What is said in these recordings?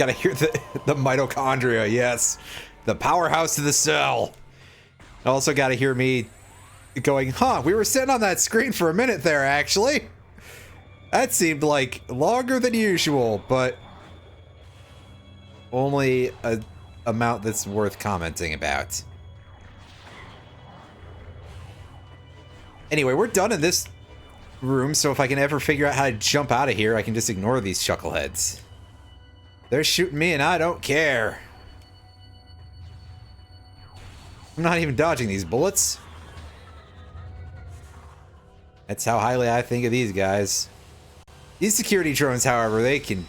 Gotta hear the mitochondria, yes. The powerhouse of the cell. Also gotta hear me going, huh, we were sitting on that screen for a minute there, actually. That seemed like longer than usual, but only a amount that's worth commenting about. Anyway, we're done in this room, so if I can ever figure out how to jump out of here, I can just ignore these chuckleheads. They're shooting me and I don't care. I'm not even dodging these bullets. That's how highly I think of these guys. These security drones, however, they can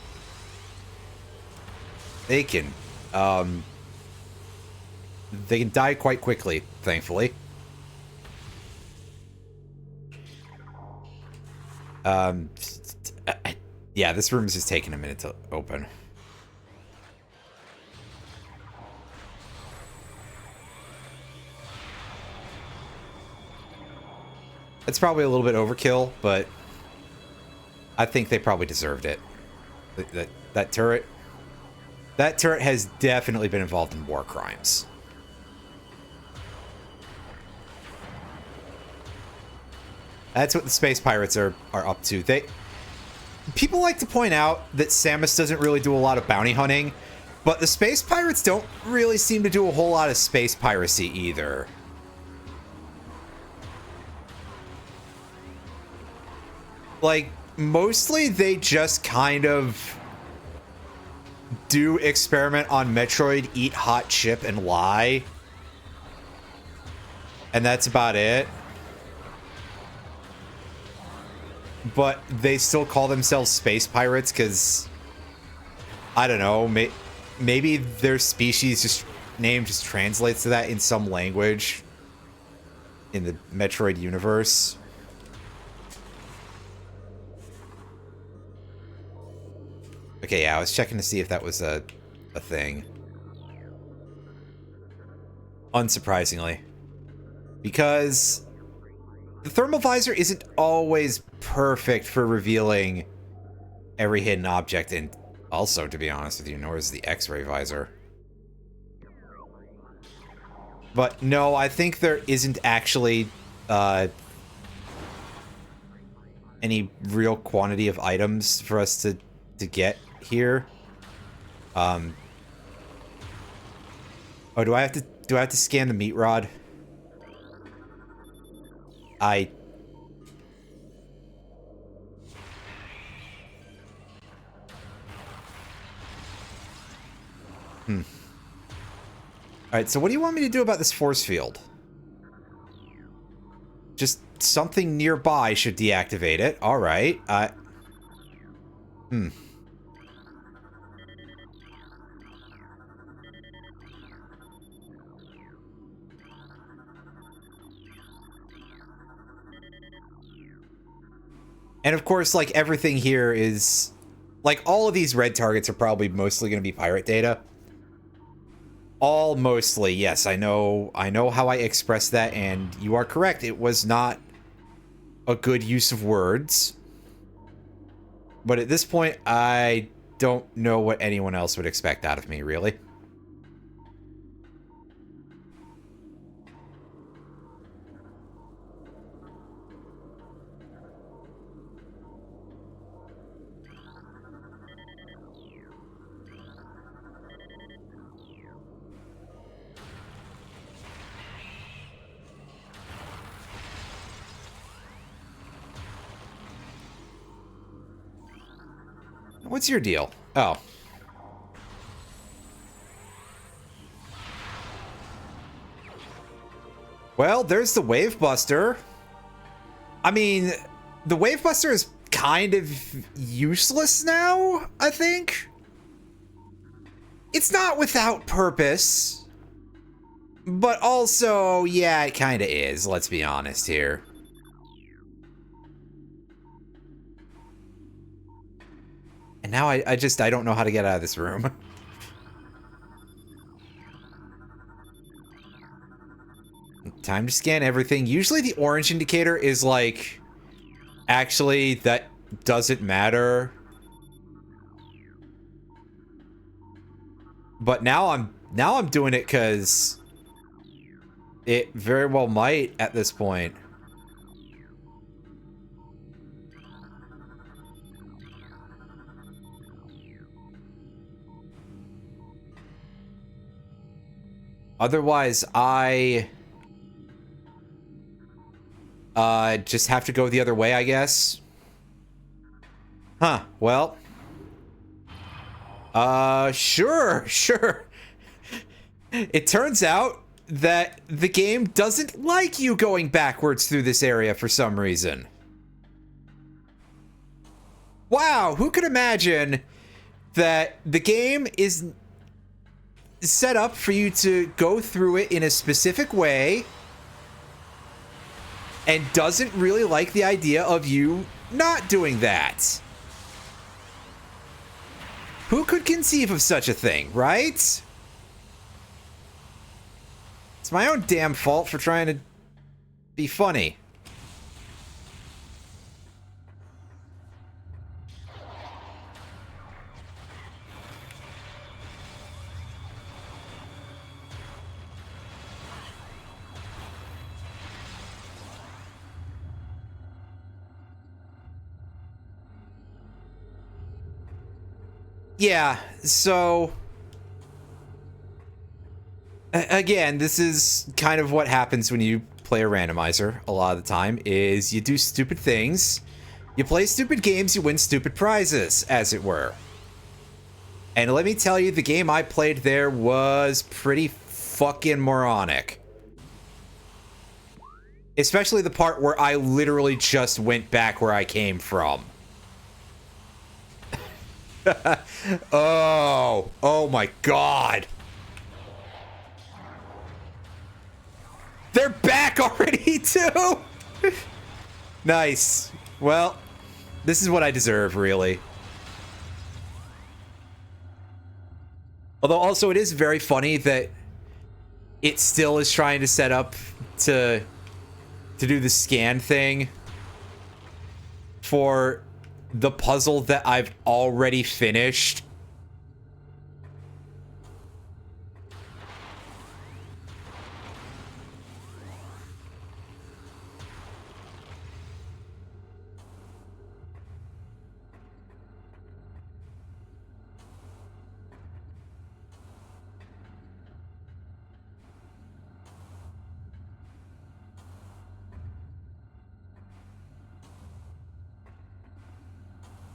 die quite quickly, thankfully. Yeah, this room's just taking a minute to open. It's probably a little bit overkill, but I think they probably deserved it. That turret has definitely been involved in war crimes. That's what the space pirates are up to. People like to point out that Samus doesn't really do a lot of bounty hunting, but the space pirates don't really seem to do a whole lot of space piracy either. Like, mostly they just kind of do experiment on Metroid, eat hot chip, and lie. And that's about it. But they still call themselves space pirates because, I don't know, maybe their species name just translates to that in some language in the Metroid universe. Okay, yeah, I was checking to see if that was a thing. Unsurprisingly. Because the thermal visor isn't always perfect for revealing every hidden object, and also, to be honest with you, nor is the X-ray visor. But no, I think there isn't actually any real quantity of items for us to get here. Oh, do I have to scan the meat rod? Alright, so what do you want me to do about this force field? Just something nearby should deactivate it. Alright. And of course, like, everything here is... Like, all of these red targets are probably mostly going to be pirate data. All mostly, yes. I know how I express that, and you are correct. It was not a good use of words. But at this point, I don't know what anyone else would expect out of me, really. What's your deal? Oh. Well, there's the Wavebuster. I mean, the Wavebuster is kind of useless now, I think. It's not without purpose. But also, yeah, it kind of is, let's be honest here. And now I don't know how to get out of this room. Time to scan everything. Usually the orange indicator is like, actually, that doesn't matter. But now I'm doing it because it very well might at this point. Otherwise, I just have to go the other way, I guess. Huh, well. Sure. It turns out that the game doesn't like you going backwards through this area for some reason. Wow, who could imagine that the game is set up for you to go through it in a specific way and doesn't really like the idea of you not doing that? Who could conceive of such a thing, right? It's my own damn fault for trying to be funny. Yeah, so again, this is kind of what happens when you play a randomizer a lot of the time, is you do stupid things, you play stupid games, you win stupid prizes, as it were. And let me tell you, the game I played there was pretty fucking moronic. Especially the part where I literally just went back where I came from. Oh my god. They're back already too. Nice. Well, this is what I deserve, really. Although also it is very funny that it still is trying to set up to do the scan thing for the puzzle that I've already finished.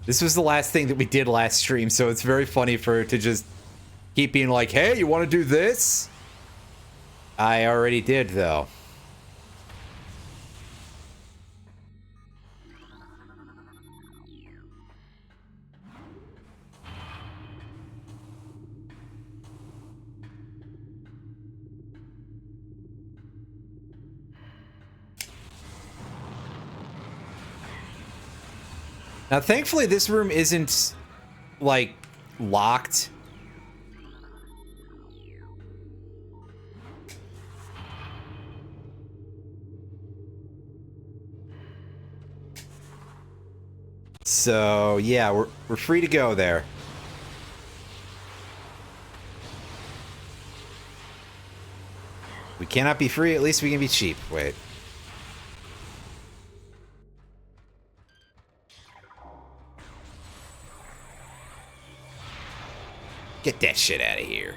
This was the last thing that we did last stream, so it's very funny for it to just keep being like, hey, you want to do this? I already did, though. Now, thankfully, this room isn't, like, locked. So, yeah, we're free to go there. We cannot be free, at least we can be cheap. Wait. Get that shit out of here.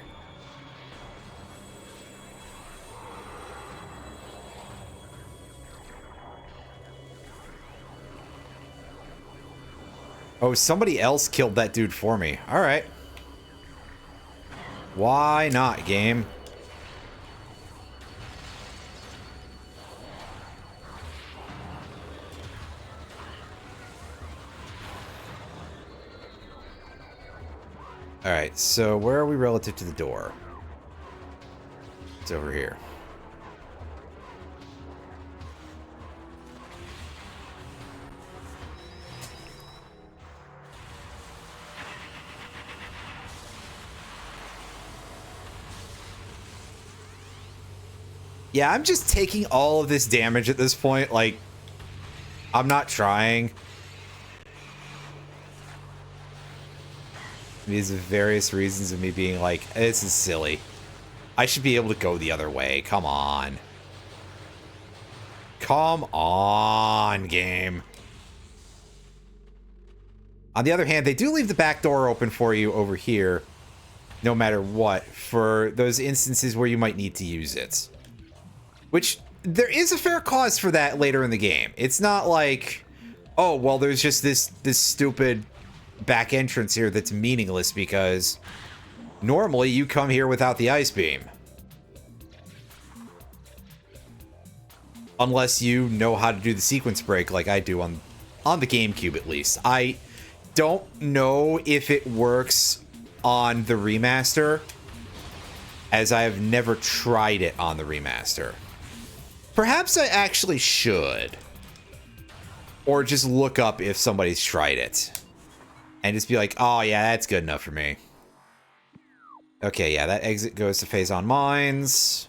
Oh, somebody else killed that dude for me. Alright. Why not, game? Alright, so where are we relative to the door? It's over here. Yeah, I'm just taking all of this damage at this point. Like, I'm not trying. These are various reasons of me being like, this is silly. I should be able to go the other way. Come on. Come on, game. On the other hand, they do leave the back door open for you over here, no matter what, for those instances where you might need to use it. Which, there is a fair cause for that later in the game. It's not like, oh, well, there's just this stupid back entrance here that's meaningless because normally you come here without the ice beam. Unless you know how to do the sequence break like I do on the GameCube, at least. I don't know if it works on the remaster, as I have never tried it on the remaster. Perhaps I actually should. Or just look up if somebody's tried it. And just be like, oh yeah, that's good enough for me. Okay, yeah, that exit goes to Phazon Mines.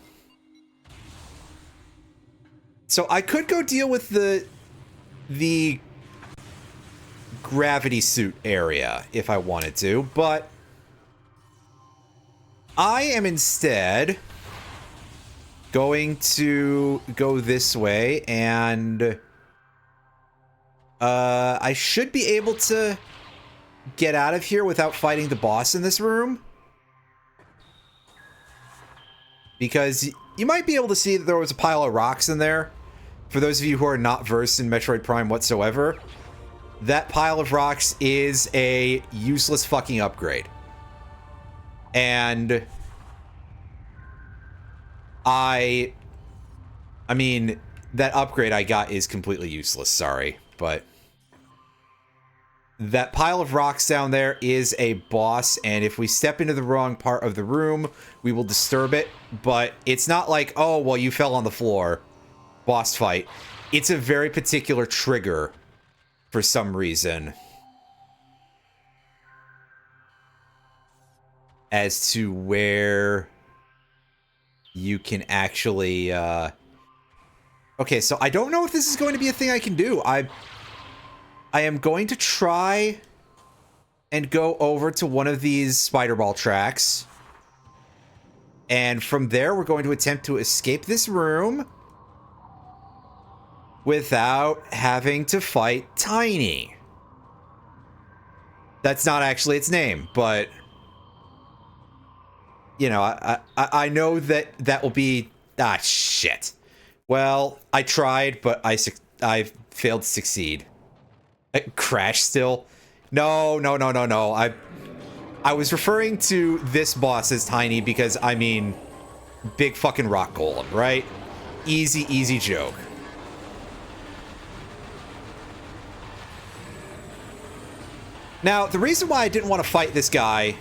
So I could go deal with the gravity suit area if I wanted to, but I am instead going to go this way, and I should be able to get out of here without fighting the boss in this room. Because you might be able to see that there was a pile of rocks in there. For those of you who are not versed in Metroid Prime whatsoever, that pile of rocks is a useless fucking upgrade. And I mean, that upgrade I got is completely useless, sorry, but that pile of rocks down there is a boss, and if we step into the wrong part of the room, we will disturb it, but it's not like, oh, well, you fell on the floor. Boss fight. It's a very particular trigger for some reason as to where you can actually okay, so I don't know if this is going to be a thing I can do. I am going to try and go over to one of these spider ball tracks, and from there we're going to attempt to escape this room without having to fight Tiny. That's not actually its name, but you know, I know that that will be... Ah, shit. Well, I tried, but I failed to succeed. Crash still? No. I was referring to this boss as Tiny because, I mean, big fucking rock golem, right? Easy joke. Now, the reason why I didn't want to fight this guy,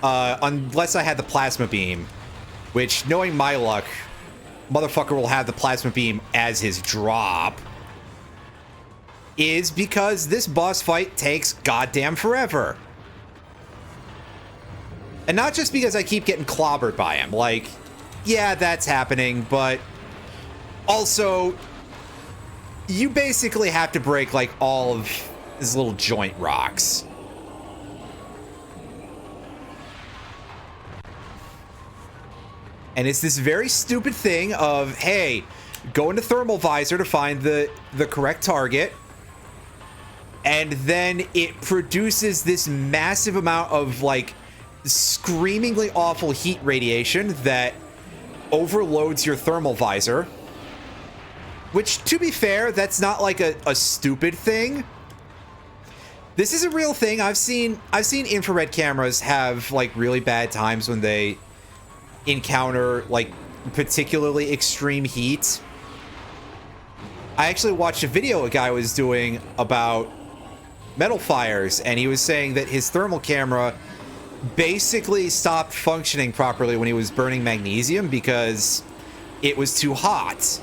unless I had the plasma beam, which, knowing my luck, motherfucker will have the plasma beam as his drop, is because this boss fight takes goddamn forever. And not just because I keep getting clobbered by him. Like, yeah, that's happening, but also, you basically have to break, like, all of his little joint rocks. And it's this very stupid thing of, hey, go into thermal visor to find the correct target, and then it produces this massive amount of, like, screamingly awful heat radiation that overloads your thermal visor. Which, to be fair, that's not like a stupid thing. This is a real thing. I've seen infrared cameras have, like, really bad times when they encounter, like, particularly extreme heat. I actually watched a video a guy was doing about metal fires, and he was saying that his thermal camera basically stopped functioning properly when he was burning magnesium because it was too hot.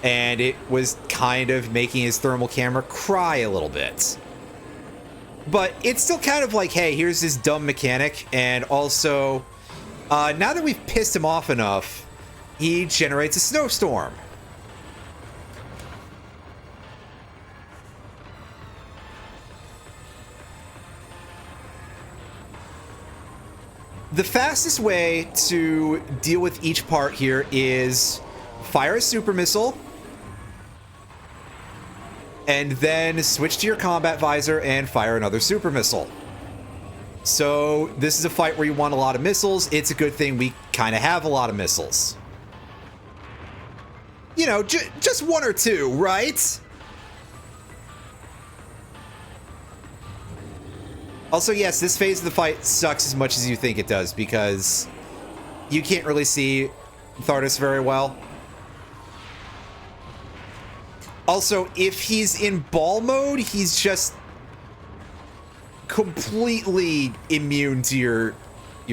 And it was kind of making his thermal camera cry a little bit. But it's still kind of like, hey, here's this dumb mechanic, and also, now that we've pissed him off enough, he generates a snowstorm. The fastest way to deal with each part here is fire a super missile, and then switch to your combat visor and fire another super missile. So this is a fight where you want a lot of missiles. It's a good thing we kind of have a lot of missiles. You know, just one or two, right? Also, yes, this phase of the fight sucks as much as you think it does, because you can't really see Thardus very well. Also, if he's in ball mode, he's just completely immune to your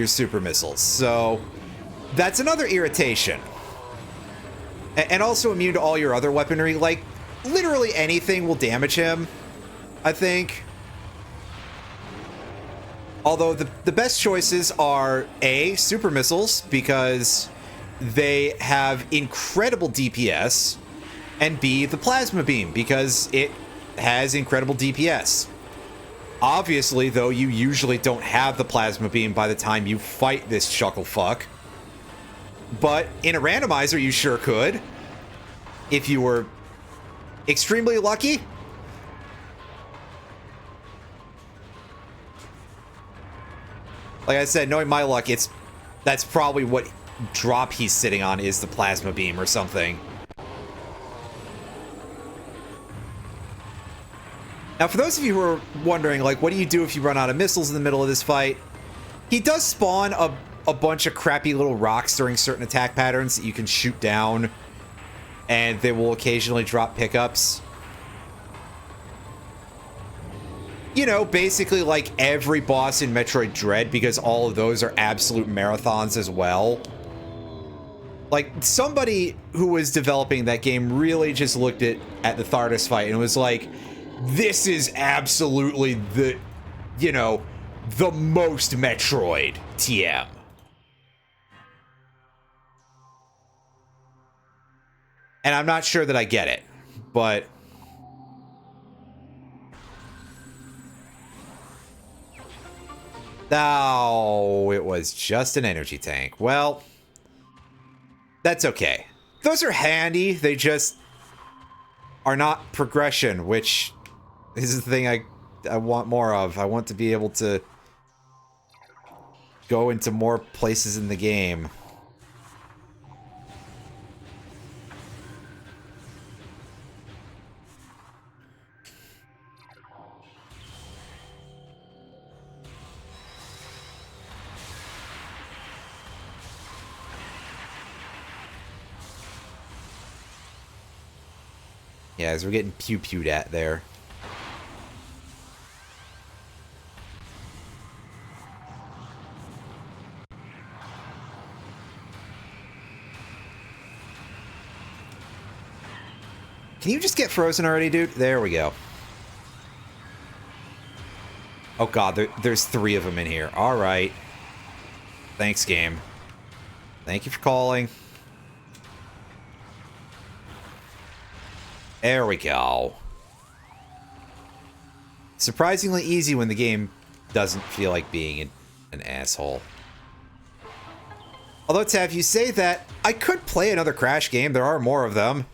super missiles. So that's another irritation. And also immune to all your other weaponry. Like, literally anything will damage him, I think. Although the best choices are A, super missiles, because they have incredible DPS, and B, the plasma beam, because it has incredible DPS. Obviously, though, you usually don't have the plasma beam by the time you fight this chuckle fuck. But in a randomizer, you sure could. If you were extremely lucky. Like I said, knowing my luck, that's probably what drop he's sitting on, is the plasma beam or something. Now, for those of you who are wondering, like, what do you do if you run out of missiles in the middle of this fight? He does spawn a bunch of crappy little rocks during certain attack patterns that you can shoot down, and they will occasionally drop pickups. You know, basically like every boss in Metroid Dread, because all of those are absolute marathons as well. Like, somebody who was developing that game really just looked at the Thardus fight and was like, this is absolutely the, you know, the most Metroid TM. And I'm not sure that I get it, but... Oh, it was just an energy tank. Well, that's okay. Those are handy. They just are not progression, which is the thing I want more of. I want to be able to go into more places in the game. Yeah, as we're getting pew-pewed at there. Can you just get frozen already, dude? There we go. Oh god, there's 3 of them in here. Alright. Thanks, game. Thank you for calling. There we go. Surprisingly easy when the game doesn't feel like being an asshole. Although, Tav, you say that, I could play another Crash game. There are more of them.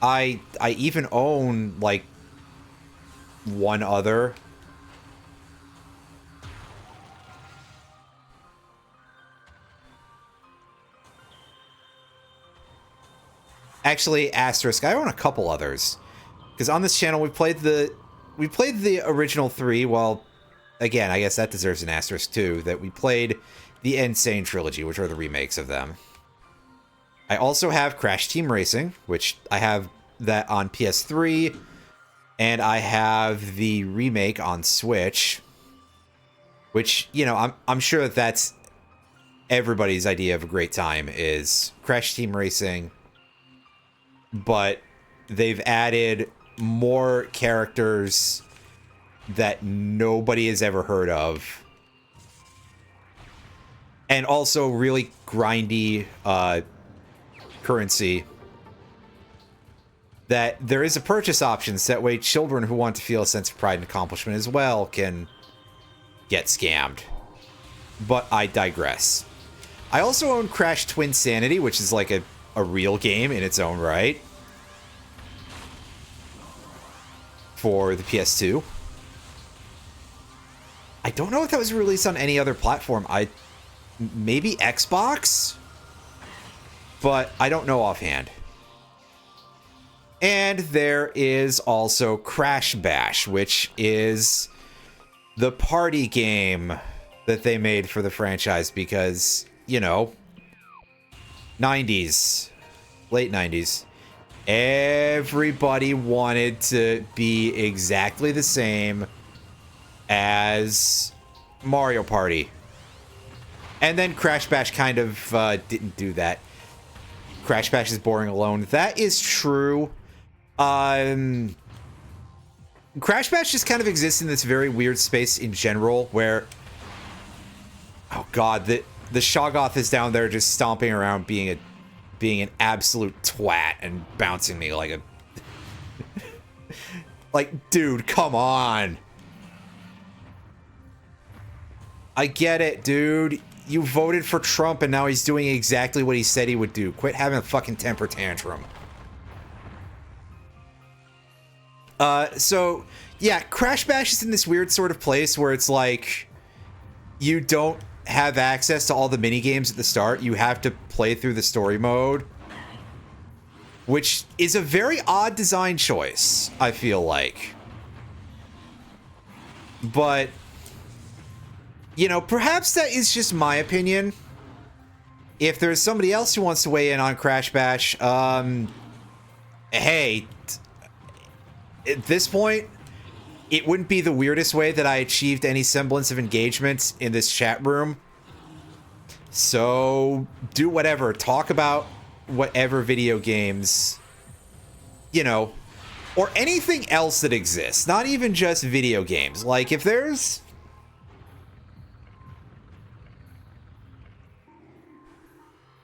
I even own, like, one other. Actually, asterisk, I own a couple others. Because on this channel we played the original 3, well, again, I guess that deserves an asterisk too, that we played the Insane Trilogy, which are the remakes of them. I also have Crash Team Racing, which I have that on PS3, and I have the remake on Switch, which, you know, I'm sure that that's everybody's idea of a great time, is Crash Team Racing, but they've added more characters that nobody has ever heard of, and also really grindy currency. that there is a purchase option, so that way children who want to feel a sense of pride and accomplishment as well can get scammed. But I digress. I also own Crash Twinsanity, which is like a real game in its own right for the PS2. I don't know if that was released on any other platform. Maybe Xbox? But I don't know offhand. And there is also Crash Bash, which is the party game that they made for the franchise because, you know, 90s, late 90s, everybody wanted to be exactly the same as Mario Party. And then Crash Bash kind of didn't do that. Crash Bash is boring alone. That is true. Crash Bash just kind of exists in this very weird space in general where, oh god, the Shoggoth is down there just stomping around being an absolute twat and bouncing me like a like, dude, come on. I get it, dude. You voted for Trump and now he's doing exactly what he said he would do. Quit having a fucking temper tantrum. So, yeah, Crash Bash is in this weird sort of place where it's like you don't have access to all the minigames at the start. You have to play through the story mode, which is a very odd design choice, I feel like. But, you know, perhaps that is just my opinion. If there's somebody else who wants to weigh in on Crash Bash, hey, at this point, it wouldn't be the weirdest way that I achieved any semblance of engagement in this chat room. So, do whatever. Talk about whatever video games, you know, or anything else that exists. Not even just video games. Like, if there's...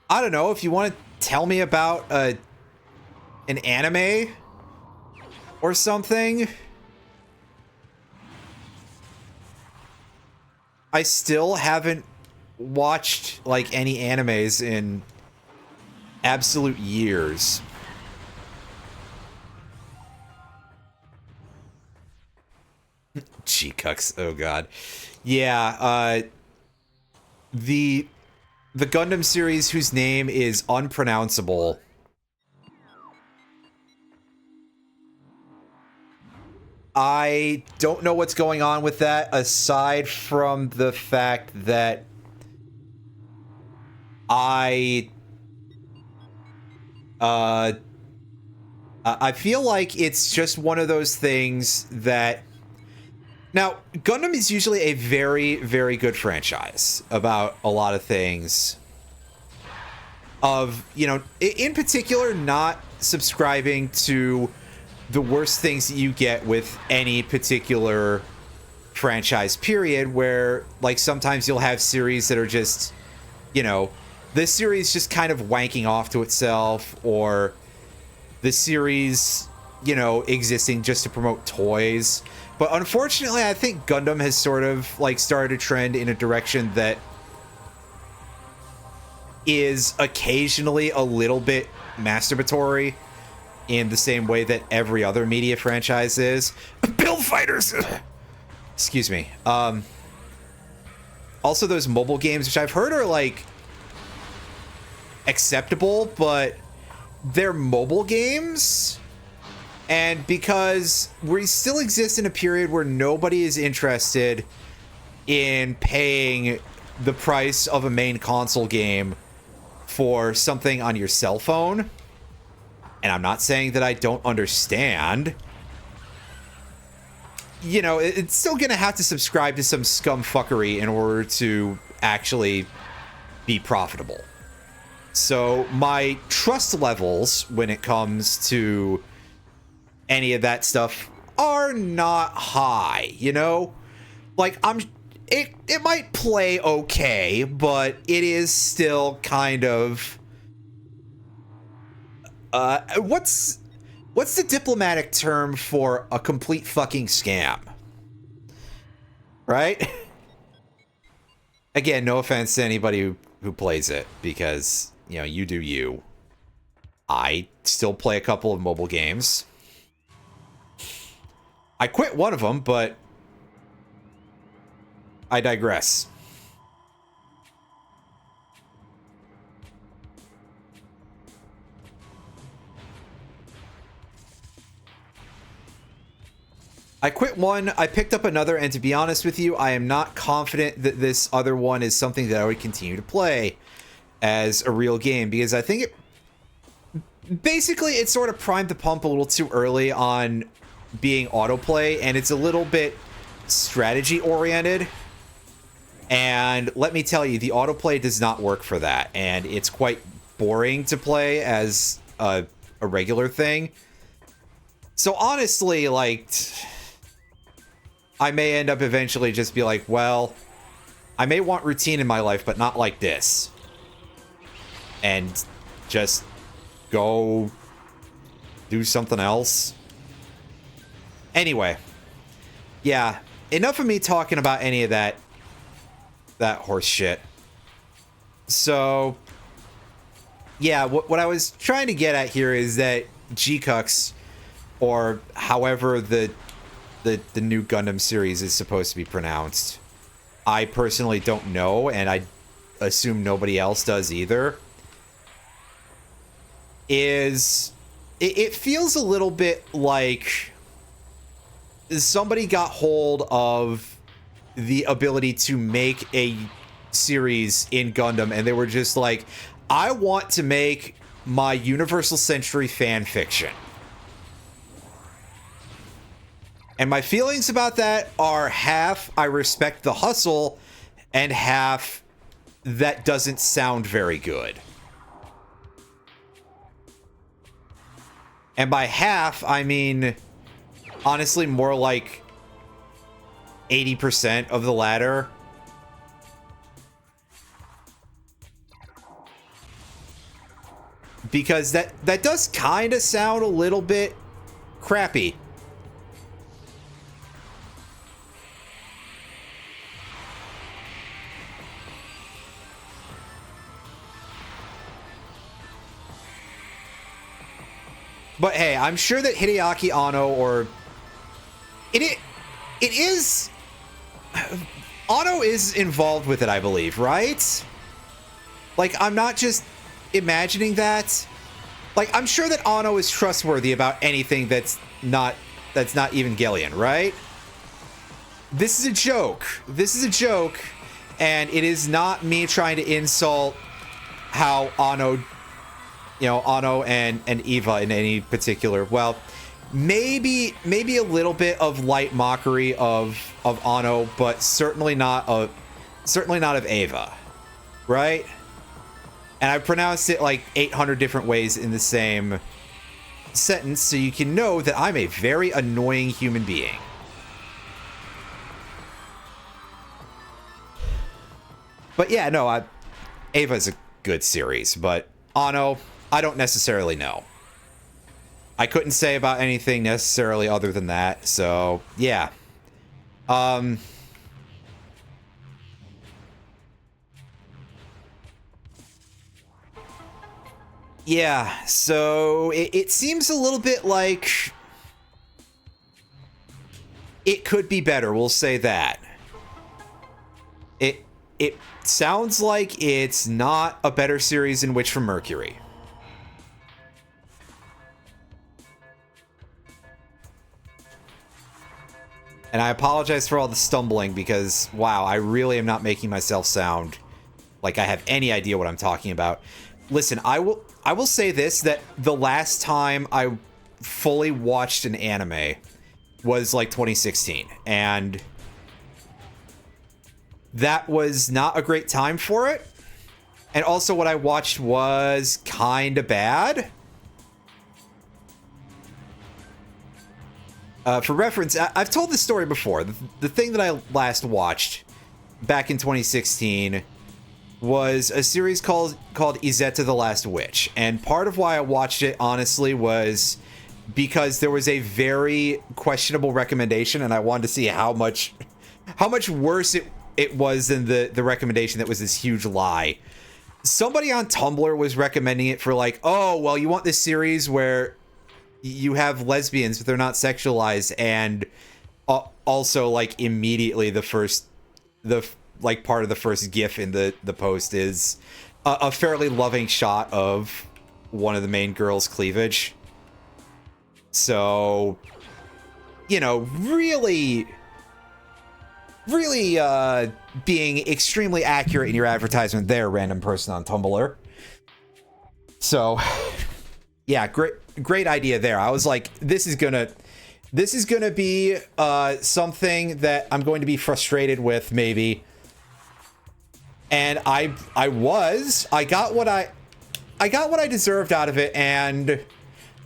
I don't know, if you want to tell me about an anime or something. I still haven't watched like any animes in absolute years. G-Cucks, oh god. Yeah, the Gundam series whose name is unpronounceable. I don't know what's going on with that, aside from the fact that I feel like it's just one of those things that... Now, Gundam is usually a very, very good franchise about a lot of things. Of, you know, in particular, not subscribing to the worst things that you get with any particular franchise, period, where, like, sometimes you'll have series that are just, you know, this series just kind of wanking off to itself, or the series, you know, existing just to promote toys. But unfortunately, I think Gundam has sort of, like, started a trend in a direction that is occasionally a little bit masturbatory in the same way that every other media franchise is. Build fighters! Excuse me. Also, those mobile games, which I've heard are, like, acceptable, but they're mobile games. And because we still exist in a period where nobody is interested in paying the price of a main console game for something on your cell phone, and I'm not saying that I don't understand, you know, it's still gonna have to subscribe to some scumfuckery in order to actually be profitable. So my trust levels when it comes to any of that stuff are not high, you know? Like, it might play okay, but it is still kind of... What's the diplomatic term for a complete fucking scam? Right? Again, no offense to anybody who plays it, because, you know, you do you. I still play a couple of mobile games. I quit one of them, but I digress. I quit one, I picked up another, and to be honest with you, I am not confident that this other one is something that I would continue to play as a real game, because I think basically it sort of primed the pump a little too early on being autoplay, and it's a little bit strategy oriented. And let me tell you, the autoplay does not work for that, and it's quite boring to play as a regular thing. So honestly, like, I may end up eventually just be like, well, I may want routine in my life, but not like this. And just go do something else. Anyway, yeah, enough of me talking about any of that horse shit. So, yeah, what I was trying to get at here is that G-Cux, or however the new Gundam series is supposed to be pronounced, I personally don't know, and I assume nobody else does either, it feels a little bit like somebody got hold of the ability to make a series in Gundam, and they were just like, I want to make my Universal Century fan fiction. And my feelings about that are half I respect the hustle, and half that doesn't sound very good. And by half, I mean, honestly, more like 80% of the latter. Because that does kind of sound a little bit crappy. But hey, I'm sure that Hideaki Anno, or it is Anno is involved with it, I believe, right? Like, I'm not just imagining that. Like, I'm sure that Anno is trustworthy about anything that's not Evangelion, right? This is a joke. This is a joke, and it is not me trying to insult how Anno, you know, Anno and Eva in any particular. Well, maybe a little bit of light mockery of Anno, but certainly not of Eva, right? And I pronounced it like 800 different ways in the same sentence, so you can know that I'm a very annoying human being. But yeah, no, Eva's a good series, but Anno, I don't necessarily know. I couldn't say about anything necessarily other than that, so yeah. Yeah, so it seems a little bit like it could be better, we'll say that. It sounds like it's not a better series than Witch from Mercury. And I apologize for all the stumbling, because, wow, I really am not making myself sound like I have any idea what I'm talking about. Listen, I will say this, that the last time I fully watched an anime was like 2016, and that was not a great time for it. And also what I watched was kind of bad. For reference, I've told this story before. The thing that I last watched back in 2016 was a series called Izetta the Last Witch. And part of why I watched it, honestly, was because there was a very questionable recommendation, and I wanted to see how much worse it was than the recommendation that was this huge lie. Somebody on Tumblr was recommending it for like, oh, well, you want this series where you have lesbians, but they're not sexualized, and also, like, immediately the part of the first GIF in the post is a fairly loving shot of one of the main girls' cleavage. So, you know, really being extremely accurate in your advertisement there, random person on Tumblr. So, yeah, great idea there. I was like, this is gonna be something that I'm going to be frustrated with, maybe. And I got what I deserved out of it, and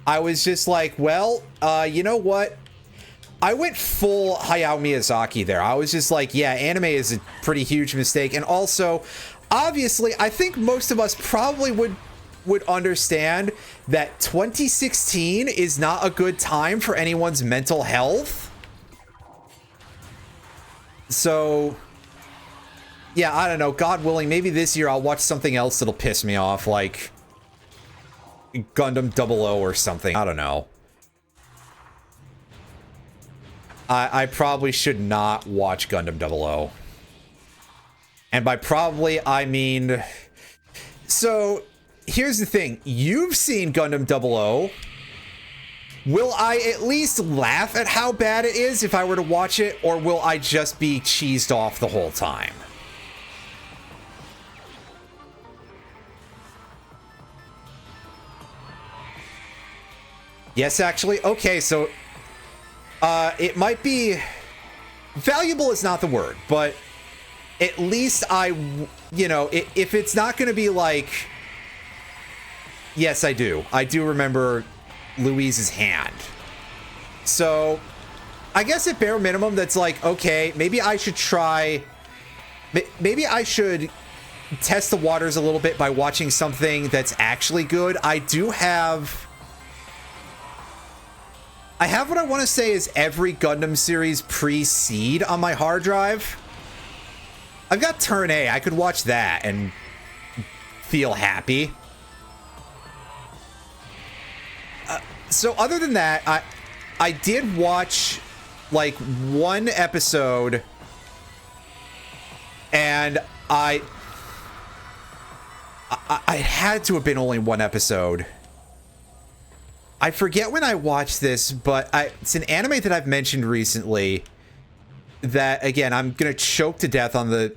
I was just like, well, you know what? I went full Hayao Miyazaki there. I was just like, yeah, anime is a pretty huge mistake. And also, obviously, I think most of us probably would understand that 2016 is not a good time for anyone's mental health. So, yeah, I don't know. God willing, maybe this year I'll watch something else that'll piss me off, like Gundam 00 or something. I don't know. I probably should not watch Gundam 00. And by probably, I mean... So, here's the thing. You've seen Gundam 00. Will I at least laugh at how bad it is if I were to watch it, or will I just be cheesed off the whole time? Yes, actually. Okay, so... it might be... Valuable is not the word, but at least you know, if it's not going to be like... Yes, I do. I do remember Louise's hand. So, I guess at bare minimum, that's like, okay, maybe I should try... Maybe I should test the waters a little bit by watching something that's actually good. I have what I want to say is every Gundam series pre-Seed on my hard drive. I've got Turn A. I could watch that and feel happy. So other than that, I did watch like one episode, and I had to have been only one episode. I forget when I watched this, but it's an anime that I've mentioned recently that, again, I'm going to choke to death on the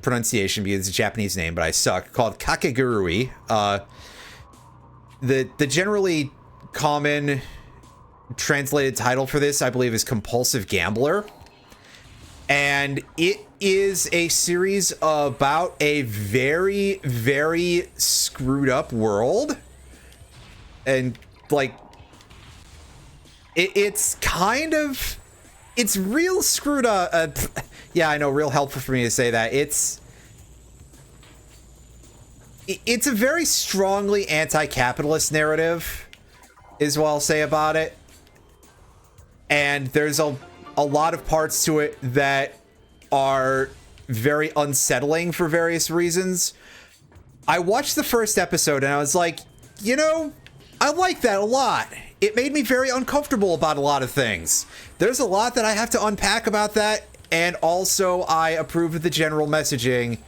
pronunciation because it's a Japanese name, but I suck, called Kakegurui. The generally common translated title for this, I believe, is Compulsive Gambler. And it is a series about a very, very screwed up world. And like, it's kind of, it's real screwed up. Yeah, I know, real helpful for me to say that. It's a very strongly anti-capitalist narrative, is what I'll say about it. And there's a lot of parts to it that are very unsettling for various reasons. I watched the first episode and I was like, you know, I like that a lot. It made me very uncomfortable about a lot of things. There's a lot that I have to unpack about that, and also I approve of the general messaging,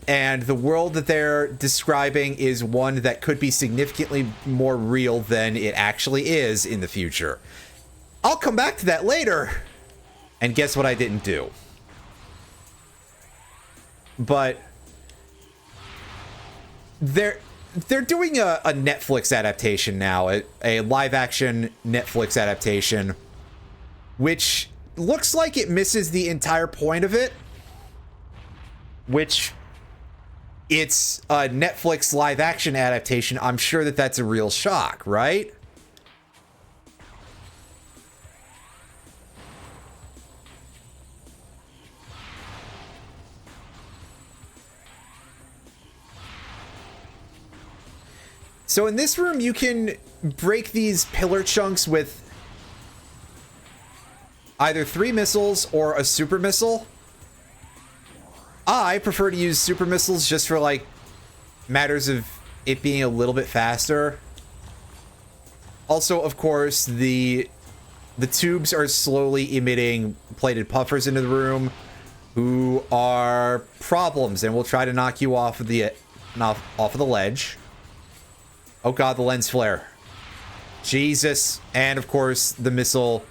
and the world that they're describing is one that could be significantly more real than it actually is in the future. I'll come back to that later, and guess what I didn't do? But they're doing a Netflix adaptation now, a live-action Netflix adaptation, which looks like it misses the entire point of it, which it's a Netflix live-action adaptation. I'm sure that that's a real shock, right? So in this room, you can break these pillar chunks with either 3 missiles or a super missile. I prefer to use super missiles just for, like, matters of it being a little bit faster. Also, of course, the tubes are slowly emitting plated puffers into the room who are problems and will try to knock you off of the ledge. Oh god, the lens flare. Jesus. And of course, the missile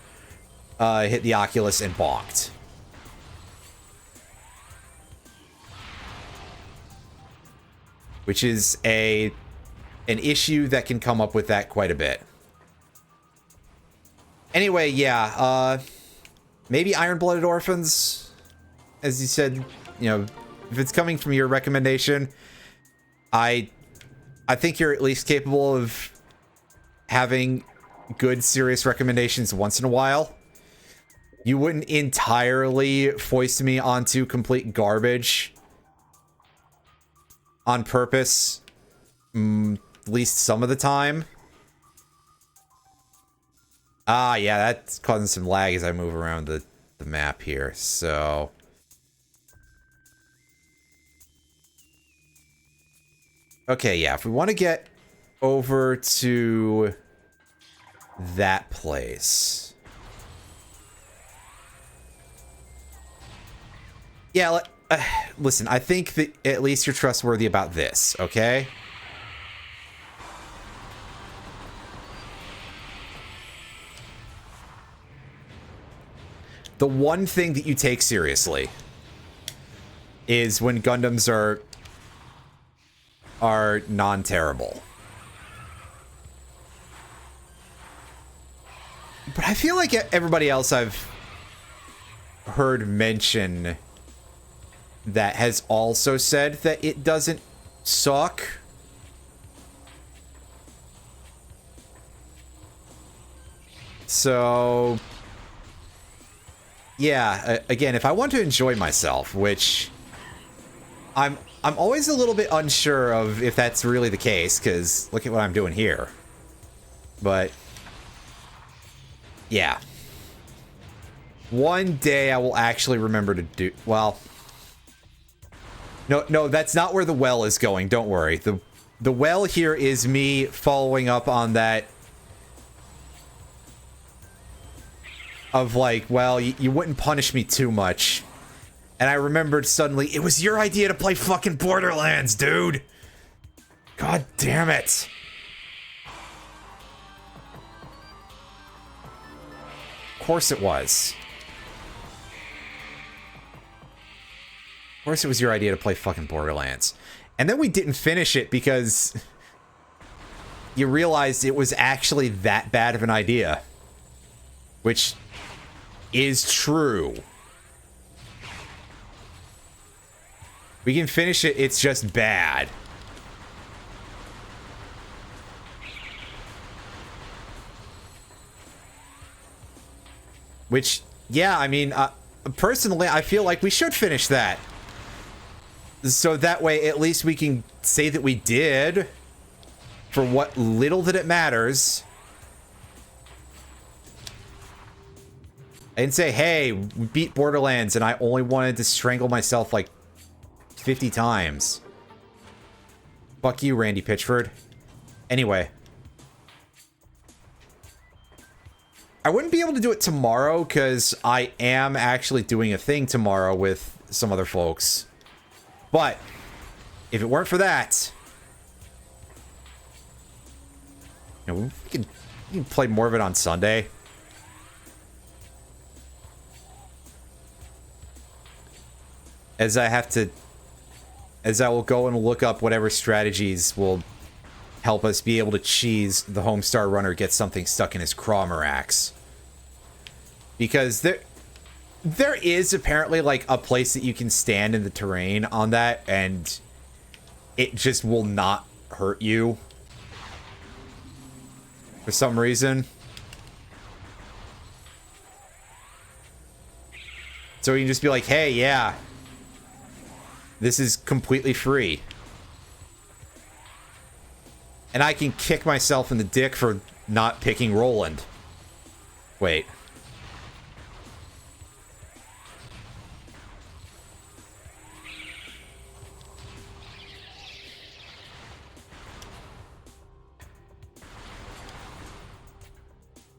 hit the Oculus and bonked. Which is an issue that can come up with that quite a bit. Anyway, yeah, maybe Iron-Blooded Orphans, as you said, you know, if it's coming from your recommendation, I think you're at least capable of having good, serious recommendations once in a while. You wouldn't entirely foist me onto complete garbage on purpose, at least some of the time. Ah, yeah, that's causing some lag as I move around the map here, so... Okay, yeah, if we want to get over to that place... Yeah, listen, I think that at least you're trustworthy about this, okay? The one thing that you take seriously is when Gundams are non-terrible. But I feel like everybody else I've heard mention that has also said that it doesn't suck. So... yeah, again, if I want to enjoy myself, which I'm always a little bit unsure of if that's really the case, because look at what I'm doing here. But yeah, one day I will actually remember to do, well, no, that's not where the well is going. Don't worry. The well here is me following up on that of like, well, you wouldn't punish me too much. And I remembered suddenly, it was your idea to play fucking Borderlands, dude. God damn it. Of course it was. Of course it was your idea to play fucking Borderlands. And then we didn't finish it because you realized it was actually that bad of an idea. Which is true. We can finish it, it's just bad. Which, yeah, I mean, personally, I feel like we should finish that. So that way, at least we can say that we did, for what little that it matters. And say, hey, we beat Borderlands and I only wanted to strangle myself like 50 times. Fuck you, Randy Pitchford. Anyway. I wouldn't be able to do it tomorrow because I am actually doing a thing tomorrow with some other folks. But if it weren't for that, you know, we can play more of it on Sunday. As I will go and look up whatever strategies will help us be able to cheese the Homestar Runner get something stuck in his Crawmerax. Because there is apparently like a place that you can stand in the terrain on that and it just will not hurt you. For some reason. So you can just be like, hey, yeah. This is completely free. And I can kick myself in the dick for not picking Roland. Wait.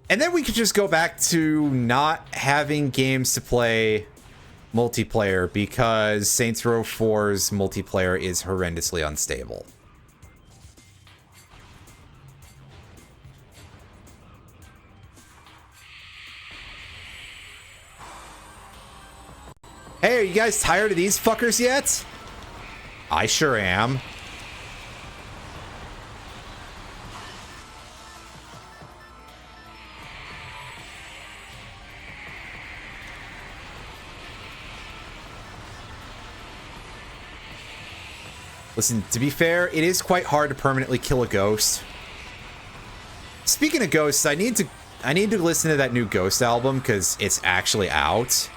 And then we could just go back to not having games to play multiplayer because Saints Row 4's multiplayer is horrendously unstable. Hey, are you guys tired of these fuckers yet? I sure am. Listen, to be fair, it is quite hard to permanently kill a ghost. Speaking of ghosts, I need to listen to that new Ghost album because it's actually out.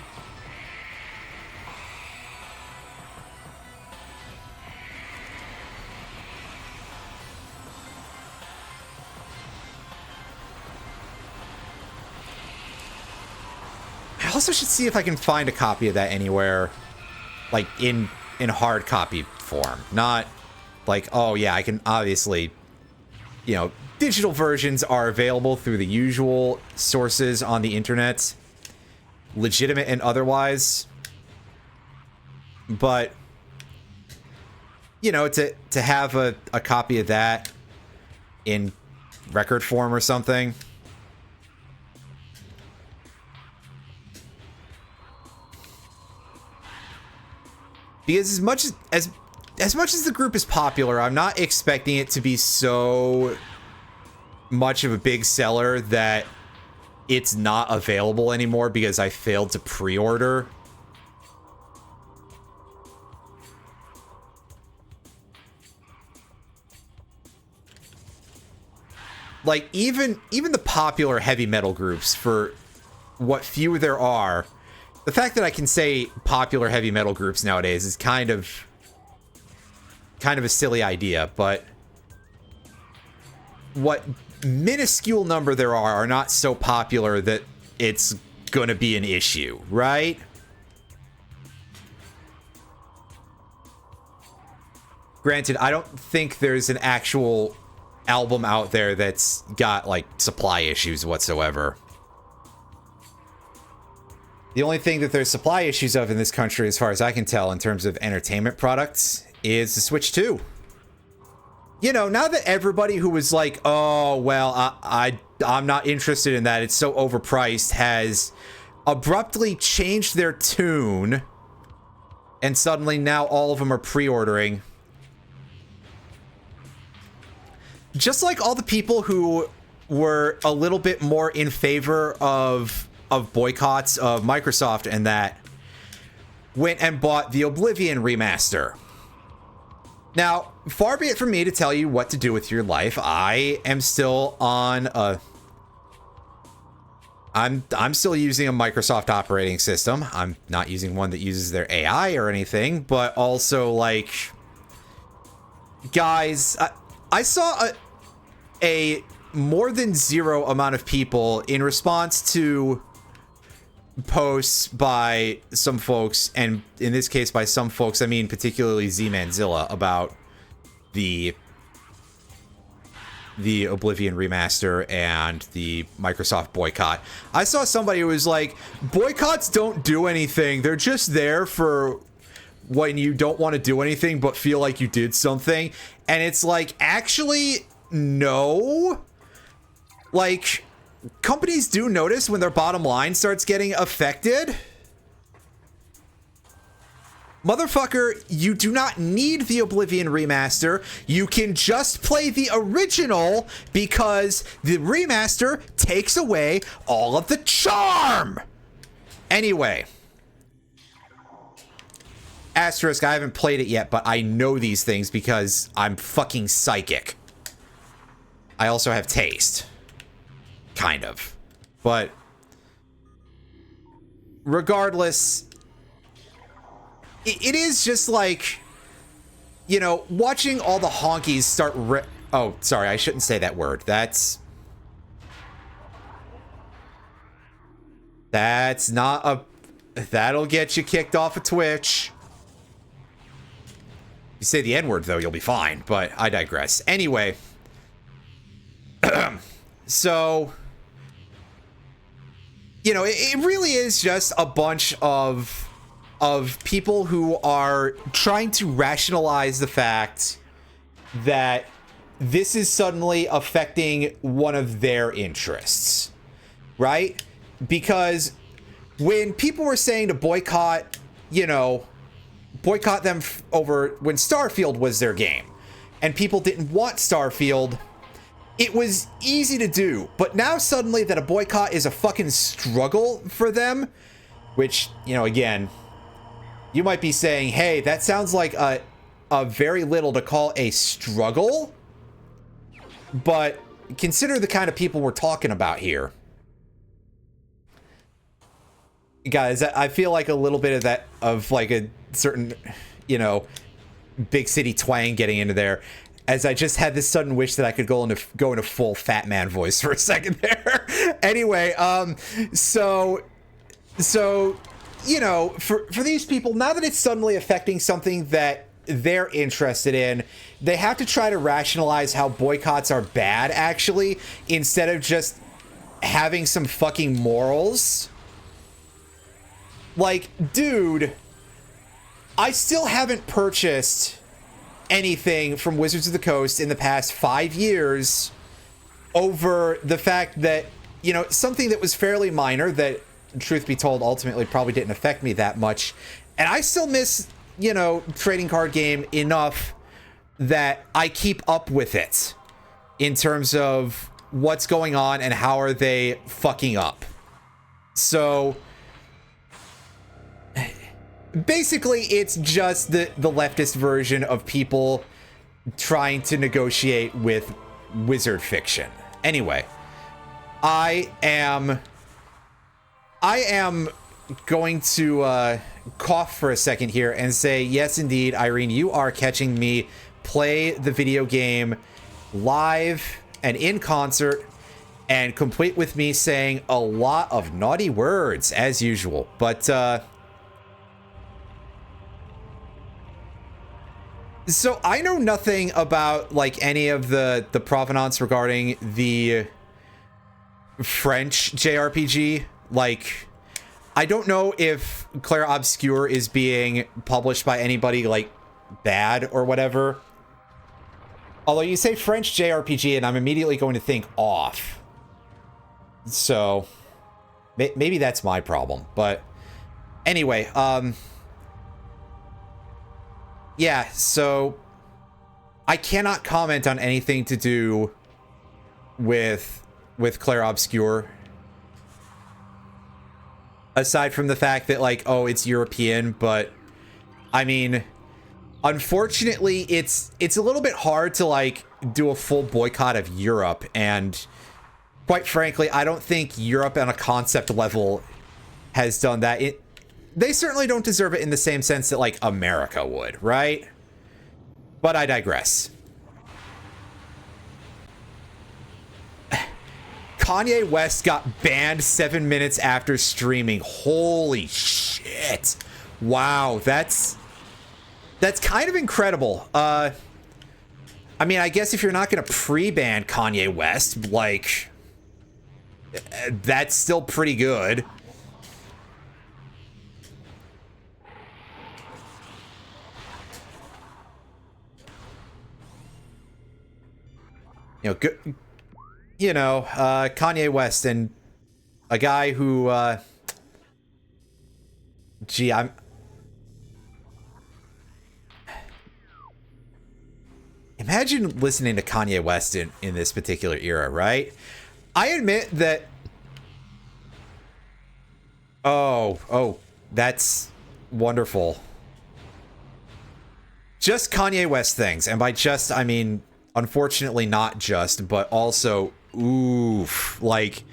I also should see if I can find a copy of that anywhere, like in hard copy form. Not like, oh yeah, I can obviously, you know, digital versions are available through the usual sources on the internet, legitimate and otherwise. But, you know, to have a copy of that in record form or something. Because as much as the group is popular, I'm not expecting it to be so much of a big seller that it's not available anymore because I failed to pre-order. Like, even the popular heavy metal groups, for what few there are, the fact that I can say popular heavy metal groups nowadays is kind of a silly idea, but what minuscule number there are not so popular that it's gonna be an issue, right? Granted, I don't think there's an actual album out there that's got, like, supply issues whatsoever. The only thing that there's supply issues of in this country, as far as I can tell, in terms of entertainment products, is the Switch 2. You know, now that everybody who was like, oh, well, I'm not interested in that, it's so overpriced, has abruptly changed their tune, and suddenly now all of them are pre-ordering. Just like all the people who were a little bit more in favor of boycotts of Microsoft and that went and bought the Oblivion remaster. Now, far be it from me to tell you what to do with your life. I am still on a... I'm still using a Microsoft operating system. I'm not using one that uses their AI or anything, but also, like... Guys, I saw a more than zero amount of people in response to posts by some folks, and in this case by some folks I mean particularly Z-Manzilla, about the Oblivion remaster and the Microsoft boycott. I saw somebody who was like, boycotts don't do anything, they're just there for when you don't want to do anything but feel like you did something. And it's like, actually, no. Like, companies do notice when their bottom line starts getting affected. Motherfucker, you do not need the Oblivion remaster. You can just play the original because the remaster takes away all of the charm. Anyway. Asterisk, I haven't played it yet, but I know these things because I'm fucking psychic. I also have taste. Kind of. But regardless, it is just like, you know, watching all the honkies start Oh, sorry, I shouldn't say that word. That's not a... That'll get you kicked off of Twitch. You say the N-word, though, you'll be fine, but I digress. Anyway. So... You know, it really is just a bunch of people who are trying to rationalize the fact that this is suddenly affecting one of their interests, right? Because when people were saying to boycott, you know, boycott them over when Starfield was their game, and people didn't want Starfield, it was easy to do. But now suddenly that a boycott is a fucking struggle for them, which, you know, again, you might be saying, hey, that sounds like a very little to call a struggle, but consider the kind of people we're talking about here. Guys, I feel like a little bit of that, of like a certain, you know, big city twang getting into there, as I just had this sudden wish that I could go into full fat man voice for a second there. Anyway, so you know, for these people, now that it's suddenly affecting something that they're interested in, they have to try to rationalize how boycotts are bad, actually, instead of just having some fucking morals. Like, dude, I still haven't purchased anything from Wizards of the Coast in the past 5 years over the fact that, you know, something that was fairly minor that, truth be told, ultimately probably didn't affect me that much. And I still miss, you know, trading card game enough that I keep up with it in terms of what's going on and how are they fucking up. So basically, it's just the leftist version of people trying to negotiate with wizard fiction. Anyway, I am going to cough for a second here and say, yes, indeed, Irene, you are catching me play the video game live and in concert, and complete with me saying a lot of naughty words, as usual. But, so I know nothing about, like, any of the provenance regarding the French JRPG. Like, I don't know if Clair Obscur is being published by anybody, like, bad or whatever. Although you say French JRPG and I'm immediately going to think off. So maybe that's my problem. But anyway, yeah, so I cannot comment on anything to do with Clair Obscur, aside from the fact that, like, oh, it's European. But I mean, unfortunately, it's a little bit hard to, like, do a full boycott of Europe, and quite frankly, I don't think Europe on a concept level has done that. They certainly don't deserve it in the same sense that, like, America would, right? But I digress. Kanye West got banned 7 minutes after streaming. Holy shit. Wow, that's kind of incredible. I mean, I guess if you're not going to pre-ban Kanye West, like, that's still pretty good. You know, good, you know, Kanye West, and a guy who, gee, imagine listening to Kanye West in this particular era, right? I admit that, oh, that's wonderful. Just Kanye West things, and by just, I mean, unfortunately not just, but also, oof, like,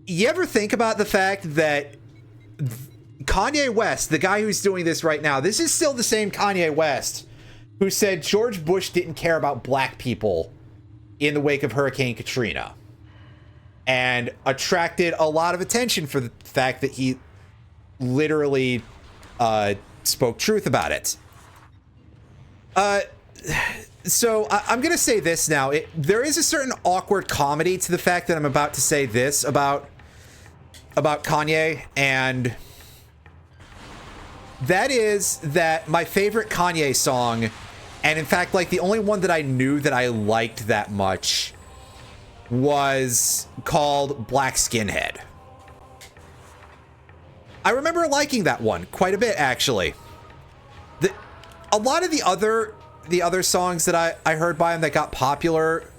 you ever think about the fact that Kanye West, the guy who's doing this right now, this is still the same Kanye West who said George Bush didn't care about black people in the wake of Hurricane Katrina, and attracted a lot of attention for the fact that he literally spoke truth about it. So I'm gonna say this now. There is a certain awkward comedy to the fact that I'm about to say this about Kanye, and that is that my favorite Kanye song, and in fact, like the only one that I knew that I liked that much, was called Black Skinhead. I remember liking that one quite a bit, actually. A lot of the other songs that I heard by him that got popular,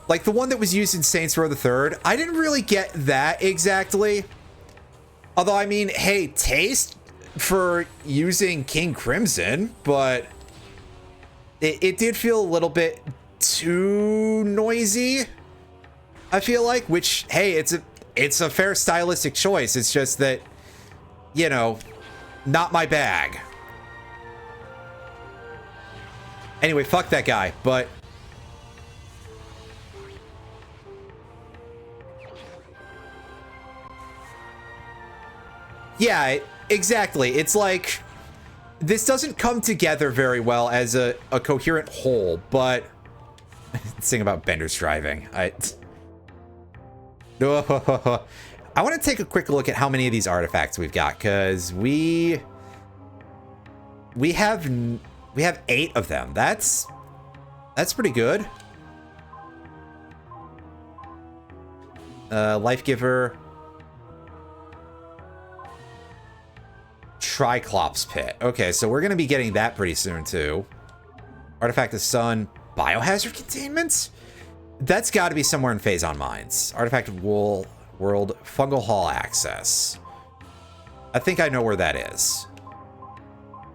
like the one that was used in Saints Row the Third, I didn't really get that exactly. Although, I mean, hey, taste for using King Crimson, but it did feel a little bit too noisy, I feel like, which, hey, it's a fair stylistic choice. It's just that, you know, not my bag. Anyway, fuck that guy, but yeah, exactly. It's like this doesn't come together very well as a coherent whole, but sing about Bender's driving. I want to take a quick look at how many of these artifacts we've got, because we have 8 of them. That's pretty good. Life Giver. Triclops Pit. Okay, so we're going to be getting that pretty soon, too. Artifact of Sun. Biohazard Containment? That's got to be somewhere in Phazon Mines. Artifact of World. Fungal Hall Access. I think I know where that is.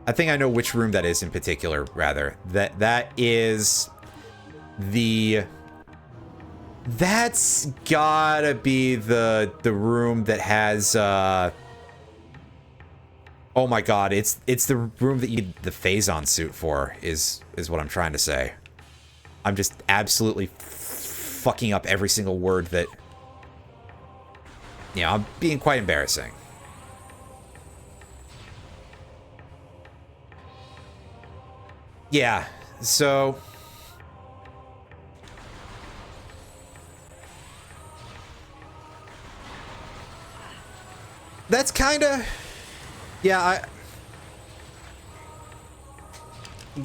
I think I know which room that is in particular, rather. That is the... That's gotta be the room that has, oh my god, it's the room that you need the Phazon suit for, is what I'm trying to say. I'm just absolutely fucking up every single word that... Yeah, I'm being quite embarrassing. Yeah, so... That's kinda... Yeah,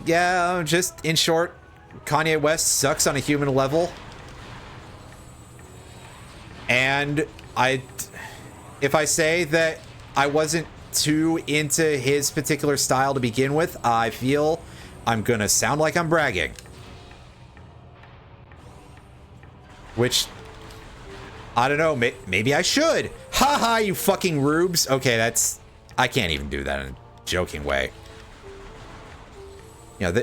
Yeah, just in short, Kanye West sucks on a human level. And if I say that I wasn't too into his particular style to begin with, I feel I'm gonna sound like I'm bragging. Which, I don't know, maybe I should. Haha, you fucking rubes. Okay, I can't even do that in a joking way. You know,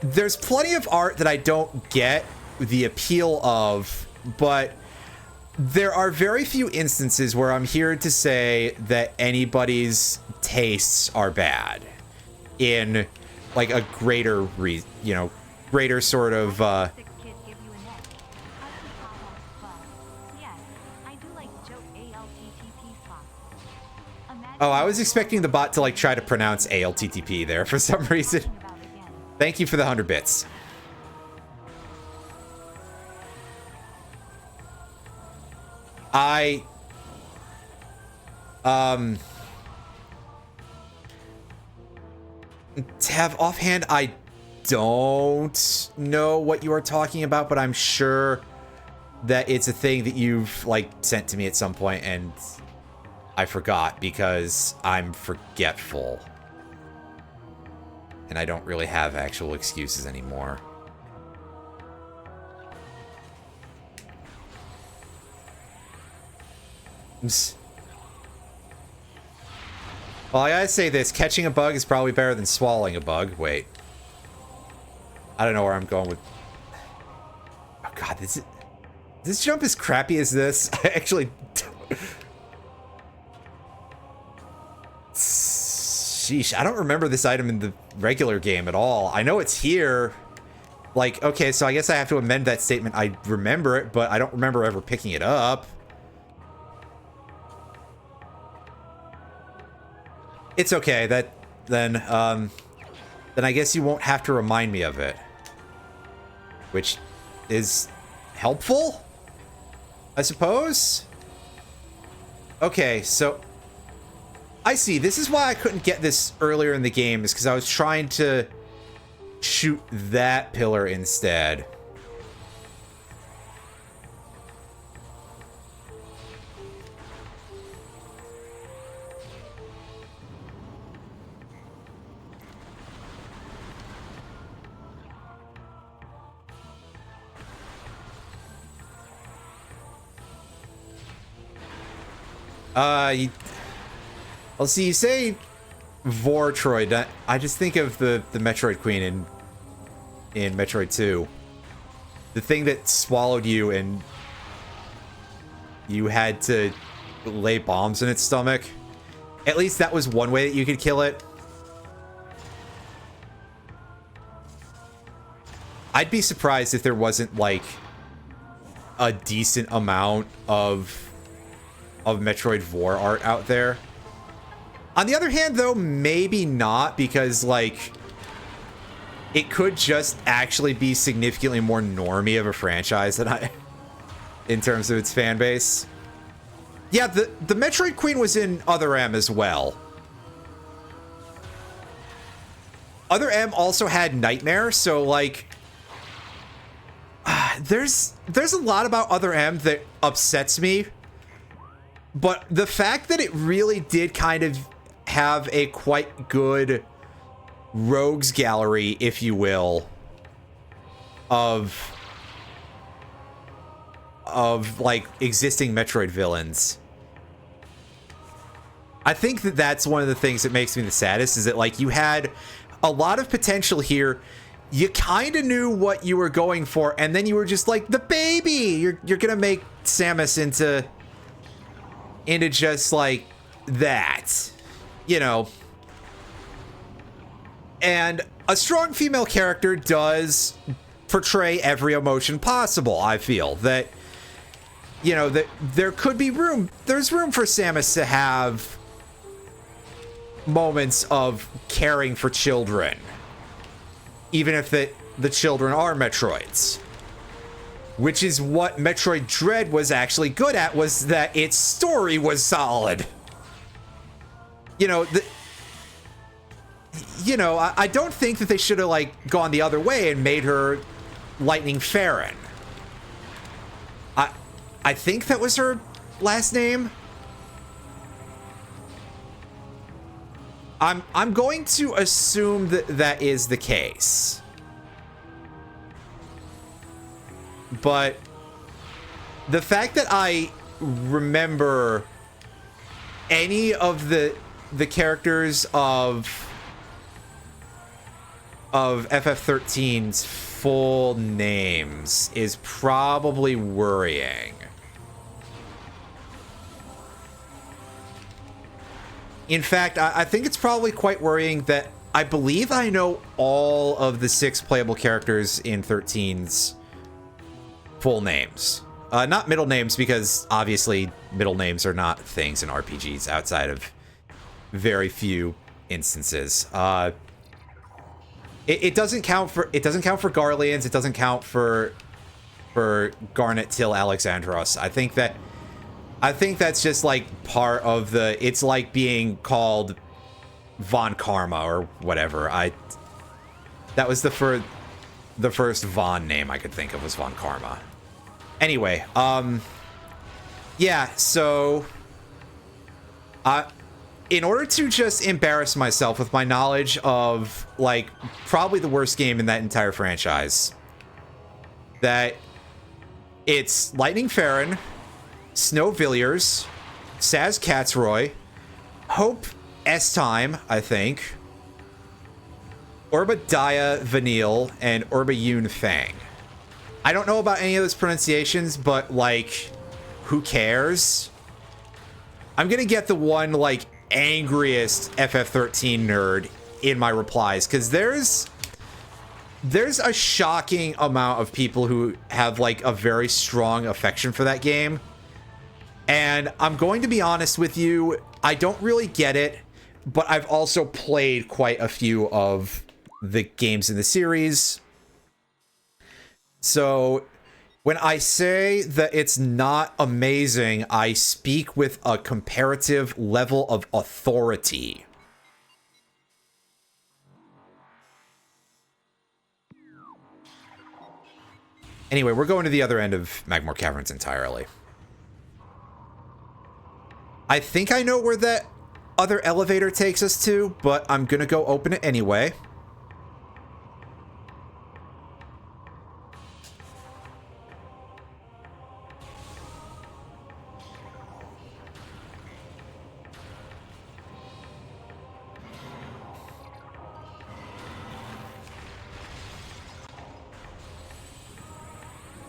there's plenty of art that I don't get the appeal of, but there are very few instances where I'm here to say that anybody's tastes are bad in like a greater greater sort of Oh, I was expecting the bot to like try to pronounce ALTTP there for some reason. Thank you for the 100 bits. I have offhand, I don't know what you are talking about, but I'm sure that it's a thing that you've like sent to me at some point and I forgot because I'm forgetful. And I don't really have actual excuses anymore. Well, I gotta say this, catching a bug is probably better than swallowing a bug. Wait. I don't know where I'm going with... Oh god, this jump is crappy as this. I actually... Sheesh, I don't remember this item in the regular game at all. I know it's here. Like, okay, so I guess I have to amend that statement. I remember it, but I don't remember ever picking it up. It's okay. Then I guess you won't have to remind me of it. Which is helpful, I suppose? Okay, so I see. This is why I couldn't get this earlier in the game, is because I was trying to shoot that pillar instead. Well, see, you say Vortroid. I just think of the Metroid Queen in Metroid 2. The thing that swallowed you and you had to lay bombs in its stomach. At least that was one way that you could kill it. I'd be surprised if there wasn't, like, a decent amount of Metroid Vor art out there. On the other hand, though, maybe not, because, like, it could just actually be significantly more normie of a franchise than in terms of its fan base. Yeah, the Metroid Queen was in Other M as well. Other M also had Nightmare, so, like, there's a lot about Other M that upsets me. But the fact that it really did kind of have a quite good rogues gallery, if you will, of like existing Metroid villains. I think that that's one of the things that makes me the saddest, is that, like, you had a lot of potential here. You kind of knew what you were going for, and then you were just like, the baby! You're gonna make Samus into just like that, you know. And a strong female character does portray every emotion possible. I feel that, you know, that there could be room. There's room for Samus to have moments of caring for children, even if the children are Metroids. Which is what Metroid Dread was actually good at, was that its story was solid. You know, I don't think that they should have, like, gone the other way and made her Lightning Farron. I think that was her last name. I'm going to assume that that is the case. But the fact that I remember any of the characters of FF13's full names is probably worrying. In fact, I think it's probably quite worrying that I believe I know all of the 6 playable characters in 13's full names. Not middle names, because obviously middle names are not things in RPGs outside of very few instances. It doesn't count for Garleans. It doesn't count for Garnet till Alexandros. I think that's just like part of the. It's like being called Von Karma or whatever. That was the first Von name I could think of was Von Karma. Anyway, yeah, so in order to just embarrass myself with my knowledge of, like, probably the worst game in that entire franchise, that it's Lightning Farron, Snow Villiers, Saz Katzroy, Hope S-Time, I think, Orbadaya Vanille, and Orbayun Fang. I don't know about any of those pronunciations, but, like, who cares? I'm gonna get the one, like, angriest FF13 nerd in my replies, because there's a shocking amount of people who have like a very strong affection for that game. And I'm going to be honest with you, I don't really get it, but I've also played quite a few of the games in the series. So when I say that it's not amazing, I speak with a comparative level of authority. Anyway, we're going to the other end of Magmore Caverns entirely. I think I know where that other elevator takes us to, but I'm gonna go open it anyway.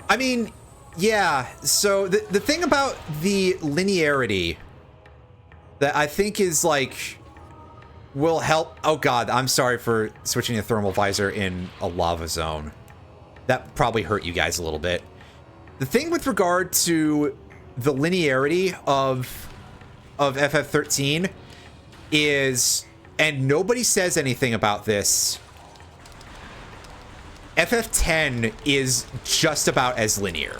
I mean, yeah, so the thing about the linearity that I think is like will help. Oh god, I'm sorry for switching a thermal visor in a lava zone. That probably hurt you guys a little bit. The thing with regard to the linearity of FF13 is, and nobody says anything about this, FF10 is just about as linear.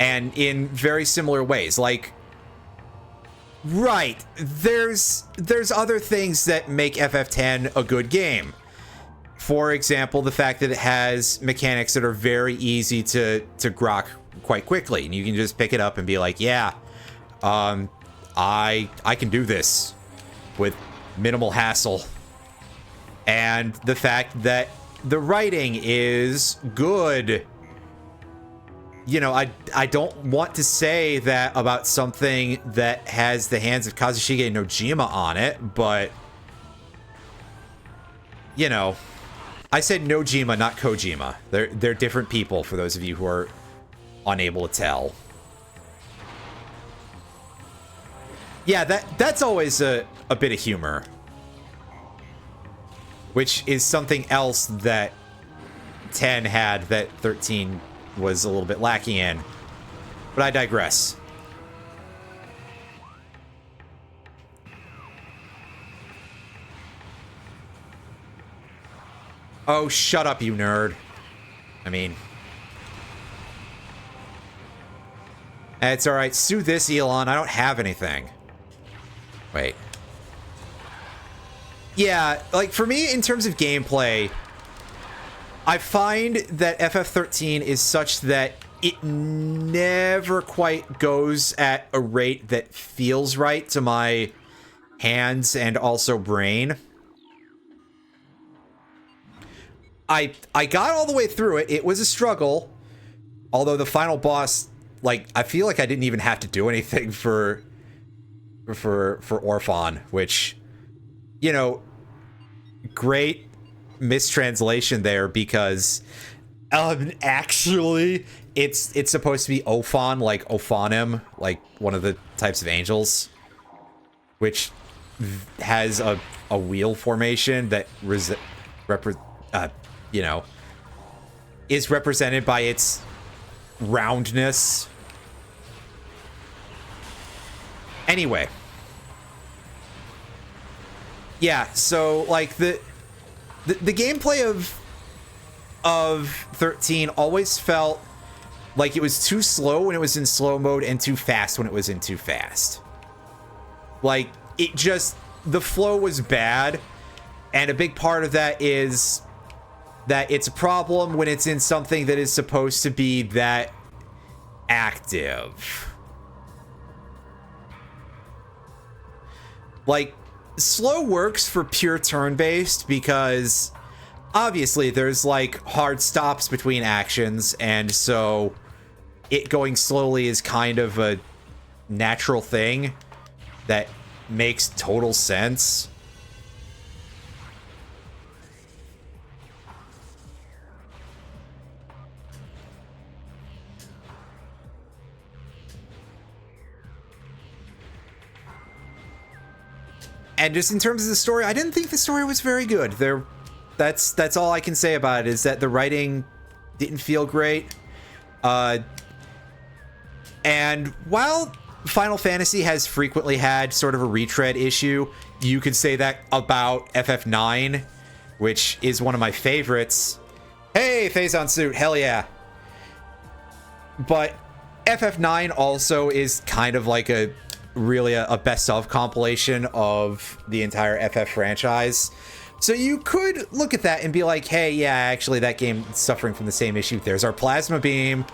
And in very similar ways, like, right, there's other things that make FF10 a good game. For example, the fact that it has mechanics that are very easy to grok quite quickly, and you can just pick it up and be like, yeah, I can do this with minimal hassle. And the fact that the writing is good. You know, I don't want to say that about something that has the hands of Kazushige Nojima on it, but, you know, I said Nojima, not Kojima. They're different people, for those of you who are unable to tell. Yeah, that's always a bit of humor, which is something else that 10 had that 13 was a little bit lacking in. But I digress. Oh, shut up, you nerd. I mean... It's alright. Sue this, Elon. I don't have anything. Wait. Yeah, like, for me, in terms of gameplay, I find that FF13 is such that it never quite goes at a rate that feels right to my hands and also brain. I got all the way through it. It was a struggle. Although the final boss, like, I feel like I didn't even have to do anything for Orphan, which, you know, great mistranslation there, because actually it's supposed to be Ophan, like Ophanim, like one of the types of angels, which has a wheel formation that you know, is represented by its roundness. Anyway, yeah, so like the gameplay of 13 always felt like it was too slow when it was in slow mode and too fast when it was in too fast. Like, it just, the flow was bad, and a big part of that is that it's a problem when it's in something that is supposed to be that active. Like, slow works for pure turn-based because obviously there's like hard stops between actions, and so it going slowly is kind of a natural thing that makes total sense. And just in terms of the story, I didn't think the story was very good. That's all I can say about it, is that the writing didn't feel great. And while Final Fantasy has frequently had sort of a retread issue, you could say that about FF9, which is one of my favorites. Hey, Phazon Suit, hell yeah. But FF9 also is kind of like a best of compilation of the entire FF franchise. So you could look at that and be like, hey, yeah, actually that game is suffering from the same issue. There's our plasma beam.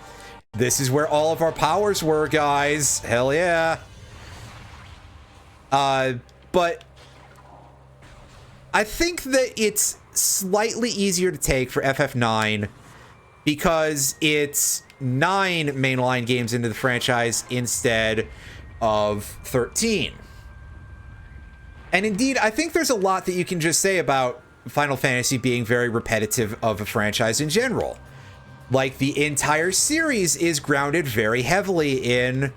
This is where all of our powers were, guys. Hell yeah. But I think that it's slightly easier to take for FF9 because it's 9 mainline games into the franchise instead of 13. And indeed, I think there's a lot that you can just say about Final Fantasy being very repetitive of a franchise in general. Like, the entire series is grounded very heavily in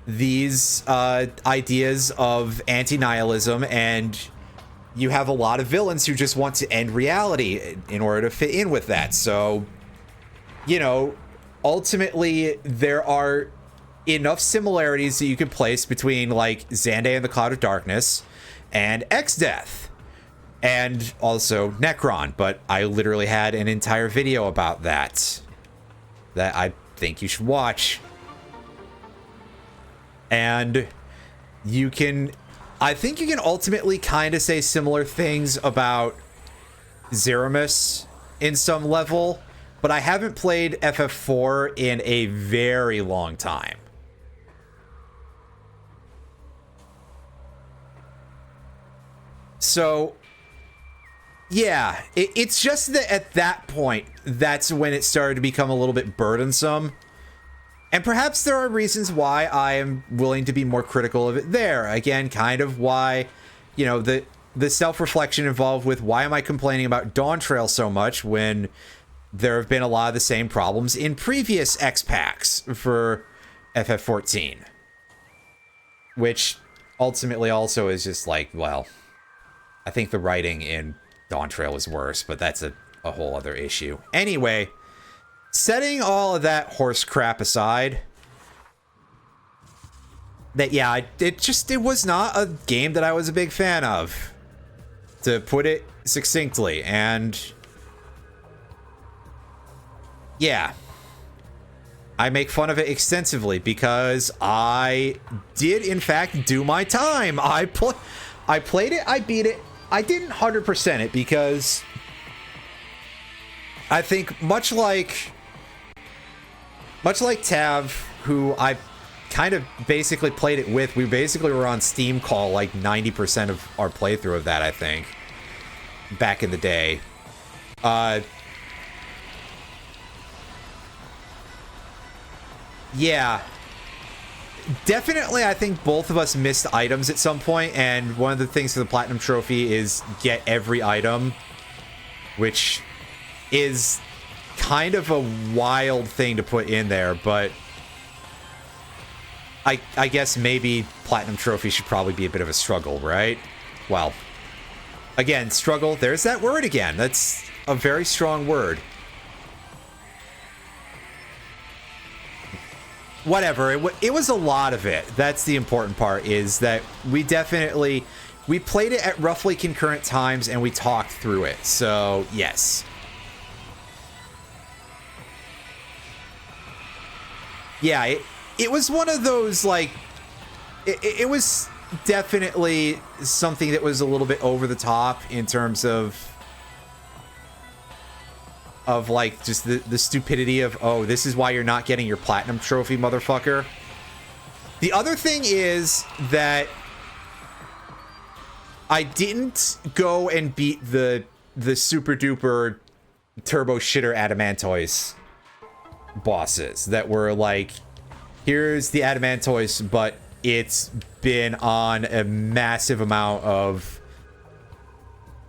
these ideas of anti-nihilism, and you have a lot of villains who just want to end reality in order to fit in with that. So, you know, ultimately, there are enough similarities that you could place between, like, Xande and the Cloud of Darkness and Exdeath, and also Necron, but I literally had an entire video about that I think you should watch. And I think you can ultimately kind of say similar things about Zeramus in some level, but I haven't played FF4 in a very long time. So, yeah, it's just that at that point, that's when it started to become a little bit burdensome. And perhaps there are reasons why I am willing to be more critical of it there. Again, kind of why, you know, the self-reflection involved with why am I complaining about Dawn Trail so much when there have been a lot of the same problems in previous X packs for FF14. Which ultimately also is just like, well, I think the writing in Dawn Trail is worse, but that's a whole other issue. Anyway, setting all of that horse crap aside, that, yeah, it was not a game that I was a big fan of, to put it succinctly. And yeah, I make fun of it extensively because I did in fact do my time. I played it, I beat it. I didn't 100% it because I think much like Tav, who I kind of basically played it with, we basically were on Steam Call like 90% of our playthrough of that, I think, back in the day. Yeah. Definitely, I think both of us missed items at some point, and one of the things for the Platinum Trophy is get every item, which is kind of a wild thing to put in there, but I guess maybe Platinum Trophy should probably be a bit of a struggle, right? Well, again, struggle, there's that word again. That's a very strong word. Whatever, it was a lot of it. That's the important part, is that we played it at roughly concurrent times and we talked through it. So, yes. Yeah, it was one of those, like, it was definitely something that was a little bit over the top in terms of like just the stupidity of, oh, this is why you're not getting your Platinum Trophy, motherfucker. The other thing is that I didn't go and beat the super duper turbo shitter Adamantoise bosses that were like, here's the Adamantoise, but it's been on a massive amount of...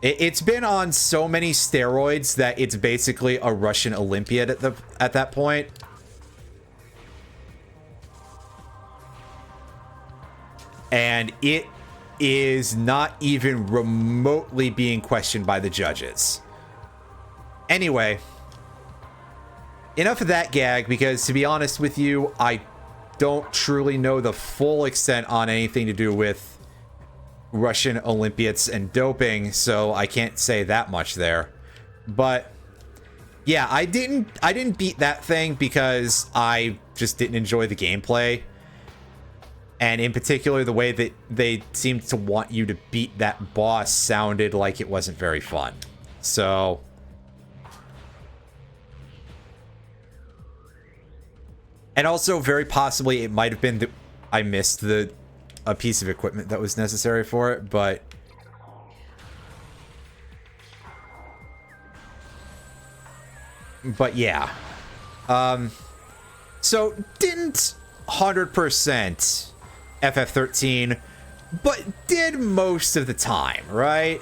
It's been on so many steroids that it's basically a Russian Olympiad at that point. And it is not even remotely being questioned by the judges. Anyway, enough of that gag, because to be honest with you, I don't truly know the full extent on anything to do with Russian Olympiads and doping, so I can't say that much there. But yeah, I didn't beat that thing because I just didn't enjoy the gameplay. And in particular, the way that they seemed to want you to beat that boss sounded like it wasn't very fun. So and also, very possibly, it might have been that I missed a piece of equipment that was necessary for it, but yeah. So didn't 100% FF13, but did most of the time, right?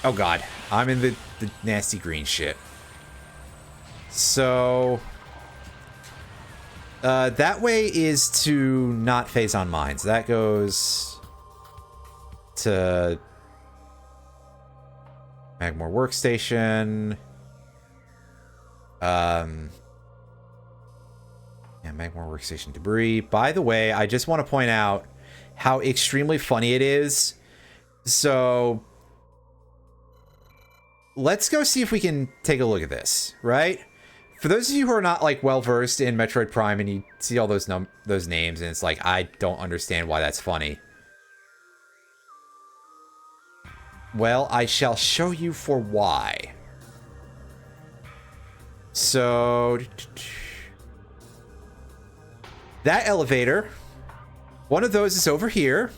Oh god, I'm in the nasty green shit. So that way is to not phase on mines. That goes to Magmore Workstation. Yeah, Magmore Workstation debris. By the way, I just want to point out how extremely funny it is. So let's go see if we can take a look at this, right? For those of you who are not like well versed in Metroid Prime and you see all those names and it's like, I don't understand why that's funny. Well, I shall show you for why. So that elevator, one of those is over here.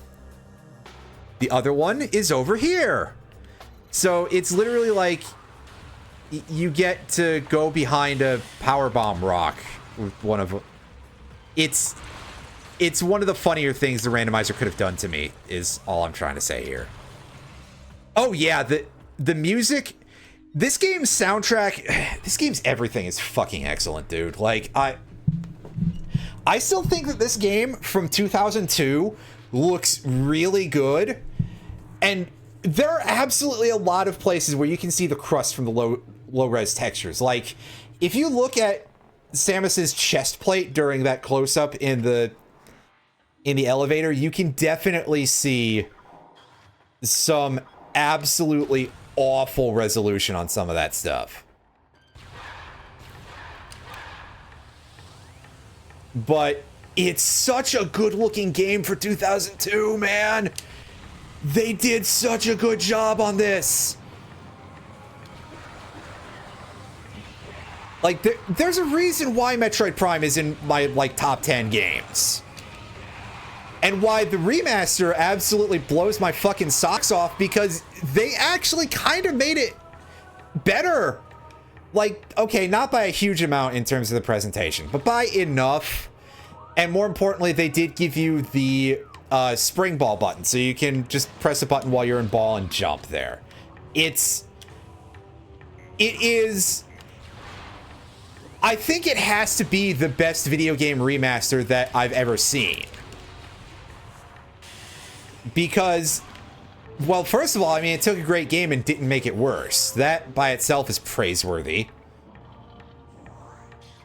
The other one is over here. So it's literally like you get to go behind a power bomb rock with one of. It's one of the funnier things the randomizer could have done to me, is all I'm trying to say here. Oh yeah, the music, this game's soundtrack, this game's everything is fucking excellent, dude. Like I still think that this game from 2002 looks really good, and there are absolutely a lot of places where you can see the crust from the low-res textures. Like, if you look at Samus's chest plate during that close-up in the elevator, you can definitely see some absolutely awful resolution on some of that stuff. But it's such a good-looking game for 2002, man! They did such a good job on this. Like, there's a reason why Metroid Prime is in my, like, top 10 games. And why the remaster absolutely blows my fucking socks off, because they actually kind of made it better. Like, okay, not by a huge amount in terms of the presentation, but by enough. And more importantly, they did give you the spring ball button, so you can just press a button while you're in ball and jump there. It is, I think it has to be the best video game remaster that I've ever seen. Because, well, first of all, I mean, it took a great game and didn't make it worse. That by itself is praiseworthy.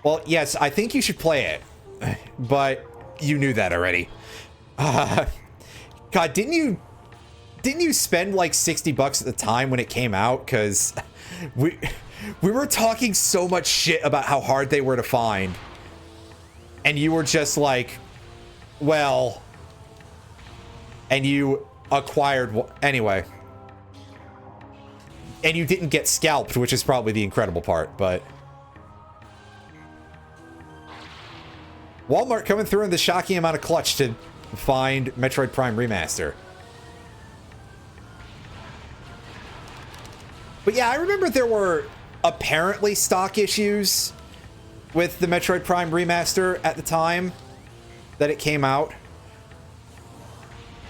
Well, yes, I think you should play it, but you knew that already. God, didn't you spend like $60 at the time when it came out? Because we were talking so much shit about how hard they were to find, and you were just like, well, and you acquired anyway, and you didn't get scalped, which is probably the incredible part. But Walmart coming through in the shocking amount of clutch to find Metroid Prime Remaster. But yeah, I remember there were apparently stock issues with the Metroid Prime Remaster at the time that it came out.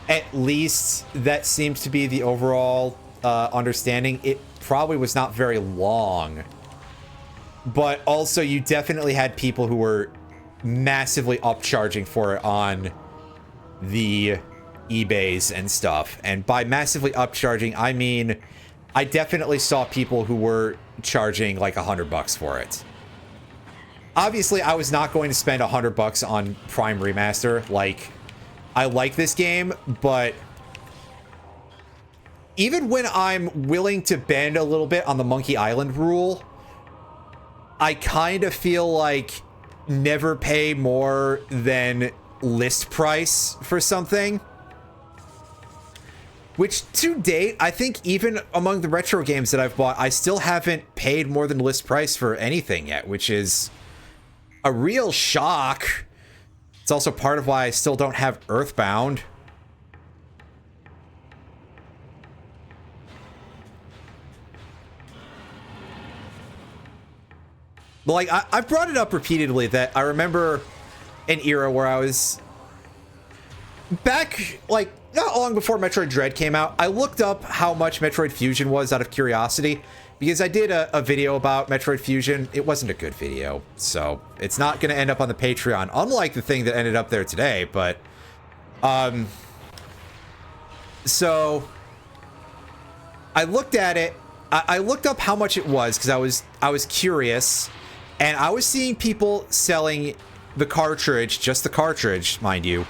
At least that seems to be the overall understanding. It probably was not very long But also, you definitely had people who were massively upcharging for it on the eBays and stuff. And by massively upcharging, I mean, I definitely saw people who were charging like $100 for it. Obviously, I was not going to spend $100 on Prime Remaster. Like, I like this game, but even when I'm willing to bend a little bit on the Monkey Island rule, I kind of feel like never pay more than list price for something. Which, to date, I think even among the retro games that I've bought, I still haven't paid more than list price for anything yet, which is a real shock. It's also part of why I still don't have Earthbound. Like, I've brought it up repeatedly that I remember an era where I was back, like, not long before Metroid Dread came out. I looked up how much Metroid Fusion was out of curiosity, because I did a video about Metroid Fusion. It wasn't a good video, so it's not going to end up on the Patreon, unlike the thing that ended up there today. But, so I looked at it. I looked up how much it was because I was curious, and I was seeing people selling the cartridge, just the cartridge, mind you,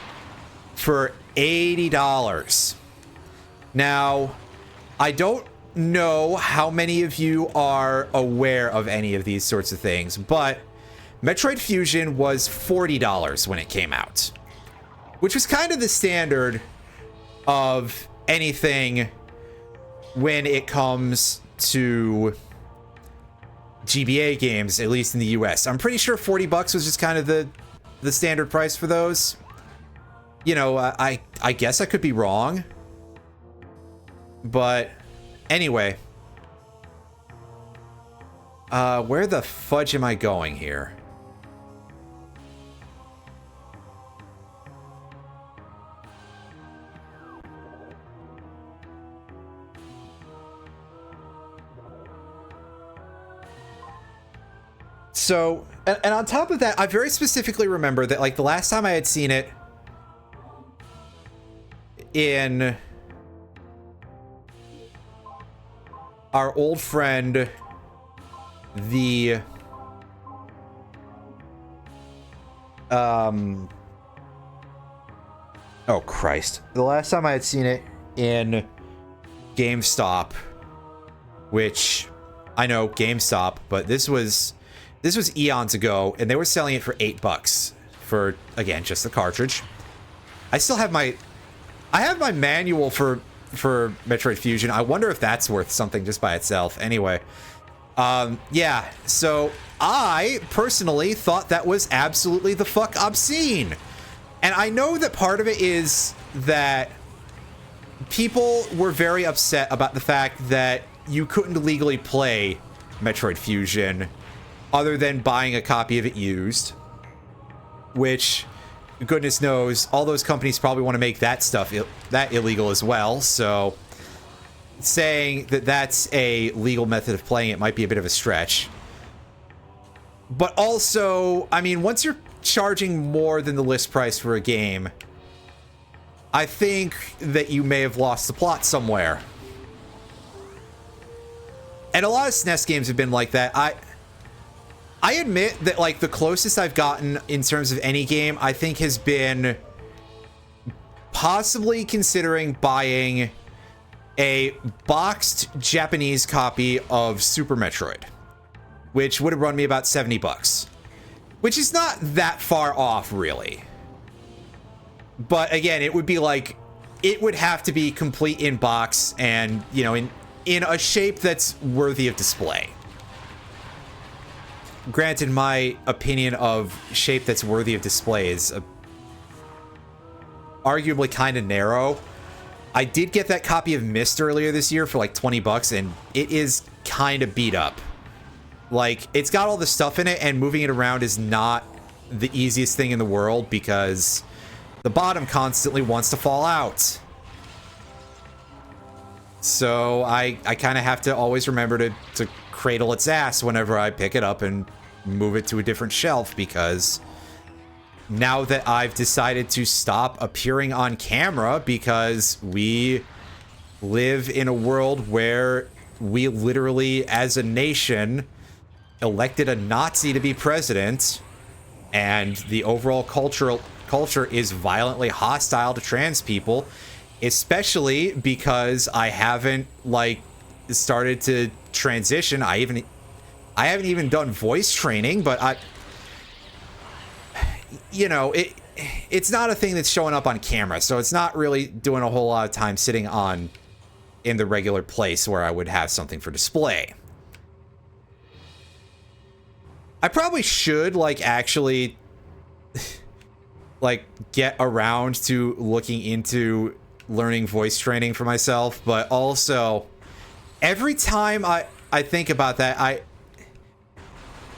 for $80. Now, I don't know how many of you are aware of any of these sorts of things, but Metroid Fusion was $40 when it came out, which was kind of the standard of anything when it comes to GBA games, at least in the US. I'm pretty sure $40 was just kind of the standard price for those. You know, I guess I could be wrong. But anyway. Where the fudge am I going here? So, and on top of that, I very specifically remember that, like, the last time I had seen it in our old friend, the oh Christ, the last time I had seen it in GameStop, which I know GameStop, but this was eons ago, and they were selling it for $8 for, again, just the cartridge. I still have my manual for Metroid Fusion. I wonder if that's worth something just by itself. Anyway, yeah, so I personally thought that was absolutely the fuck obscene. And I know that part of it is that people were very upset about the fact that you couldn't legally play Metroid Fusion other than buying a copy of it used, which, goodness knows, all those companies probably want to make that stuff that illegal as well. So saying that that's a legal method of playing it might be a bit of a stretch. But also, I mean, once you're charging more than the list price for a game, I think that you may have lost the plot somewhere. And a lot of SNES games have been like that. I admit that, like, the closest I've gotten in terms of any game, I think, has been possibly considering buying a boxed Japanese copy of Super Metroid, which would have run me about $70, which is not that far off, really. But again, it would be like, it would have to be complete in box and, you know, in a shape that's worthy of display. Granted, my opinion of shape that's worthy of display is arguably kind of narrow. I did get that copy of Myst earlier this year for like $20, and it is kind of beat up. Like, it's got all the stuff in it, and moving it around is not the easiest thing in the world because the bottom constantly wants to fall out. So I kind of have to always remember to cradle its ass whenever I pick it up and move it to a different shelf, because now that I've decided to stop appearing on camera because we live in a world where we literally, as a nation, elected a Nazi to be president, and the overall culture is violently hostile to trans people, especially because I haven't like started to transition. I haven't even done voice training, but it's not a thing that's showing up on camera, so it's not really doing a whole lot of time sitting in the regular place where I would have something for display. I probably should actually get around to looking into learning voice training for myself, but also every time I think about that,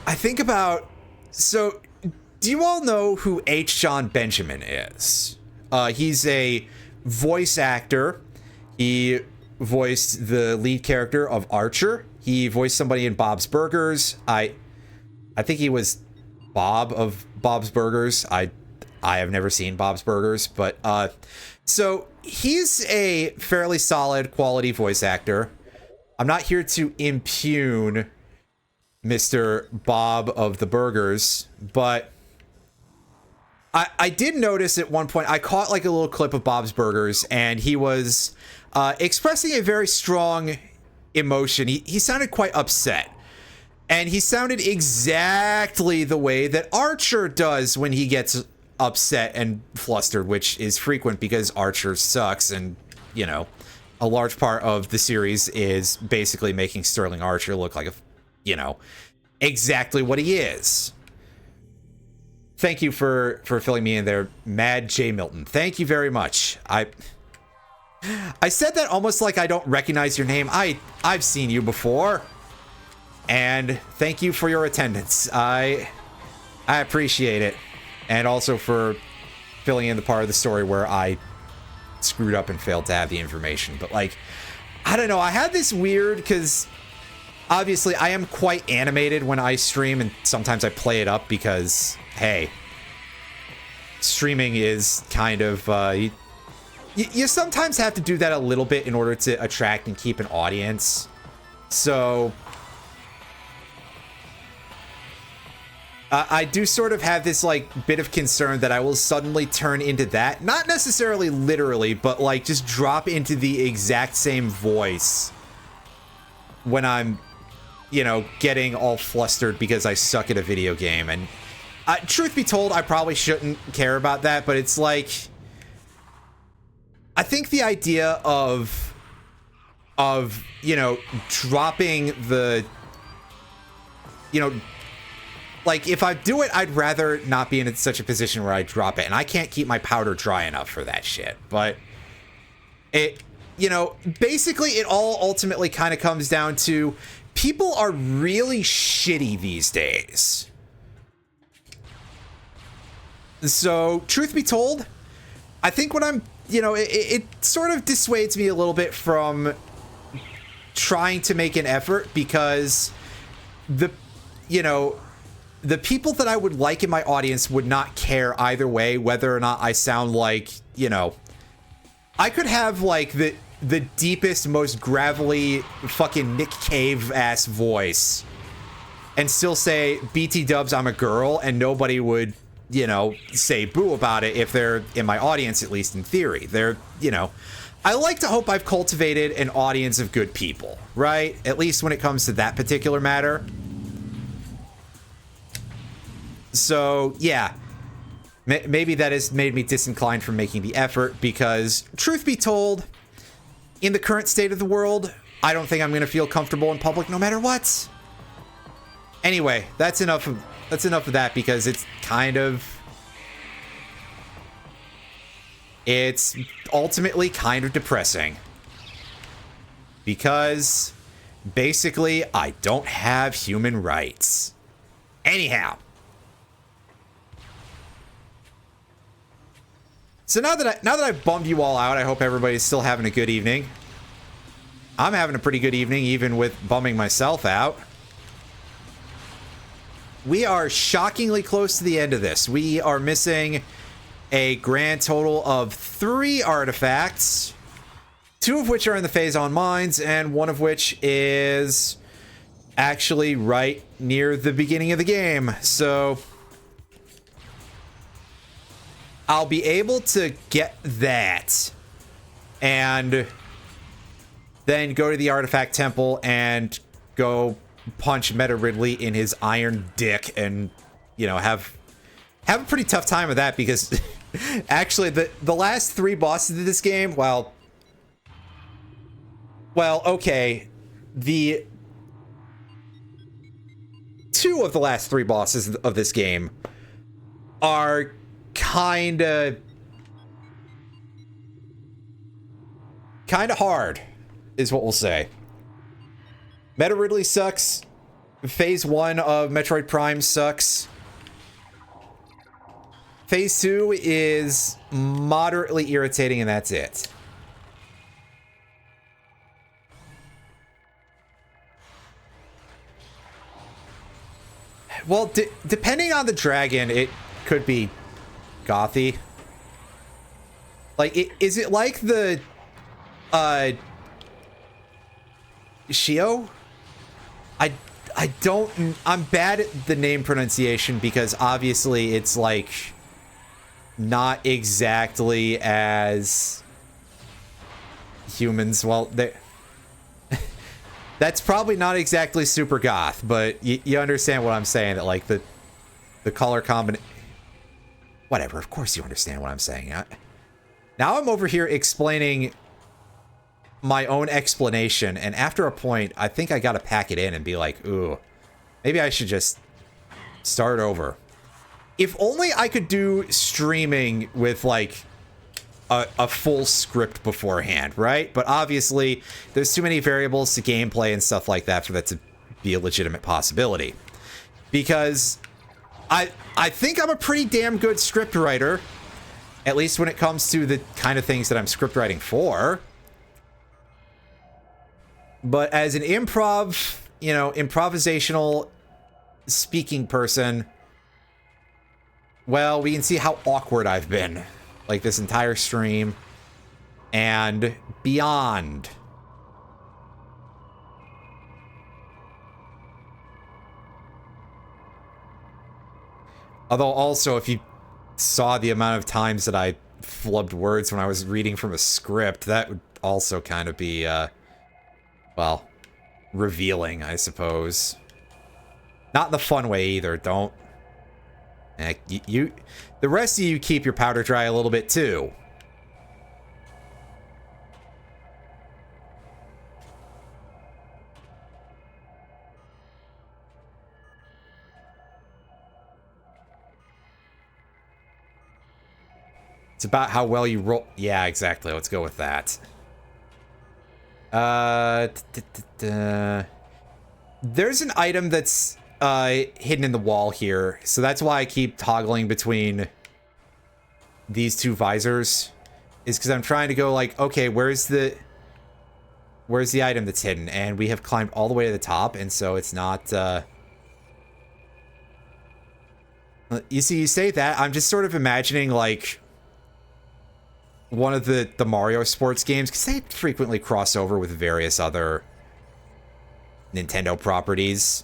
I think about, so do you all know who H. John Benjamin is? He's a voice actor. He voiced the lead character of Archer. He voiced somebody in Bob's Burgers. I think he was Bob of Bob's Burgers. I have never seen Bob's Burgers, but so he's a fairly solid quality voice actor. I'm not here to impugn Mr. Bob of the Burgers, but I did notice at one point, I caught a little clip of Bob's Burgers, and he was expressing a very strong emotion. He sounded quite upset. And he sounded exactly the way that Archer does when he gets upset and flustered, which is frequent because Archer sucks, and, a large part of the series is basically making Sterling Archer look like exactly what he is. Thank you for filling me in there, Mad J. Milton. Thank you very much. I said that almost like I don't recognize your name. I've seen you before. And thank you for your attendance. I appreciate it. And also for filling in the part of the story where I screwed up and failed to have the information. But I don't know. I had this weird, because obviously I am quite animated when I stream, and sometimes I play it up because, hey, streaming is kind of, you sometimes have to do that a little bit in order to attract and keep an audience. So I do sort of have this bit of concern that I will suddenly turn into that. Not necessarily literally, but just drop into the exact same voice when I'm, getting all flustered because I suck at a video game. And truth be told, I probably shouldn't care about that, but it's I think the idea of dropping the, if I do it, I'd rather not be in such a position where I drop it. And I can't keep my powder dry enough for that shit. But it, basically it all ultimately kind of comes down to people are really shitty these days. So, truth be told, I think what I'm, it sort of dissuades me a little bit from trying to make an effort, because the people that I would like in my audience would not care either way, whether or not I sound I could have the deepest, most gravelly fucking Nick Cave ass voice and still say BT dubs, I'm a girl, and nobody would, say boo about it if they're in my audience, at least in theory. They're, I like to hope I've cultivated an audience of good people, right? At least when it comes to that particular matter. So, yeah, maybe that has made me disinclined from making the effort, because, truth be told, in the current state of the world, I don't think I'm going to feel comfortable in public no matter what. Anyway, that's enough of that, because it's it's ultimately kind of depressing. Because, basically, I don't have human rights. Anyhow. So now that I've bummed you all out, I hope everybody's still having a good evening. I'm having a pretty good evening, even with bumming myself out. We are shockingly close to the end of this. We are missing a grand total of 3 artifacts, 2 of which are in the Phazon Mines, and 1 of which is actually right near the beginning of the game. So I'll be able to get that and then go to the Artifact Temple and go punch Meta Ridley in his iron dick and, you know, have a pretty tough time with that, because actually the last 3 bosses of this game, well, okay, the 2 of the last 3 bosses of this game are kinda hard, is what we'll say. Meta Ridley sucks. Phase 1 of Metroid Prime sucks. Phase 2 is moderately irritating, and that's it. Well, depending on the dragon, it could be gothy. Like, is it like the Shio? I don't... I'm bad at the name pronunciation because obviously it's like not exactly as humans. Well, that's probably not exactly super goth, but you understand what I'm saying, that like the color combination... Whatever, of course you understand what I'm saying. Now I'm over here explaining my own explanation, and after a point, I think I gotta pack it in and be like, ooh, maybe I should just start over. If only I could do streaming with, like, a full script beforehand, right? But obviously, there's too many variables to gameplay and stuff like that for that to be a legitimate possibility. Because I think I'm a pretty damn good script writer, at least when it comes to the kind of things that I'm script writing for. But as an improvisational speaking person, well, we can see how awkward I've been, like, this entire stream and beyond. Although also, if you saw the amount of times that I flubbed words when I was reading from a script, that would also kind of be, well, revealing, I suppose. Not in the fun way either. Don't. The rest of you keep your powder dry a little bit too. It's about how well you roll. Yeah, exactly. Let's go with that. There's an item that's hidden in the wall here, so that's why I keep toggling between these 2 visors, is because I'm trying to go like, okay, where's the item that's hidden? And we have climbed all the way to the top, and so it's not you see, you say that, I'm just sort of imagining like one of the Mario sports games, because they frequently cross over with various other Nintendo properties.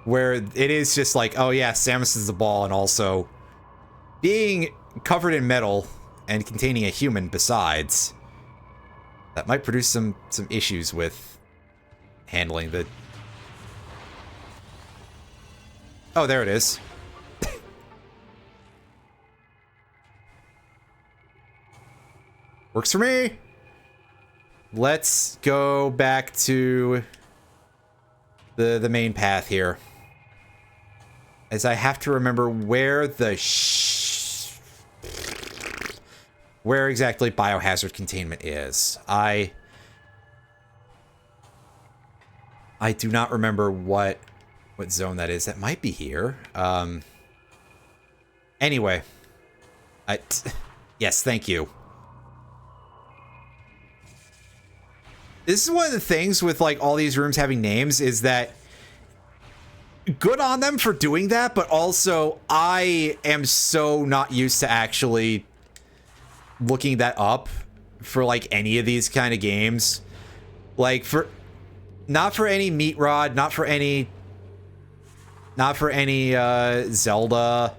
Where it is just like, oh yeah, Samus is the ball, and also being covered in metal and containing a human besides, that might produce some issues with handling the... Oh, there it is. Works for me. Let's go back to the main path here, as I have to remember where where exactly biohazard containment is. I do not remember what zone that is. That might be here. Anyway, yes, thank you. This is one of the things with like all these rooms having names is that good on them for doing that, but also I am so not used to actually looking that up for like any of these kind of games. Like not for any Meat Rod, not for any Zelda.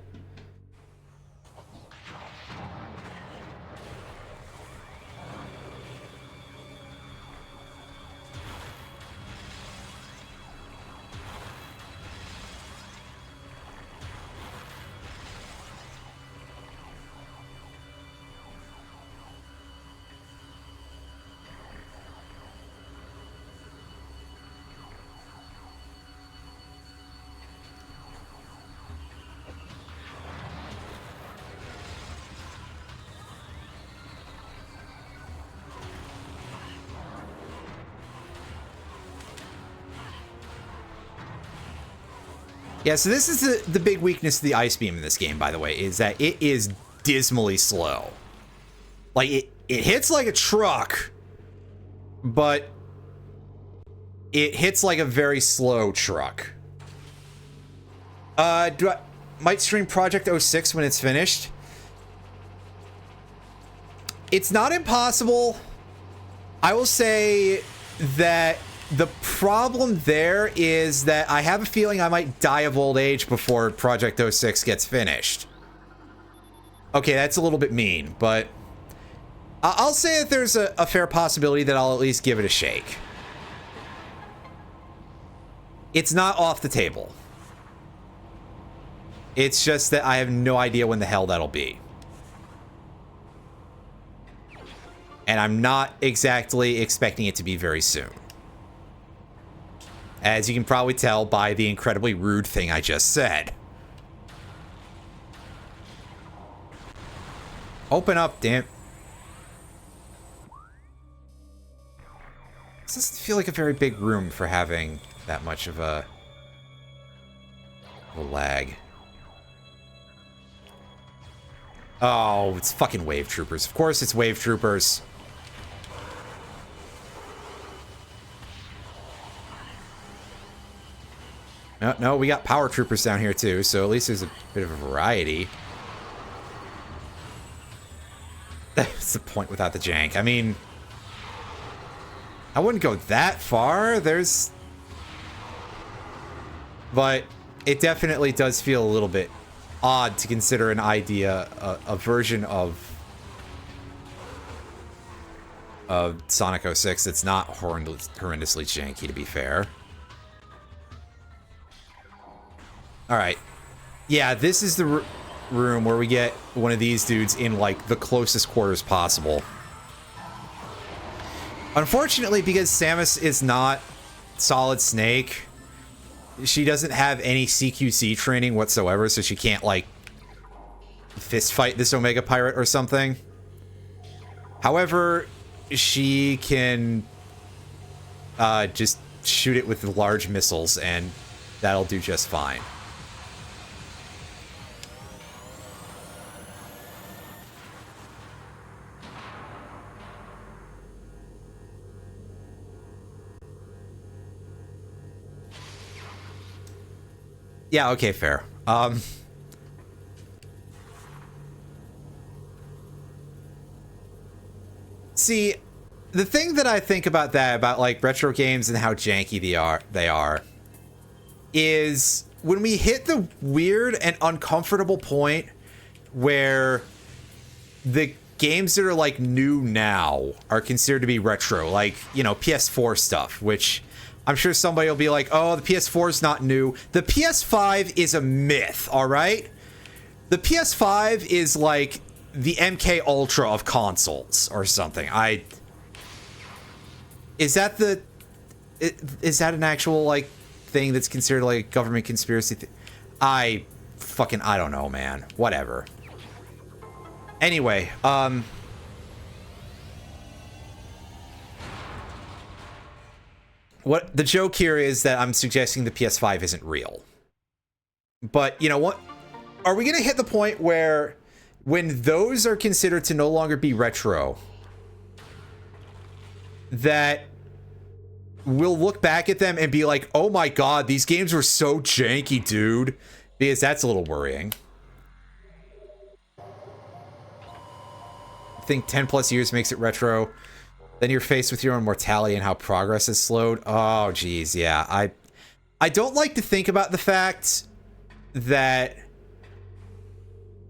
Yeah, so this is the big weakness of the Ice Beam in this game, by the way, is that it is dismally slow. Like, it hits like a truck, but it hits like a very slow truck. Might stream Project 06 when it's finished. It's not impossible. I will say that the problem there is that I have a feeling I might die of old age before Project 06 gets finished. Okay, that's a little bit mean, but I'll say that there's a fair possibility that I'll at least give it a shake. It's not off the table. It's just that I have no idea when the hell that'll be. And I'm not exactly expecting it to be very soon. As you can probably tell by the incredibly rude thing I just said. Open up, damn. This doesn't feel like a very big room for having that much of a lag. Oh, it's fucking Wave Troopers. Of course it's Wave Troopers. No, we got Power Troopers down here too, so at least there's a bit of a variety. That's the point without the jank. I mean, I wouldn't go that far. But it definitely does feel a little bit odd to consider an idea, a version of Sonic 06 that's not horrendously janky, to be fair. Alright. Yeah, this is the room where we get one of these dudes in, like, the closest quarters possible. Unfortunately, because Samus is not Solid Snake, she doesn't have any CQC training whatsoever, so she can't, like, fist fight this Omega Pirate or something. However, she can just shoot it with large missiles, and that'll do just fine. Yeah, okay, fair. See, the thing that I think about that, about like retro games and how janky they are, is when we hit the weird and uncomfortable point where the games that are like new now are considered to be retro, like, you know, PS4 stuff, which I'm sure somebody will be like, oh, the PS4 is not new. The PS5 is a myth, all right? The PS5 is like the MK Ultra of consoles or something. Is that an actual, like, thing that's considered, like, a government conspiracy? I don't know, man. Whatever. Anyway, what the joke here is that I'm suggesting the PS5 isn't real. But, you know what? Are we going to hit the point where when those are considered to no longer be retro, that we'll look back at them and be like, oh my god, these games were so janky, dude. Because that's a little worrying. I think 10 plus years makes it retro. Then you're faced with your own mortality and how progress is slowed. Oh, geez, yeah. I don't like to think about the fact that,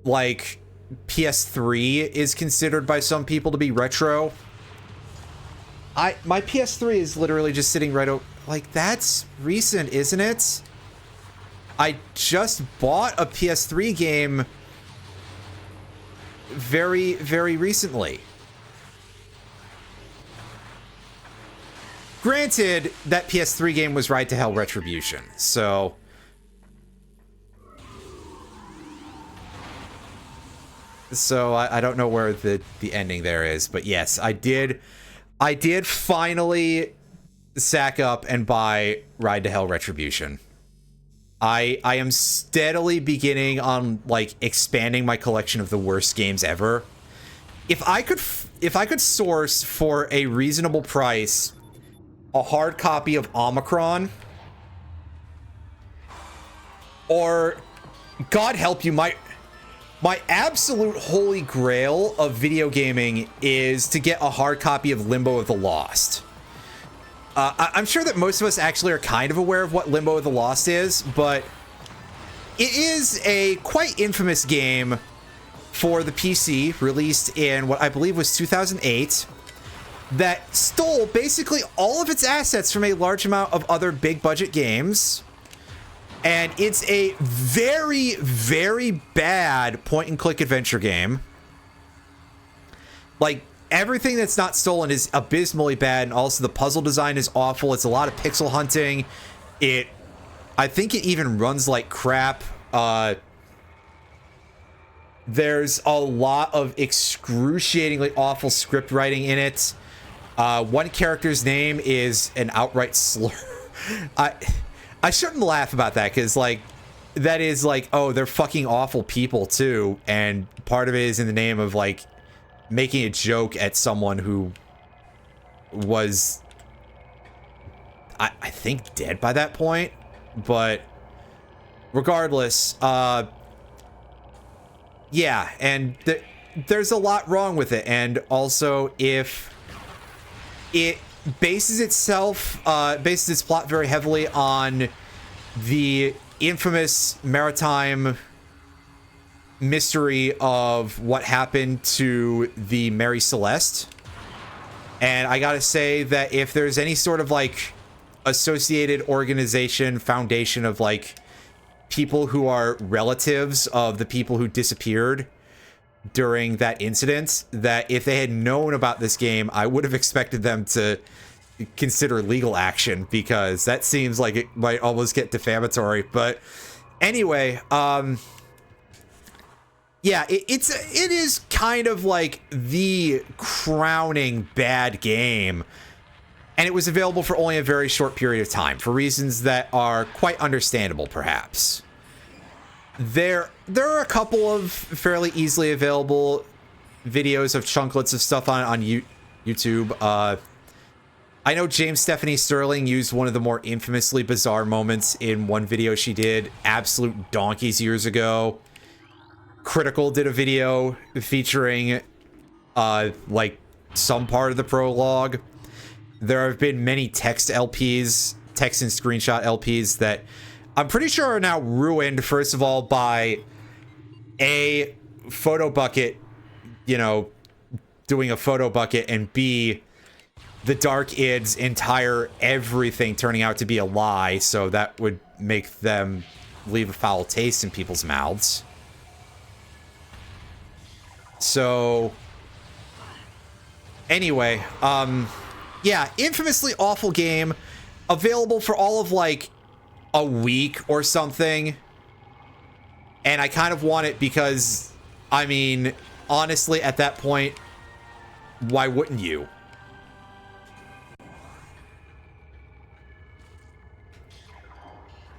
like, PS3 is considered by some people to be retro. My PS3 is literally just sitting right over... Like, that's recent, isn't it? I just bought a PS3 game very, very recently. Granted, that PS3 game was Ride to Hell Retribution, so... So I don't know where the ending there is, but yes, I did finally sack up and buy Ride to Hell Retribution. I am steadily beginning on, like, expanding my collection of the worst games ever. If I could source for a reasonable price a hard copy of Omicron, or God help you, my absolute holy grail of video gaming is to get a hard copy of Limbo of the Lost. I'm sure that most of us actually are kind of aware of what Limbo of the Lost is, but it is a quite infamous game for the PC, released in what I believe was 2008, that stole basically all of its assets from a large amount of other big budget games. And it's a very, very bad point-and-click adventure game. Like, everything that's not stolen is abysmally bad, and also the puzzle design is awful. It's a lot of pixel hunting. I think it even runs like crap. There's a lot of excruciatingly awful script writing in it. One character's name is an outright slur. I shouldn't laugh about that, because, like, that is, like, oh, they're fucking awful people, too. And part of it is in the name of, like, making a joke at someone who was, I think, dead by that point. But regardless, yeah, and there's a lot wrong with it. And also, if it bases its plot very heavily on the infamous maritime mystery of what happened to the Mary Celeste. And I gotta say that if there's any sort of, like, associated organization, foundation of, like, people who are relatives of the people who disappeared during that incident, that if they had known about this game, I would have expected them to consider legal action, because that seems like it might almost get defamatory. But anyway, yeah, it is kind of like the crowning bad game, and it was available for only a very short period of time for reasons that are quite understandable, perhaps. There are a couple of fairly easily available videos of chunklets of stuff on YouTube. I know James Stephanie Sterling used one of the more infamously bizarre moments in one video she did absolute donkeys years ago. Critical did a video featuring like some part of the prologue. There have been many text LPs, text and screenshot LPs that I'm pretty sure are now ruined, first of all, by A, Photo Bucket, you know, doing a Photo Bucket, and B, the Dark Id's entire everything turning out to be a lie, so that would make them leave a foul taste in people's mouths. So, anyway, yeah, infamously awful game, available for all of, like, a week or something, and I kind of want it because, I mean, honestly, at that point, why wouldn't you?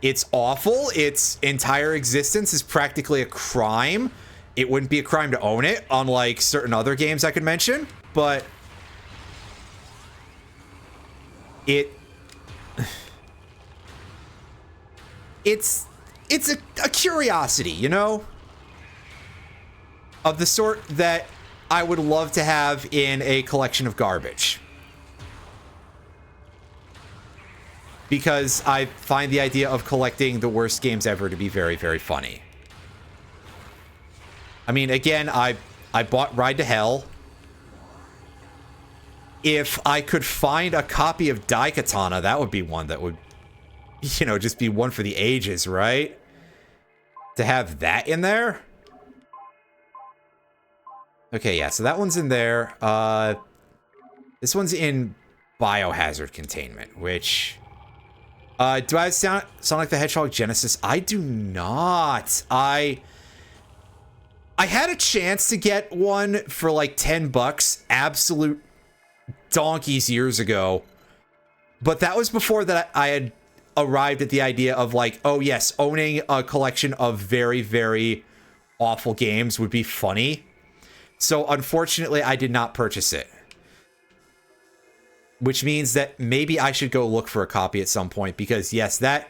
It's awful. Its entire existence is practically a crime. It wouldn't be a crime to own it, unlike certain other games I could mention, but it's a curiosity, you know? Of the sort that I would love to have in a collection of garbage. Because I find the idea of collecting the worst games ever to be very, very funny. I mean, again, I bought Ride to Hell. If I could find a copy of Daikatana, that would be one that would, you know, just be one for the ages, right? To have that in there? Okay, yeah, so that one's in there. This one's in Biohazard Containment, which... do I have Sonic the Hedgehog Genesis? I do not. I had a chance to get one for like $10, absolute donkeys years ago. But that was before that I had arrived at the idea of like, oh yes, owning a collection of very, very awful games would be funny. So unfortunately, I did not purchase it. Which means that maybe I should go look for a copy at some point, because yes, that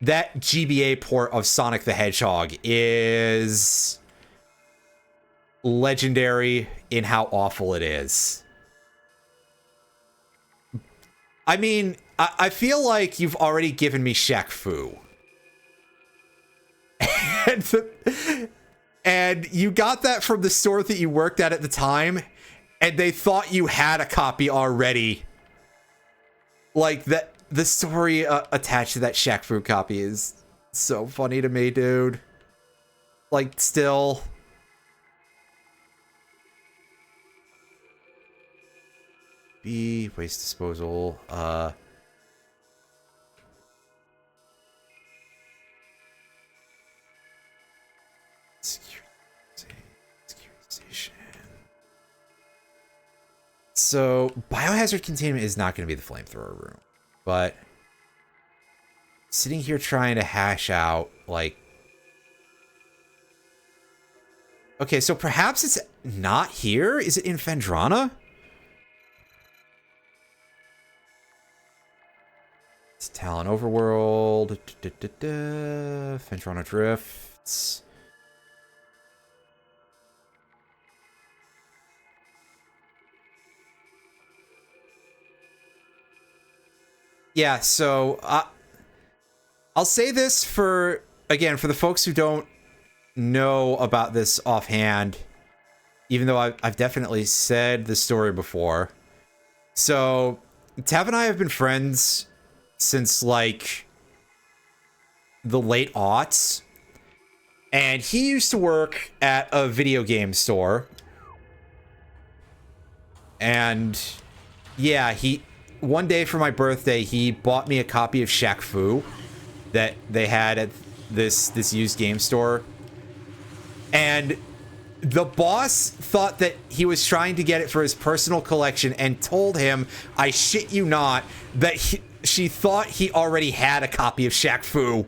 GBA port of Sonic the Hedgehog is legendary in how awful it is. I mean, I feel like you've already given me Shaq Fu. And you got that from the store that you worked at the time, and they thought you had a copy already. Like, that, the story attached to that Shaq Fu copy is so funny to me, dude. Like, still. B, waste disposal, securitization. So, Biohazard Containment is not going to be the flamethrower room, but sitting here trying to hash out, like... Okay, so perhaps it's not here? Is it in Phendrana? It's Talon Overworld. Phendrana Drifts. Yeah, so I'll say this for, again, for the folks who don't know about this offhand, even though I've definitely said the story before. So, Tav and I have been friends since, like, the late aughts. And he used to work at a video game store. And, yeah, one day for my birthday, he bought me a copy of Shaq Fu that they had at this used game store. And the boss thought that he was trying to get it for his personal collection and told him, I shit you not, that she thought he already had a copy of Shaq Fu.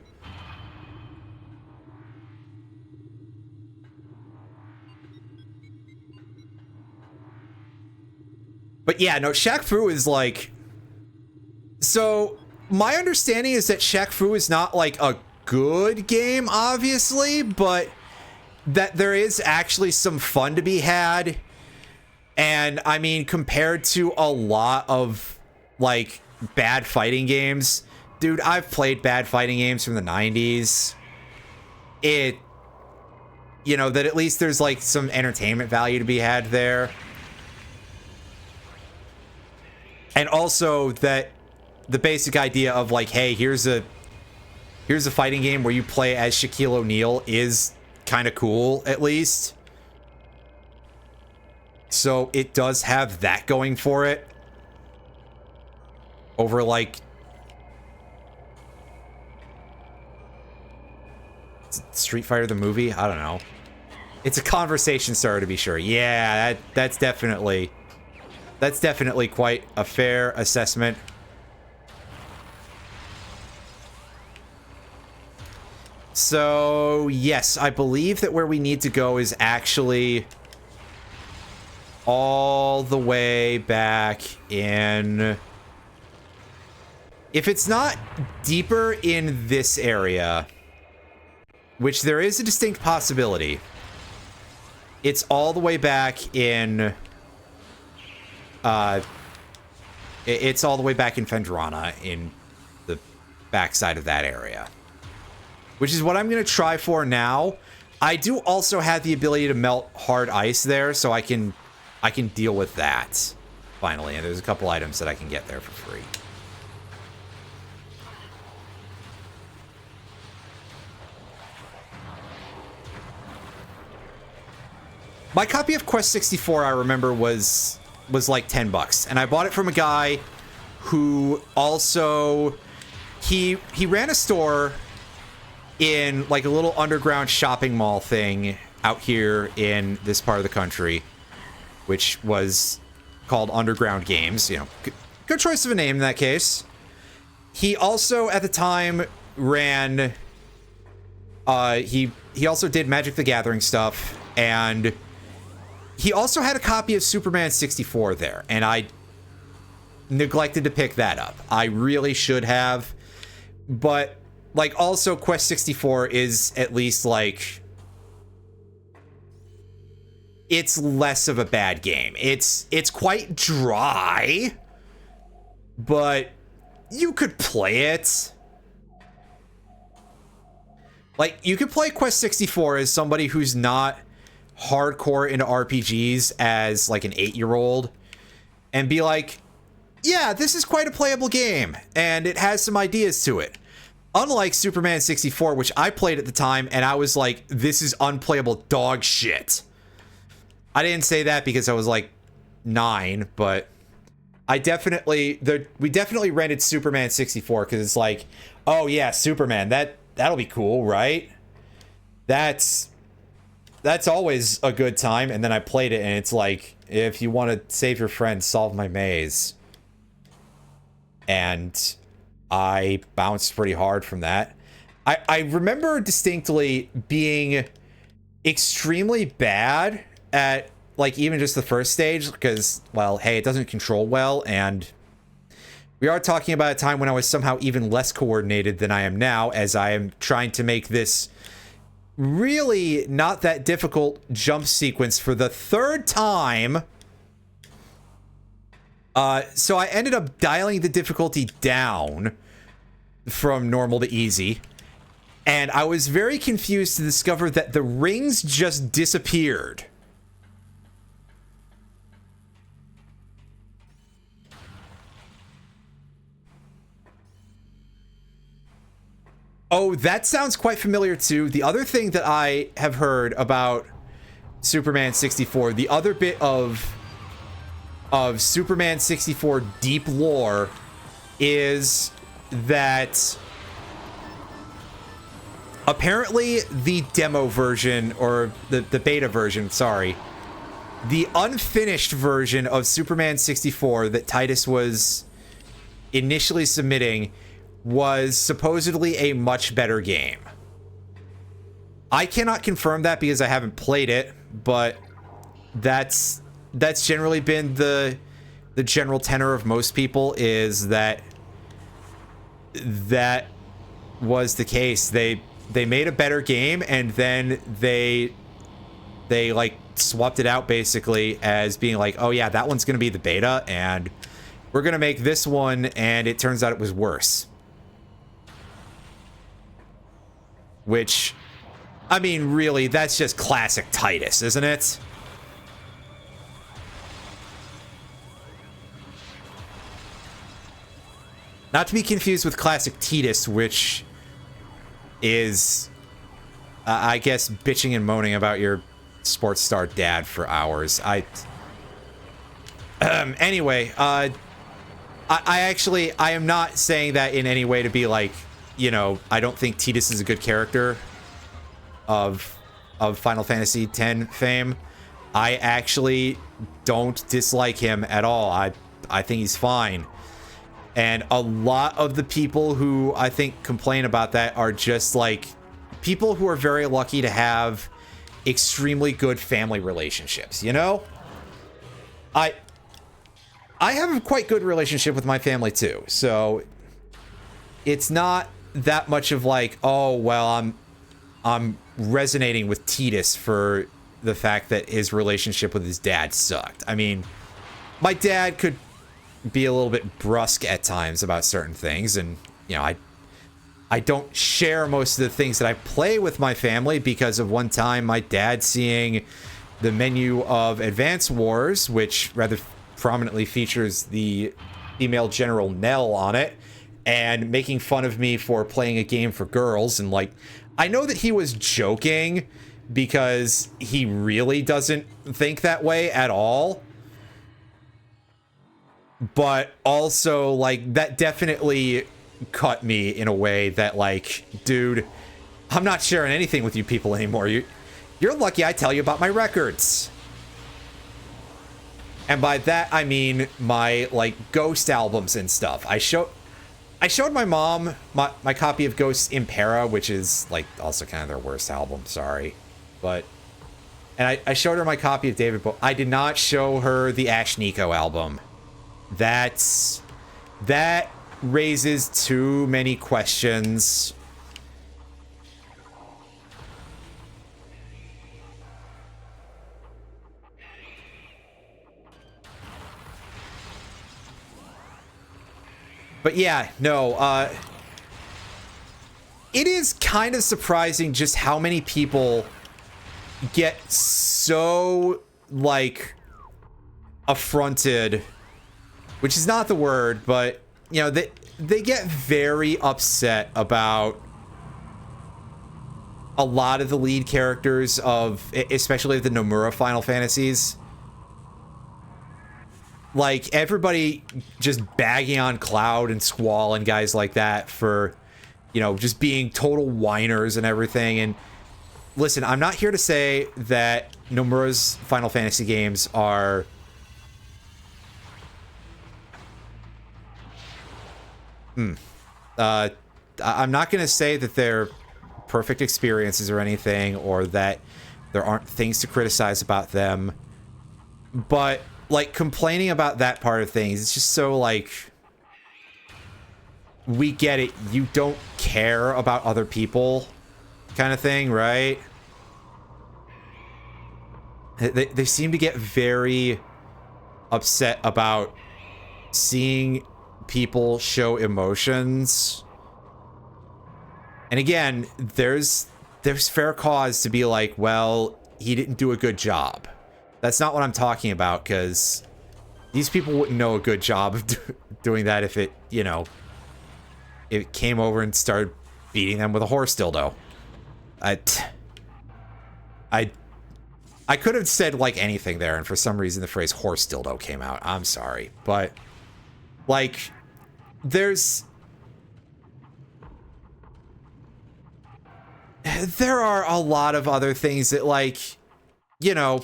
But yeah, no, Shaq Fu is like... So, my understanding is that Shaq Fu is not like a good game, obviously, but that there is actually some fun to be had. And, I mean, compared to a lot of, like, bad fighting games, dude, I've played bad fighting games from the 90s. You know, that at least there's, like, some entertainment value to be had there. And also that the basic idea of, like, hey, here's a fighting game where you play as Shaquille O'Neal is kind of cool, at least. So it does have that going for it. Over, like... Street Fighter the movie? I don't know. It's a conversation starter, to be sure. Yeah, that's definitely quite a fair assessment. So, yes, I believe that where we need to go is actually all the way back in If it's not deeper in this area, which there is a distinct possibility, it's all the way back in... it's all the way back in Fendrana, in the backside of that area. Which is what I'm going to try for now. I do also have the ability to melt hard ice there, so I can deal with that, finally. And there's a couple items that I can get there for free. My copy of Quest 64, I remember, was like $10, and I bought it from a guy who also he ran a store in like a little underground shopping mall thing out here in this part of the country, which was called Underground Games. You know, good choice of a name in that case. He also at the time ran he also did Magic the Gathering stuff, and he also had a copy of Superman 64 there, and I neglected to pick that up. I really should have, but like also Quest 64 is at least like, it's less of a bad game. It's quite dry, but you could play it. Like, you could play Quest 64 as somebody who's not hardcore into RPGs as like an 8-year-old and be like, yeah, this is quite a playable game and it has some ideas to it. Unlike Superman 64, which I played at the time and I was like, this is unplayable dog shit. I didn't say that because I was like 9, but we definitely rented Superman 64 because it's like, oh yeah, Superman, that'll be cool, right? That's always a good time. And then I played it and it's like, if you want to save your friend, solve my maze. And I bounced pretty hard from that. I remember distinctly being extremely bad at like even just the first stage because, well, hey, it doesn't control well. And we are talking about a time when I was somehow even less coordinated than I am now, as I am trying to make this really not that difficult jump sequence for the 3rd time. So I ended up dialing the difficulty down from normal to easy. And I was very confused to discover that the rings just disappeared. Oh, that sounds quite familiar too. The other thing that I have heard about Superman 64, the other bit of Superman 64 deep lore is that apparently the demo version, or the beta version, sorry, the unfinished version of Superman 64 that Titus was initially submitting was supposedly a much better game. I cannot confirm that because I haven't played it, but that's generally been the general tenor of most people, is that was the case. They made a better game and then they like swapped it out basically as being like, oh yeah, that one's gonna be the beta and we're gonna make this one, and it turns out it was worse. Which, I mean, really, that's just classic Titus, isn't it? Not to be confused with classic Titus, which is, I guess, bitching and moaning about your sports star dad for hours. Anyway, I am not saying that in any way to be like, you know, I don't think Titus is a good character of Final Fantasy X fame. I actually don't dislike him at all. I think he's fine. And a lot of the people who I think complain about that are just like people who are very lucky to have extremely good family relationships, you know? I have a quite good relationship with my family too, so it's not that much of like, oh well, I'm resonating with Titus for the fact that his relationship with his dad sucked. I mean, my dad could be a little bit brusque at times about certain things, and you know, I don't share most of the things that I play with my family because of one time my dad seeing the menu of Advance Wars, which rather prominently features the female General Nell on it, and making fun of me for playing a game for girls. And like, I know that he was joking because he really doesn't think that way at all. But also, like, that definitely cut me in a way that, like, dude, I'm not sharing anything with you people anymore. You're lucky I tell you about my records. And by that, I mean my, like, Ghost albums and stuff. I showed my mom my copy of Ghost Impera, which is, like, also kind of their worst album, sorry. But, and I showed her my copy of David Bowie. I did not show her the Ash Nico album. That raises too many questions. But yeah, no, it is kind of surprising just how many people get so, like, affronted, which is not the word, but, you know, they get very upset about a lot of the lead characters of, especially the Nomura Final Fantasies. Like, everybody just bagging on Cloud and Squall and guys like that for, you know, just being total whiners and everything. And listen, I'm not here to say that Nomura's Final Fantasy games are I'm not going to say that they're perfect experiences or anything, or that there aren't things to criticize about them. But, like, complaining about that part of things, it's just so, like, we get it, you don't care about other people kind of thing, right? They seem to get very upset about seeing people show emotions. And again, there's fair cause to be like, well, he didn't do a good job. That's not what I'm talking about, because these people wouldn't know a good job of doing that if it, you know, it came over and started beating them with a horse dildo. I could have said, like, anything there, and for some reason the phrase horse dildo came out. I'm sorry. But, like, there are a lot of other things that, like, you know,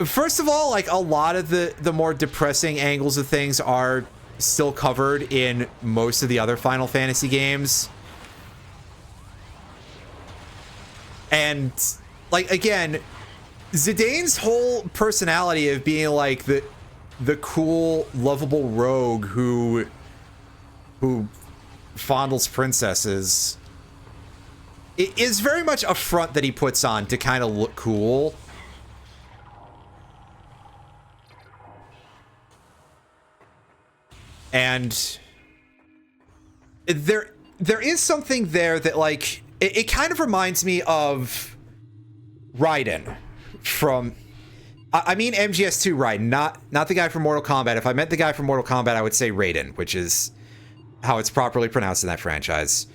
first of all, like, a lot of the more depressing angles of things are still covered in most of the other Final Fantasy games. And, like, again, Zidane's whole personality of being, like, the cool, lovable rogue who fondles princesses, it is very much a front that he puts on to kind of look cool. And there is something there that, like, it kind of reminds me of Raiden from, I mean MGS2 Raiden, not the guy from Mortal Kombat. If I meant the guy from Mortal Kombat, I would say Raiden, which is how it's properly pronounced in that franchise.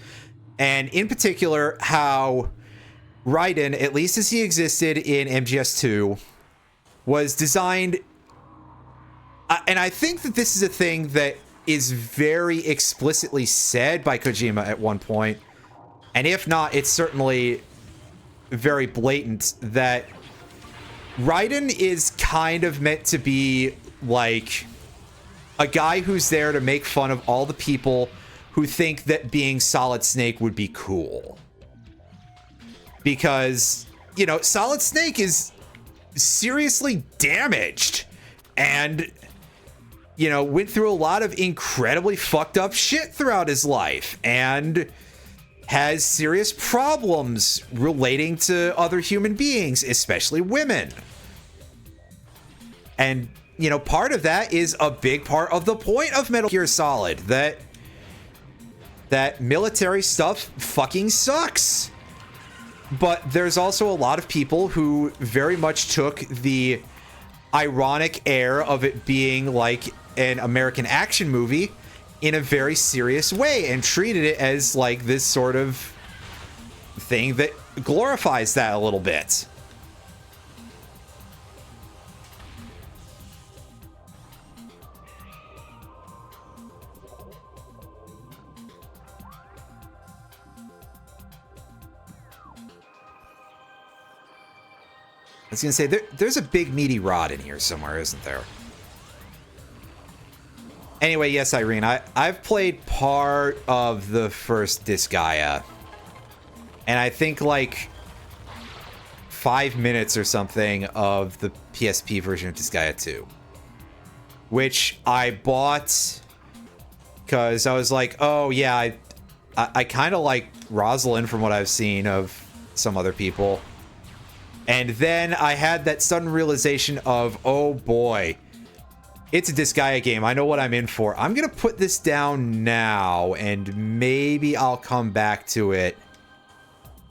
And in particular, how Raiden, at least as he existed in MGS2, was designed, and I think that this is a thing that is very explicitly said by Kojima at one point, and if not, it's certainly very blatant, that Raiden is kind of meant to be like a guy who's there to make fun of all the people who think that being Solid Snake would be cool. Because, you know, Solid Snake is seriously damaged, and you know, went through a lot of incredibly fucked up shit throughout his life and has serious problems relating to other human beings, especially women. And, you know, part of that is a big part of the point of Metal Gear Solid, that military stuff fucking sucks. But there's also a lot of people who very much took the ironic air of it being like an American action movie in a very serious way and treated it as like this sort of thing that glorifies that a little bit. I was gonna say, there's a big meaty rod in here somewhere, isn't there? Anyway, yes, Irene, I've played part of the first Disgaea. And I think like 5 minutes or something of the PSP version of Disgaea 2. Which I bought because I was like, oh yeah, I kind of like Rosalind from what I've seen of some other people. And then I had that sudden realization of, oh boy, it's a Disgaea game. I know what I'm in for. I'm going to put this down now, and maybe I'll come back to it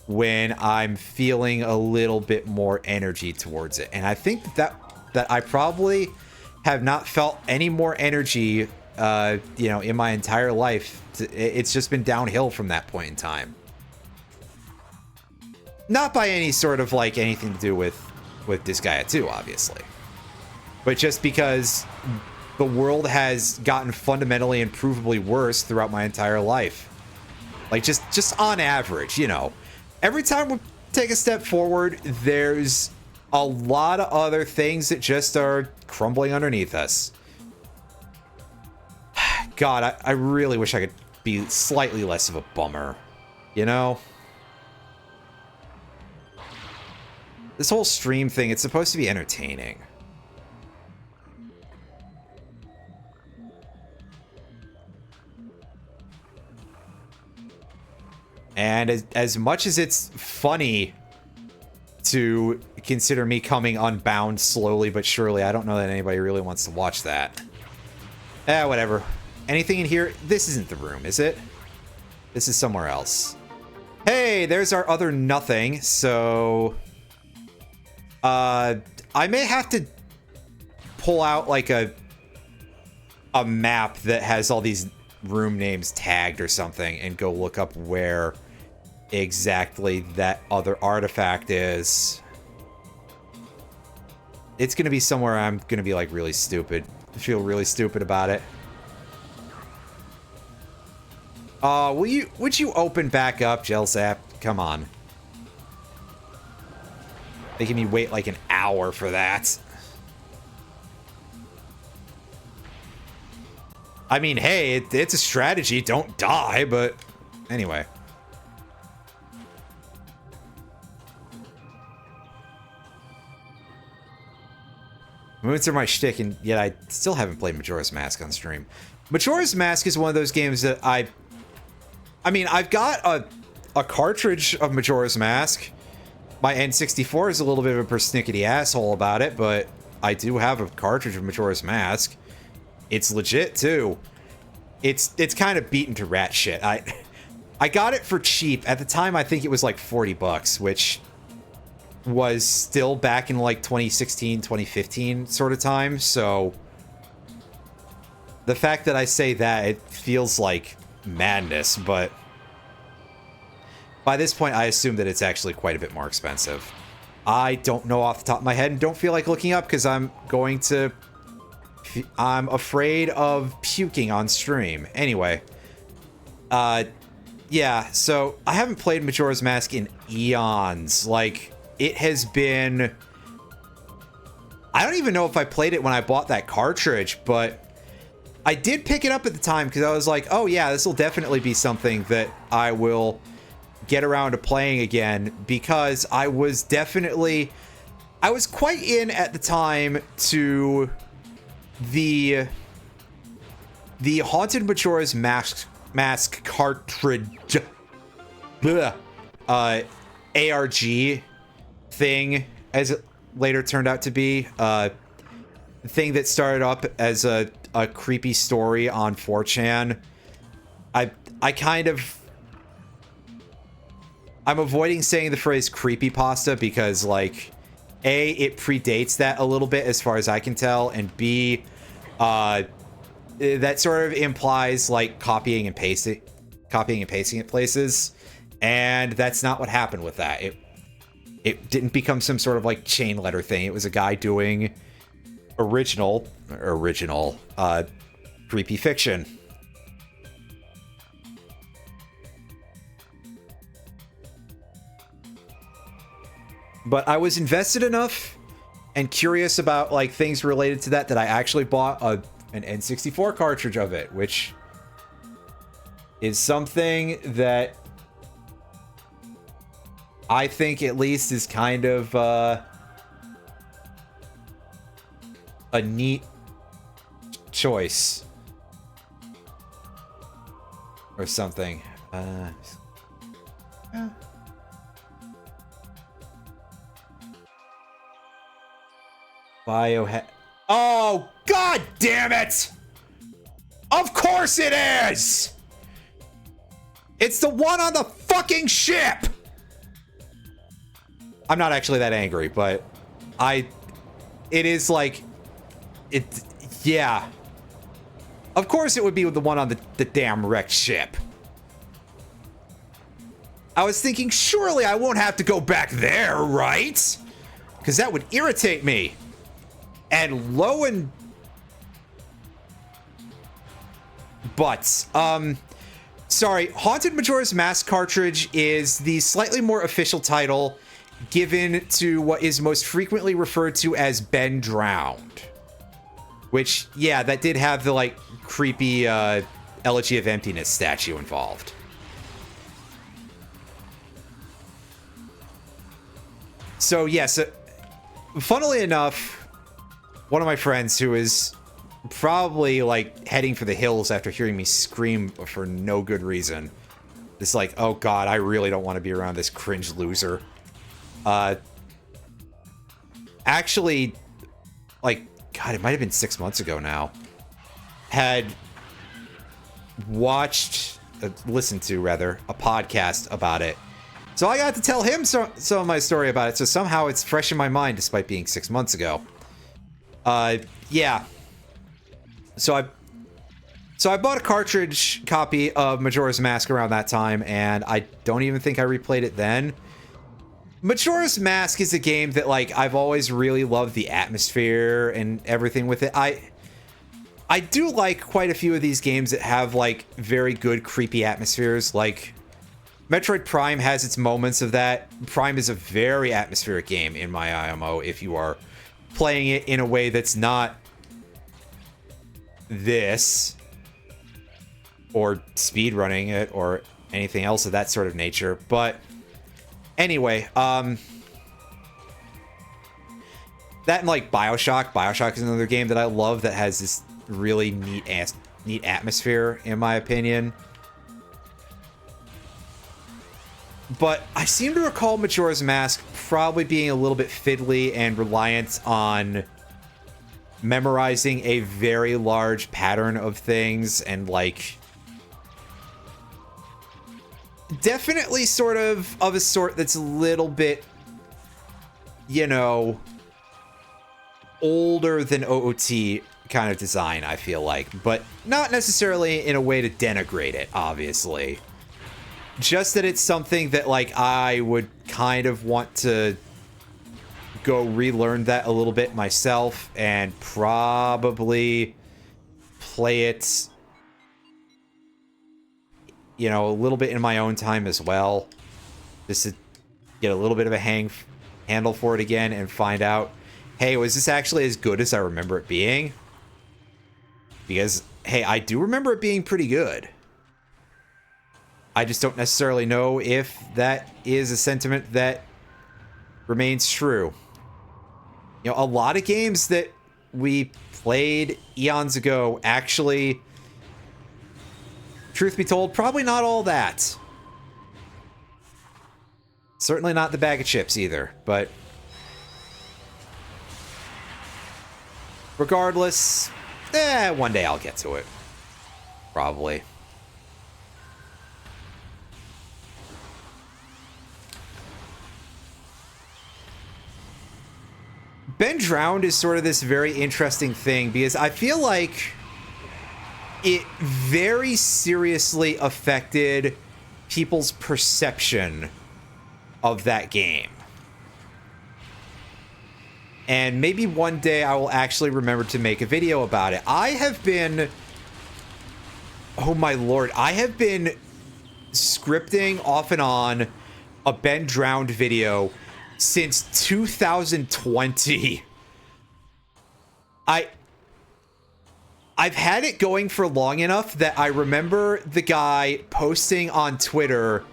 when I'm feeling a little bit more energy towards it. And I think that I probably have not felt any more energy, you know, in my entire life. It's just been downhill from that point in time. Not by any sort of like anything to do with Disgaea 2, obviously. But just because the world has gotten fundamentally and provably worse throughout my entire life. Like just on average, you know. Every time we take a step forward, there's a lot of other things that just are crumbling underneath us. God, I really wish I could be slightly less of a bummer, you know? This whole stream thing, it's supposed to be entertaining. And as much as it's funny to consider me coming unbound slowly but surely, I don't know that anybody really wants to watch that. Whatever. Anything in here? This isn't the room, is it? This is somewhere else. Hey, there's our other nothing, so... I may have to pull out like a map that has all these room names tagged or something and go look up where exactly that other artifact is. It's gonna be somewhere I'm gonna be like really stupid. Feel really stupid about it. Would you open back up, Gelsap? Come on. Making me wait like an hour for that. I mean, hey, it's a strategy. Don't die, but anyway. Moons are my shtick, and yet I still haven't played Majora's Mask on stream. Majora's Mask is one of those games that I mean, I've got a cartridge of Majora's Mask. My N64 is a little bit of a persnickety asshole about it, but I do have a cartridge of Majora's Mask. It's legit, too. It's kind of beaten to rat shit. I got it for cheap. At the time, I think it was like 40 bucks, which was still back in like 2016, 2015 sort of time, so... The fact that I say that, it feels like madness, but... By this point, I assume that it's actually quite a bit more expensive. I don't know off the top of my head and don't feel like looking up because I'm afraid of puking on stream. Anyway. Yeah, so I haven't played Majora's Mask in eons. Like, it has been... I don't even know if I played it when I bought that cartridge, but I did pick it up at the time because I was like, oh yeah, this will definitely be something that I will get around to playing again, because I was quite in at the time to the the Haunted Majora's Mask cartridge, ARG thing, as it later turned out to be, thing that started up as a creepy story on 4chan. I'm avoiding saying the phrase creepypasta because, like, A, it predates that a little bit as far as I can tell, and B, that sort of implies, like, copying and pasting at places, and that's not what happened with that. It didn't become some sort of, like, chain letter thing. It was a guy doing original creepy fiction. But I was invested enough and curious about, like, things related to that I actually bought an N64 cartridge of it, which is something that I think at least is kind of a neat choice or something. Yeah. Oh, god damn it! Of course it is! It's the one on the fucking ship! I'm not actually that angry, but it is like, yeah. Of course it would be the one on the damn wrecked ship. I was thinking, surely I won't have to go back there, right? Because that would irritate me. And sorry, Haunted Majora's Mask cartridge is the slightly more official title given to what is most frequently referred to as Ben Drowned. Which, yeah, that did have the, like, creepy, Elegy of Emptiness statue involved. So, yes, funnily enough, one of my friends who is probably, like, heading for the hills after hearing me scream for no good reason. It's like, oh god, I really don't want to be around this cringe loser. Actually, like, god, it might have been 6 months ago now, had listened to, a podcast about it. So I got to tell him some of my story about it, so somehow it's fresh in my mind despite being 6 months ago. Yeah. So I bought a cartridge copy of Majora's Mask around that time, and I don't even think I replayed it then. Majora's Mask is a game that, like, I've always really loved the atmosphere and everything with it. I do like quite a few of these games that have, like, very good creepy atmospheres. Like, Metroid Prime has its moments of that. Prime is a very atmospheric game in my IMO if you are playing it in a way that's not this, or speedrunning it, or anything else of that sort of nature. But anyway, that and, like, Bioshock. Bioshock is another game that I love that has this really neat atmosphere, in my opinion. But I seem to recall Majora's Mask probably being a little bit fiddly and reliant on memorizing a very large pattern of things, and, like, definitely sort of a sort that's a little bit, you know, older than OOT kind of design, I feel like. But not necessarily in a way to denigrate it, obviously. Just that it's something that, like, I would kind of want to go relearn that a little bit myself and probably play it, you know, a little bit in my own time as well. Just to get a little bit of a handle for it again and find out, hey, was this actually as good as I remember it being? Because, hey, I do remember it being pretty good. I just don't necessarily know if that is a sentiment that remains true. You know, a lot of games that we played eons ago actually Truth be told, probably not all that. Certainly not the bag of chips either, but regardless, one day I'll get to it. Probably. Ben Drowned is sort of this very interesting thing because I feel like it very seriously affected people's perception of that game. And maybe one day I will actually remember to make a video about it. I have been... Oh my lord. I have been scripting off and on a Ben Drowned video since 2020. I've had it going for long enough that I remember the guy posting on Twitter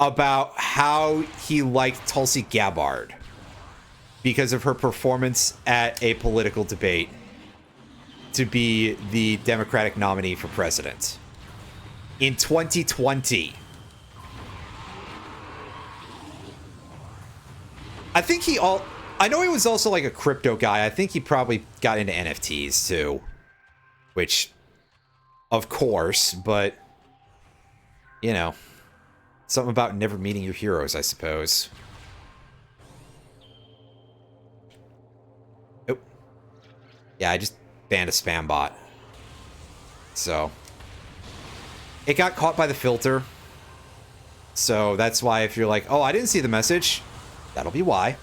about how he liked Tulsi Gabbard because of her performance at a political debate to be the Democratic nominee for president in 2020. I know he was also like a crypto guy. I think he probably got into NFTs too. Which, of course, but, you know, something about never meeting your heroes, I suppose. Oh. Yeah, I just banned a spam bot. So, it got caught by the filter. So that's why if you're like, oh, I didn't see the message, that'll be why.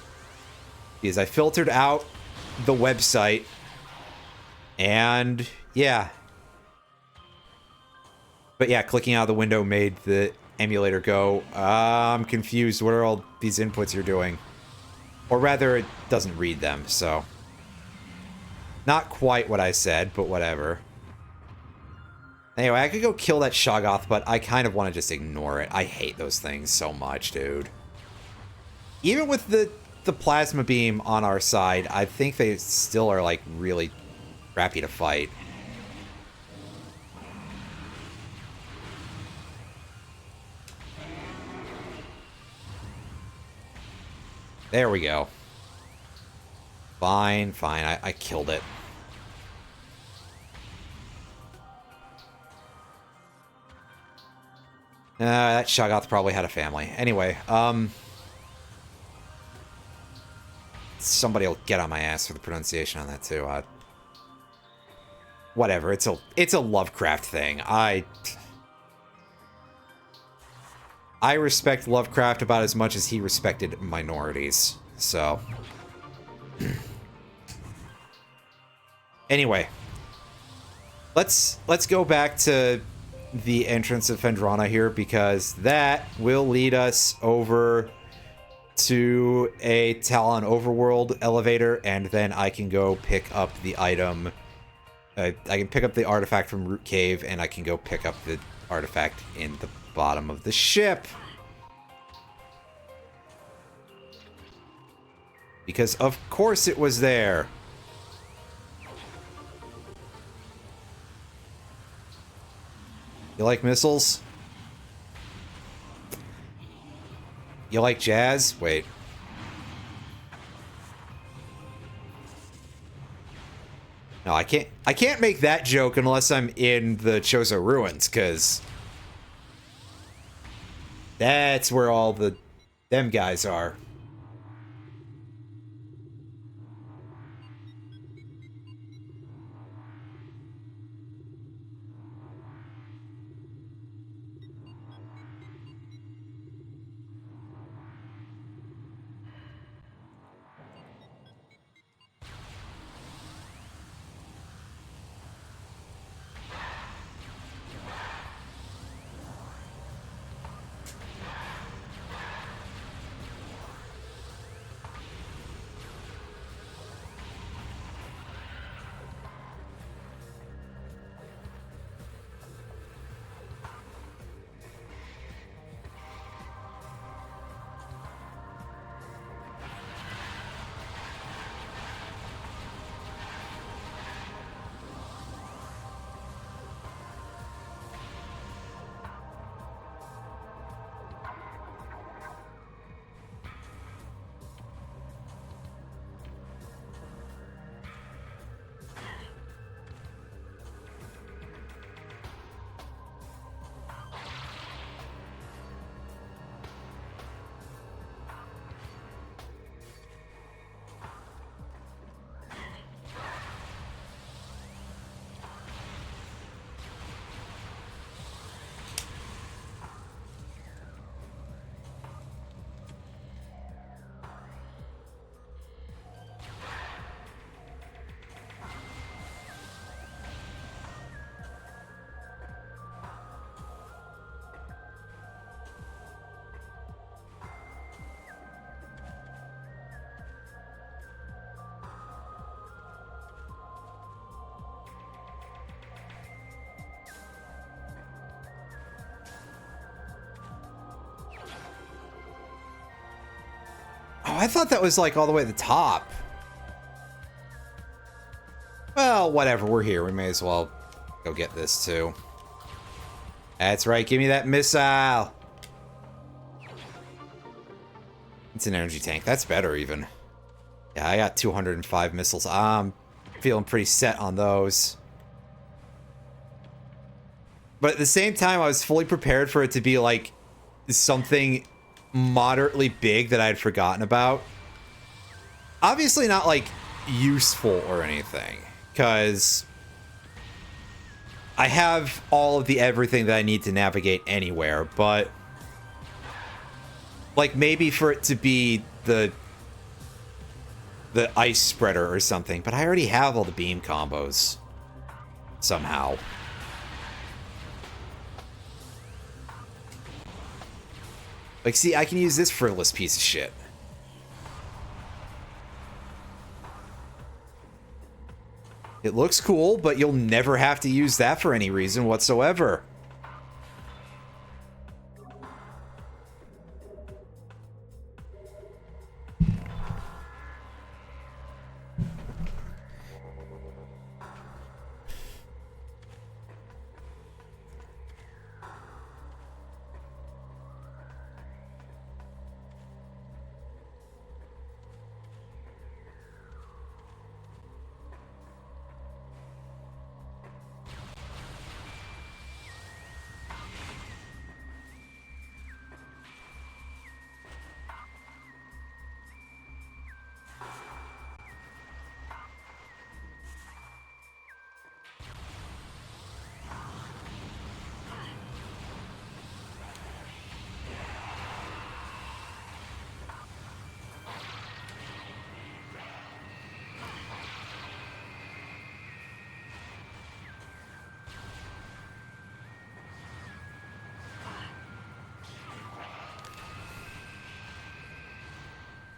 Because I filtered out the website and... yeah. But yeah, clicking out of the window made the emulator go, I'm confused. What are all these inputs you're doing? Or rather, it doesn't read them, so. Not quite what I said, but whatever. Anyway, I could go kill that Shoggoth, but I kind of want to just ignore it. I hate those things so much, dude. Even with the plasma beam on our side, I think they still are, like, really crappy to fight. There we go. Fine, fine. I killed it. That Shoggoth probably had a family. Anyway, somebody will get on my ass for the pronunciation on that too. Whatever. It's a Lovecraft thing. I respect Lovecraft about as much as he respected minorities. So, anyway, let's go back to the entrance of Phendrana here, because that will lead us over to a Talon Overworld elevator, and then I can go pick up the item. I can pick up the artifact from Root Cave, and I can go pick up the artifact in the bottom of the ship. Because of course it was there. You like missiles? You like jazz? Wait. No, I can't make that joke unless I'm in the Chozo Ruins, because that's where all them guys are. I thought that was like all the way at the top. Well, whatever. We're here. We may as well go get this too. That's right. Give me that missile. It's an energy tank. That's better even. Yeah, I got 205 missiles. I'm feeling pretty set on those. But at the same time, I was fully prepared for it to be like something moderately big that I had forgotten about. Obviously not like useful or anything, because I have all of the everything that I need to navigate anywhere, but like maybe for it to be the ice spreader or something, but I already have all the beam combos somehow. Like, see, I can use this frivolous piece of shit. It looks cool, but you'll never have to use that for any reason whatsoever.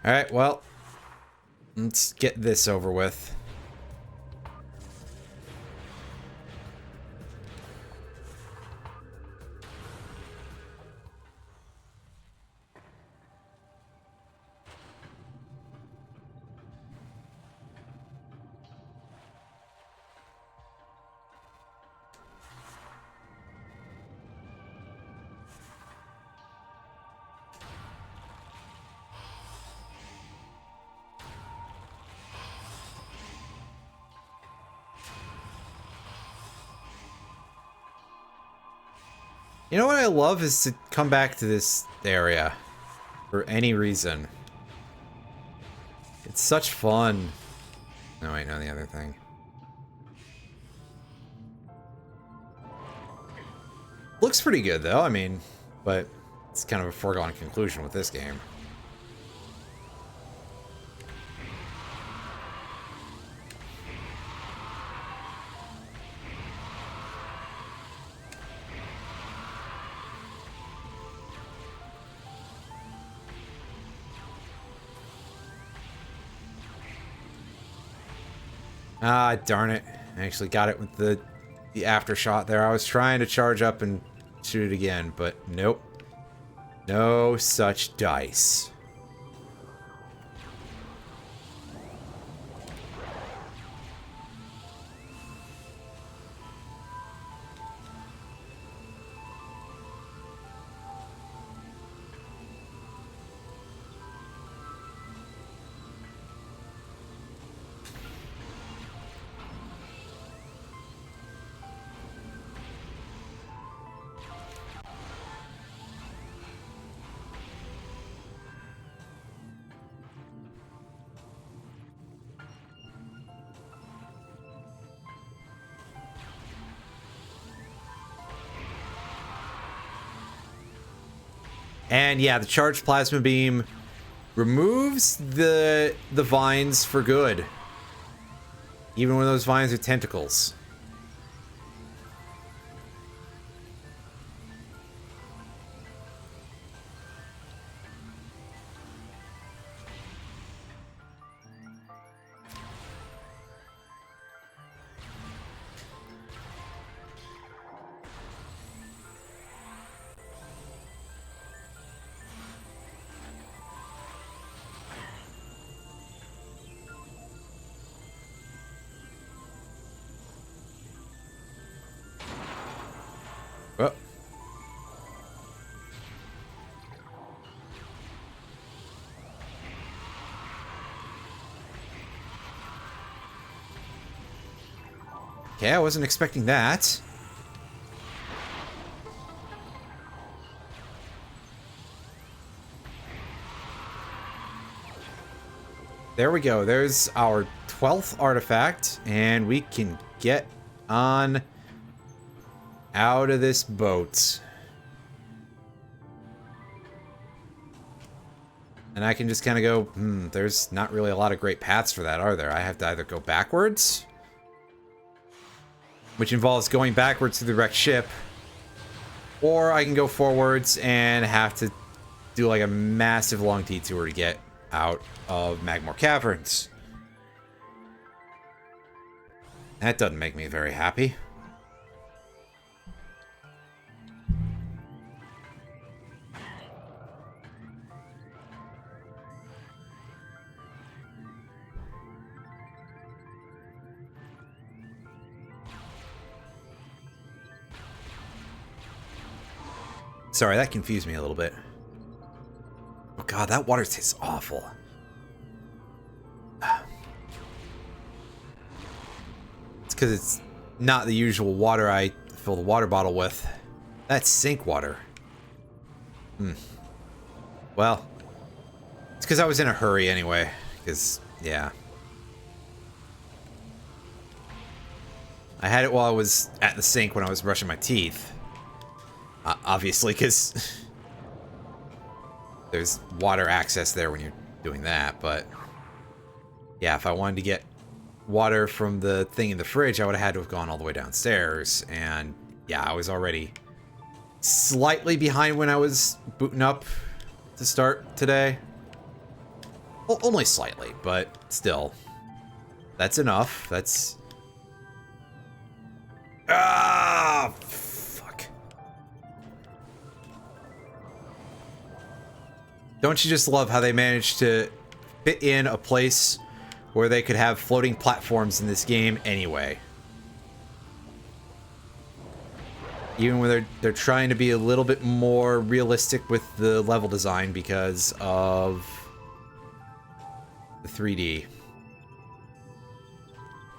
Alright, well, let's get this over with. You know what I love is to come back to this area for any reason. It's such fun. No, wait, no, the other thing. Looks pretty good though, I mean, but it's kind of a foregone conclusion with this game. Ah, darn it. I actually got it with the aftershoot there. I was trying to charge up and shoot it again, but nope. No such dice. And yeah, the charged plasma beam removes the vines for good. Even when those vines are tentacles. Okay, I wasn't expecting that. There we go. There's our 12th artifact, and we can get on out of this boat. And I can just kind of go, there's not really a lot of great paths for that, are there? I have to either go backwards, which involves going backwards to the wrecked ship, or I can go forwards and have to do like a massive long detour to get out of Magmore Caverns. That doesn't make me very happy. Sorry, that confused me a little bit. Oh god, that water tastes awful. It's because it's not the usual water I fill the water bottle with. That's sink water. Well, it's because I was in a hurry anyway. Because, yeah. I had it while I was at the sink when I was brushing my teeth. Obviously, because there's water access there when you're doing that, but yeah, if I wanted to get water from the thing in the fridge, I would have had to have gone all the way downstairs, and yeah, I was already slightly behind when I was booting up to start today. Well, only slightly, but still. That's enough. That's... Ah! Fuck. Don't you just love how they managed to fit in a place where they could have floating platforms in this game anyway? Even when they're trying to be a little bit more realistic with the level design because of the 3D.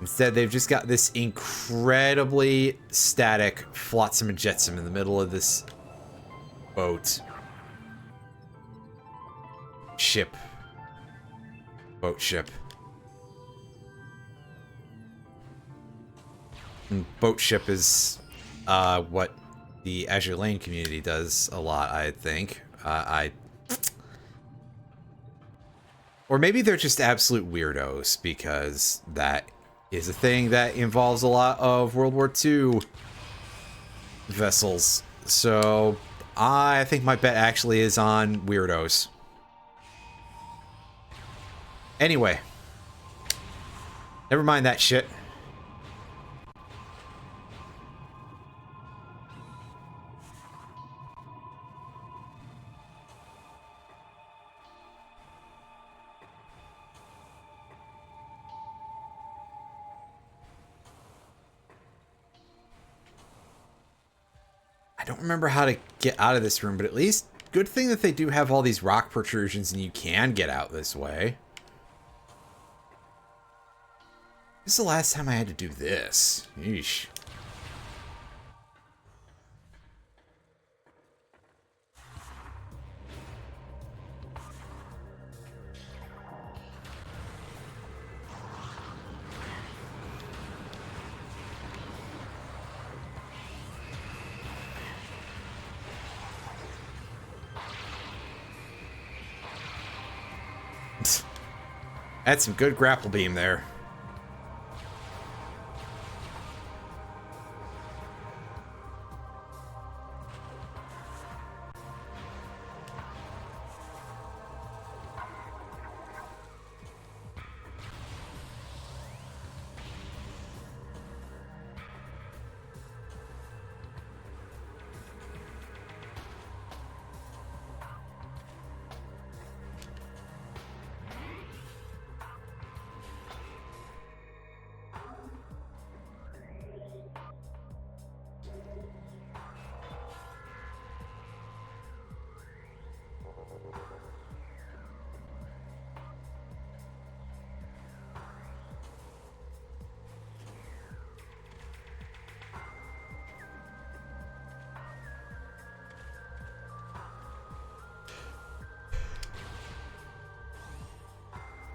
Instead, they've just got this incredibly static flotsam and jetsam in the middle of this boat. Ship. Boat ship. And boat ship is what the Azure Lane community does a lot, I think. Or maybe they're just absolute weirdos, because that is a thing that involves a lot of World War II vessels. So I think my bet actually is on weirdos. Anyway, never mind that shit. I don't remember how to get out of this room, but at least good thing that they do have all these rock protrusions and you can get out this way. This is the last time I had to do this. Yeesh. That's some good grapple beam there.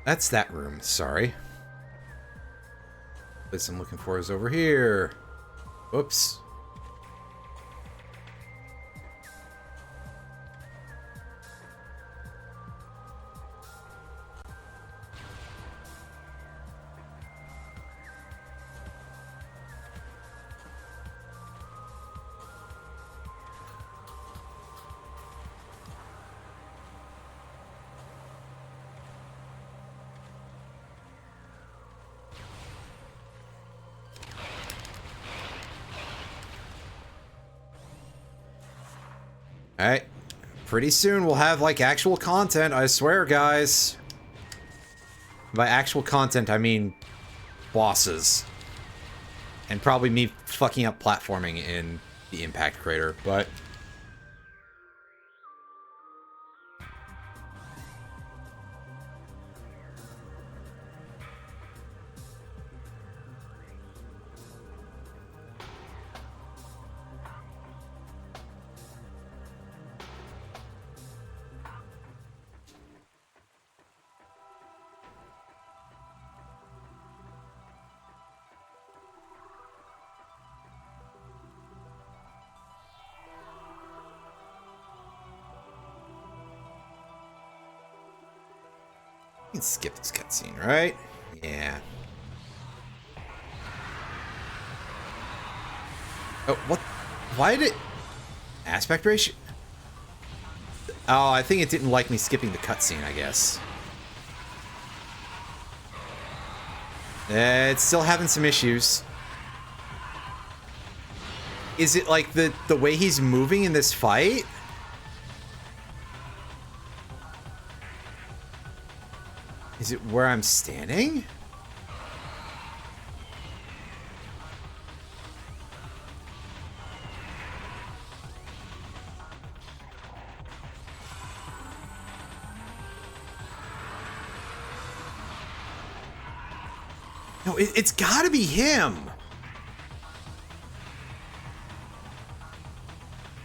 That's that room, sorry. The place I'm looking for is over here. Whoops. Alright. Pretty soon we'll have, like, actual content, I swear, guys. By actual content, I mean bosses. And probably me fucking up platforming in the impact crater, but... You can skip this cutscene, right? Yeah. Oh, what? Why did it... Aspect ratio? Oh, I think it didn't like me skipping the cutscene, I guess. It's still having some issues. Is it like the way he's moving in this fight? Is it where I'm standing? No, it's gotta be him.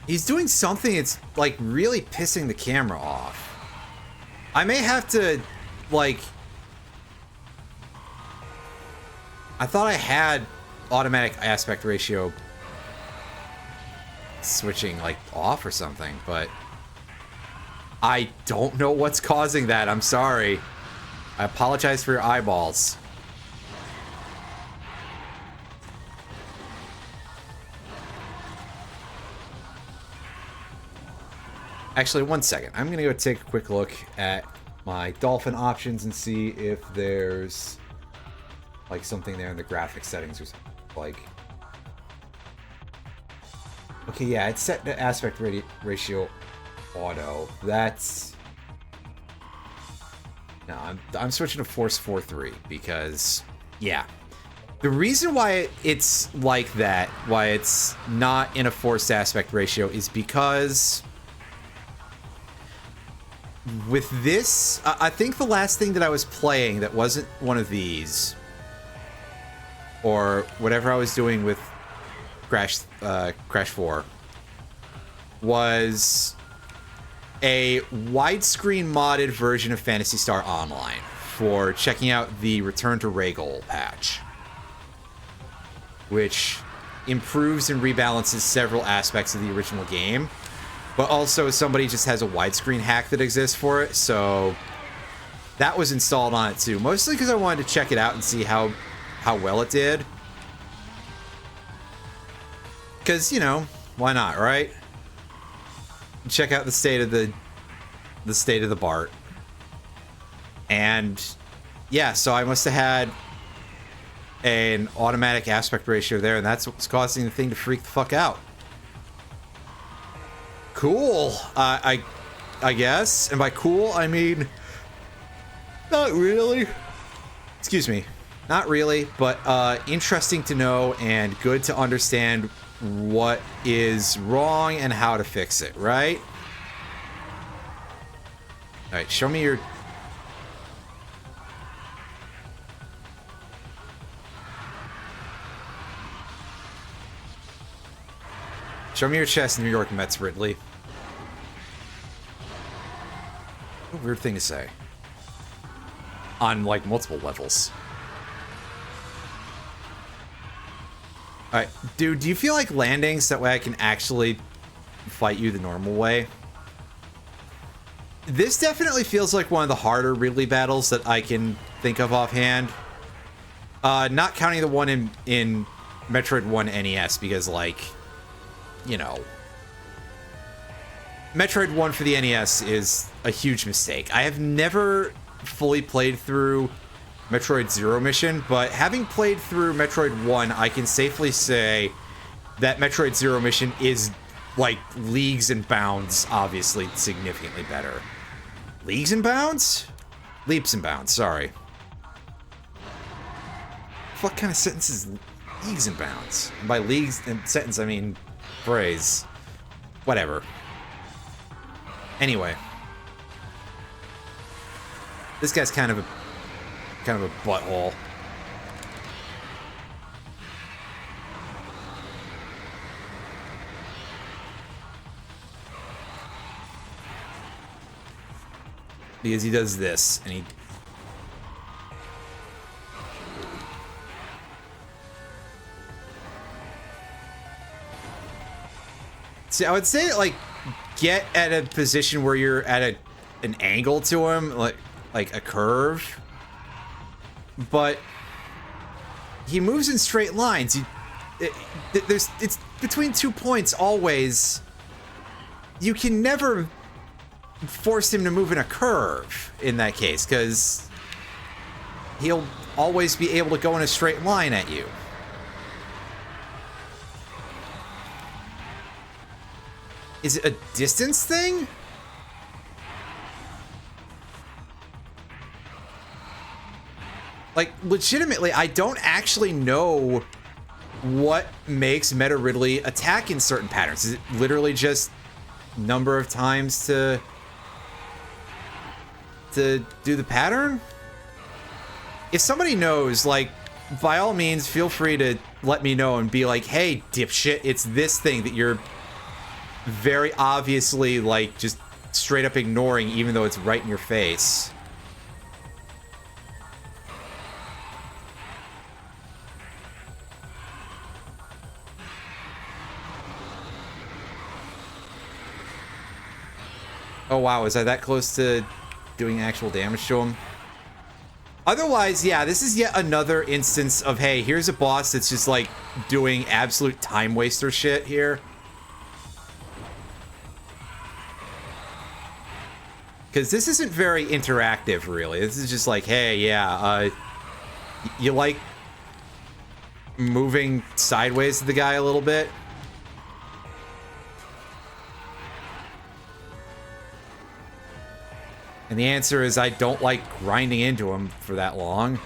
He's doing something that's, like, really pissing the camera off. I may have to... like, I thought I had automatic aspect ratio switching, like, off or something, but I don't know what's causing that. I'm sorry. I apologize for your eyeballs. Actually, one second. I'm gonna go take a quick look at my dolphin options and see if there's like something there in the graphic settings or something. Like, okay, yeah, it's set to aspect ratio auto. That's no, I'm switching to Force 4.3 because yeah, the reason why it's like that, why it's not in a forced aspect ratio, is because with this, I think the last thing that I was playing that wasn't one of these, or whatever I was doing with Crash 4, was a widescreen modded version of Phantasy Star Online for checking out the Return to Regal patch, which improves and rebalances several aspects of the original game. But also, somebody just has a widescreen hack that exists for it, so that was installed on it too. Mostly because I wanted to check it out and see how well it did. Because, you know, why not, right? Check out the state of the BART. And yeah, so I must have had an automatic aspect ratio there, and that's what's causing the thing to freak the fuck out. Cool. I guess. And by cool, I mean... not really. Excuse me. Not really, but interesting to know and good to understand what is wrong and how to fix it, right? Alright, show me your... show me your chest, New York Mets, Ridley. What a weird thing to say. on like multiple levels. Alright, dude, do you feel like landing so that way I can actually fight you the normal way? This definitely feels like one of the harder Ridley battles that I can think of offhand. Not counting the one in Metroid 1 NES, because, like, you know, Metroid 1 for the NES is a huge mistake. I have never fully played through Metroid Zero Mission, but having played through Metroid 1, I can safely say that Metroid Zero Mission is, like, leagues and bounds, obviously, significantly better. Leagues and bounds? Leaps and bounds, sorry. What kind of sentence is leagues and bounds? And by leagues and sentence, I mean phrase. Whatever. Anyway. This guy's kind of a butthole. Because he does this, and he... See, I would say, like, get at a position where you're at an angle to him, like a curve. But he moves in straight lines. It's between 2 points always. You can never force him to move in a curve in that case, because he'll always be able to go in a straight line at you. Is it a distance thing? Like, legitimately, I don't actually know what makes Meta Ridley attack in certain patterns. Is it literally just number of times to do the pattern? If somebody knows, like, by all means, feel free to let me know and be like, hey, dipshit, it's this thing that you're very obviously, like, just straight up ignoring, even though it's right in your face. Oh wow, is I that close to doing actual damage to him? Otherwise, yeah, this is yet another instance of, hey, here's a boss that's just, like, doing absolute time waster shit here. Because this isn't very interactive, really. This is just like, hey, yeah, you like moving sideways to the guy a little bit? And the answer is I don't like grinding into him for that long.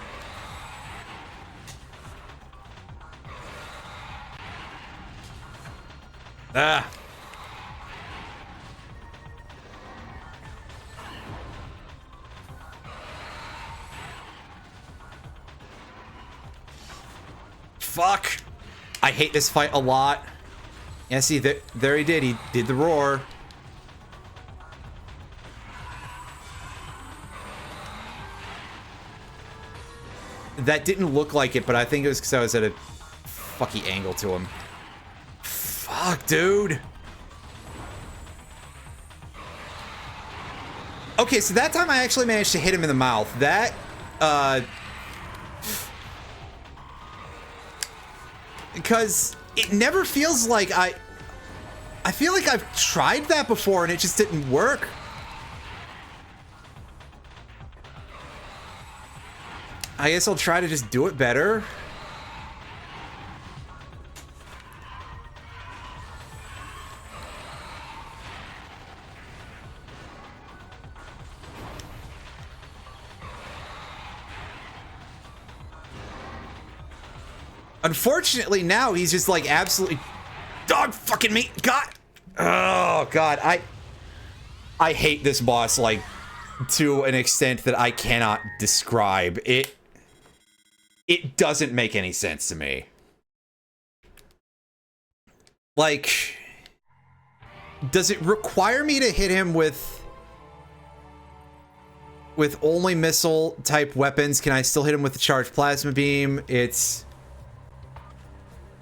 Ah. Fuck. I hate this fight a lot. Yeah, see, there he did. He did the roar. That didn't look like it, but I think it was because I was at a fucky angle to him. Fuck, dude. Okay, so that time I actually managed to hit him in the mouth. That, because it never feels like I feel like I've tried that before and it just didn't work. I guess I'll try to just do it better. Unfortunately, now he's just like absolutely dog fucking me. God. Oh, God. I hate this boss, like, to an extent that I cannot describe. It doesn't make any sense to me. Like, does it require me to hit him with with only missile type weapons, can I still hit him with the charged plasma beam? It's...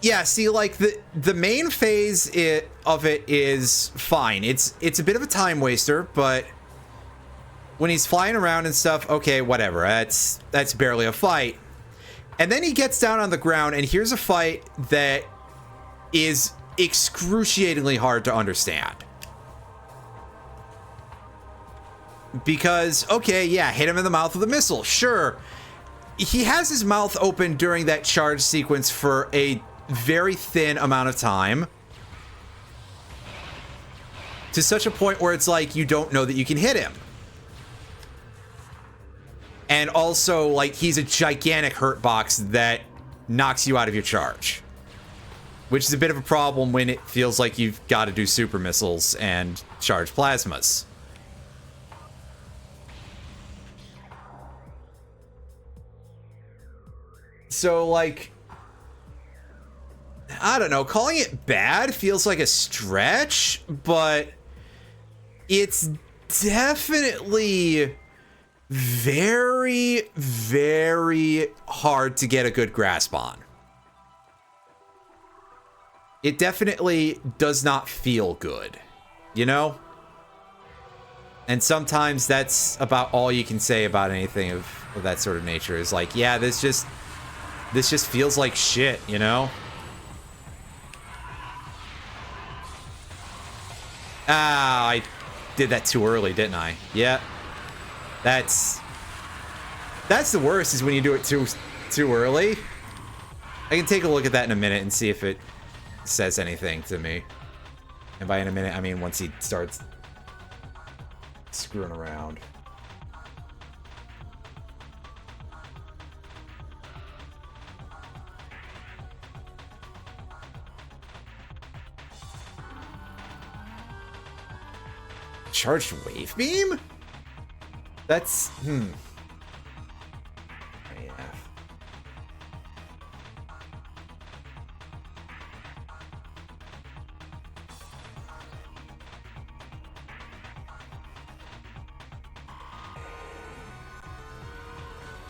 Yeah, see, like, the main phase of it is fine. It's a bit of a time waster, but when he's flying around and stuff, okay, whatever. That's barely a fight. And then he gets down on the ground, and here's a fight that is excruciatingly hard to understand. Because, okay, yeah, hit him in the mouth with a missile, sure. He has his mouth open during that charge sequence for a very thin amount of time. To such a point where it's like, you don't know that you can hit him. And also, like, he's a gigantic hurt box that knocks you out of your charge. Which is a bit of a problem when it feels like you've got to do super missiles and charge plasmas. So, like, I don't know, calling it bad feels like a stretch, but it's definitely very, very hard to get a good grasp on. It definitely does not feel good, you know? And sometimes that's about all you can say about anything of that sort of nature, is like, yeah, this just feels like shit, you know? Ah, I did that too early, didn't I? Yeah. That's the worst, is when you do it too early. I can take a look at that in a minute and see if it says anything to me. And by in a minute, I mean once he starts screwing around. Charged wave beam? That's yeah.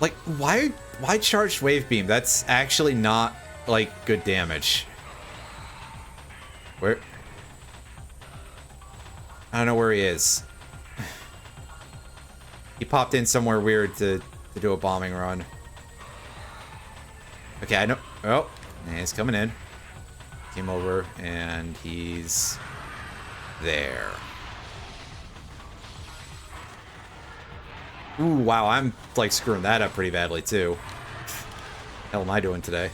Like, why charged wave beam? That's actually not like good damage. Where? I don't know where he is. He popped in somewhere weird to do a bombing run. Okay, I know. Oh, he's coming in. Came over, and he's there. Ooh, wow, I'm like screwing that up pretty badly too. What the hell am I doing today?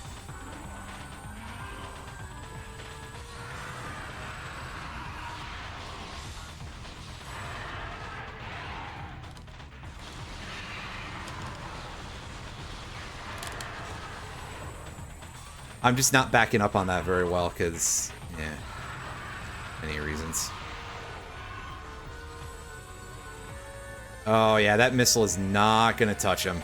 I'm just not backing up on that very well, because, yeah, many reasons. Oh, yeah, that missile is not going to touch him.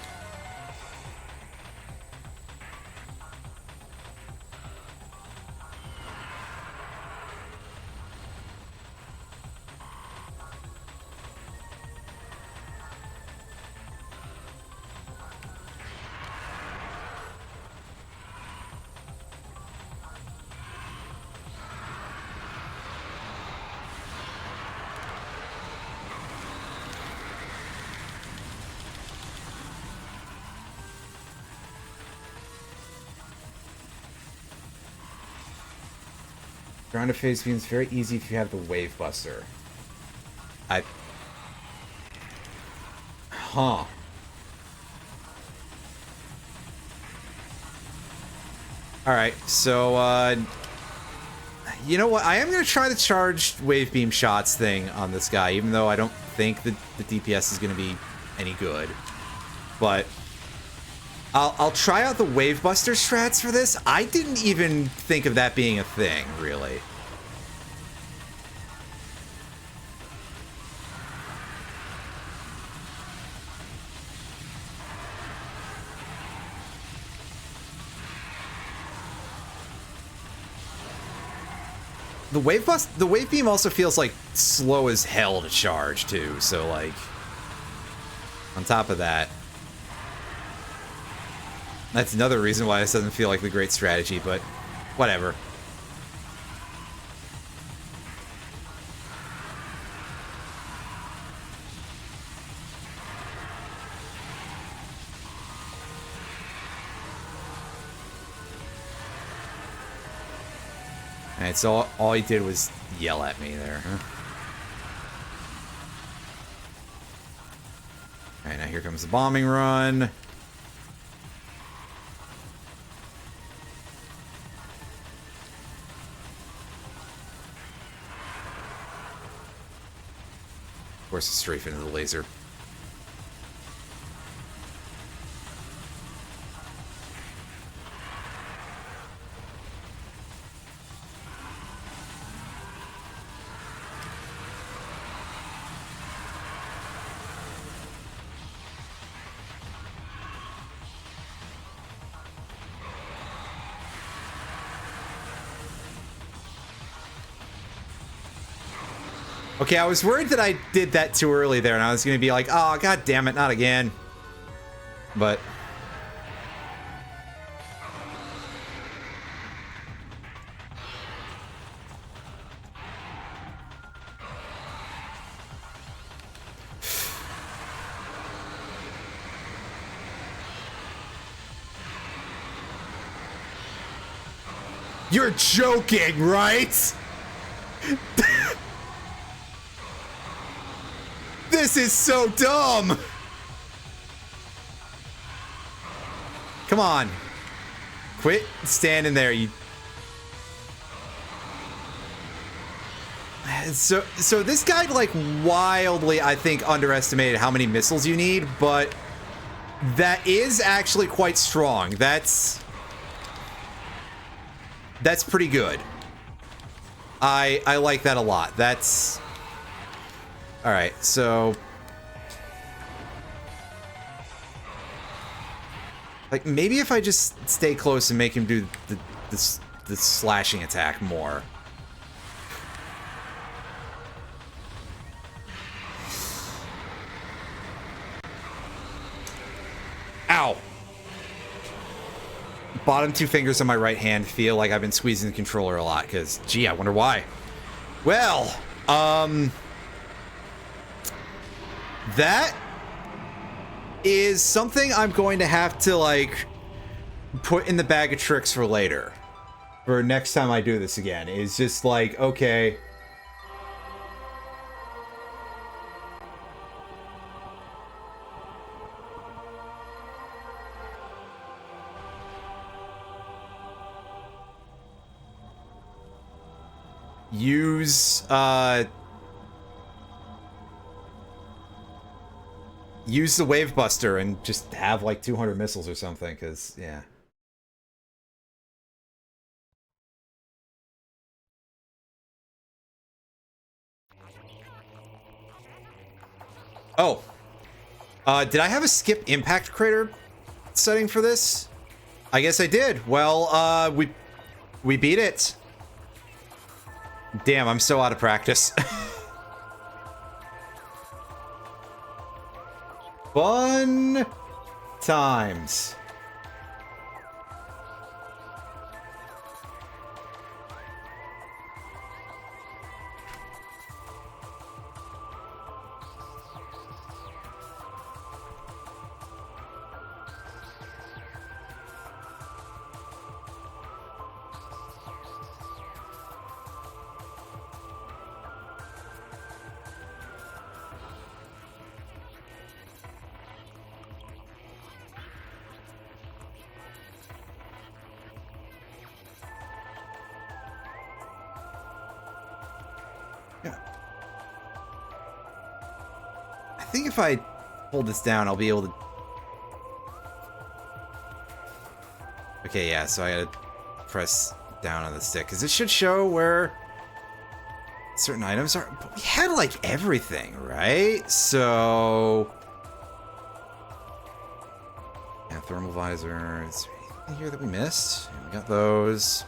Ground to phase beam is very easy if you have the Wavebuster. Huh. Alright, so, you know what? I am going to try the charged wave beam shots thing on this guy, even though I don't think that the DPS is going to be any good. But I'll try out the Wavebuster strats for this. I didn't even think of that being a thing, really. The wave beam also feels like slow as hell to charge too, so like On top of that, that's another reason why this doesn't feel like the great strategy, but whatever. Alright, so all he did was yell at me there, huh? Alright, now here comes the bombing run. Of course, it's strafe into the laser. Okay, I was worried that I did that too early there, and I was going to be like, oh, god damn it, not again. But... You're joking, right? This is so dumb! Come on. Quit standing there, you... So this guy, like, wildly, I think, underestimated how many missiles you need, but that is actually quite strong. That's pretty good. I like that a lot. That's... Alright, so... Like, maybe if I just stay close and make him do the slashing attack more. Ow! Bottom two fingers on my right hand feel like I've been squeezing the controller a lot, because, gee, I wonder why. Well, that is something I'm going to have to, like, put in the bag of tricks for later. For next time I do this again. Is just like, okay. Use the Wavebuster and just have like 200 missiles or something, because, yeah. Oh. Did I have a skip impact crater setting for this? I guess I did. Well, we beat it. Damn, I'm so out of practice. Fun times. I think if I hold this down, I'll be able to... Okay, yeah, so I gotta press down on the stick, because it should show where certain items are. But we had, like, everything, right? So... Yeah, thermal visor. Is there anything here that we missed? Yeah, we got those.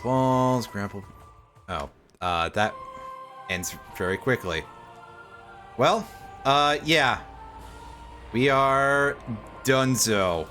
Balls. Grapple. Oh, that ends very quickly. Well, yeah. We are donezo.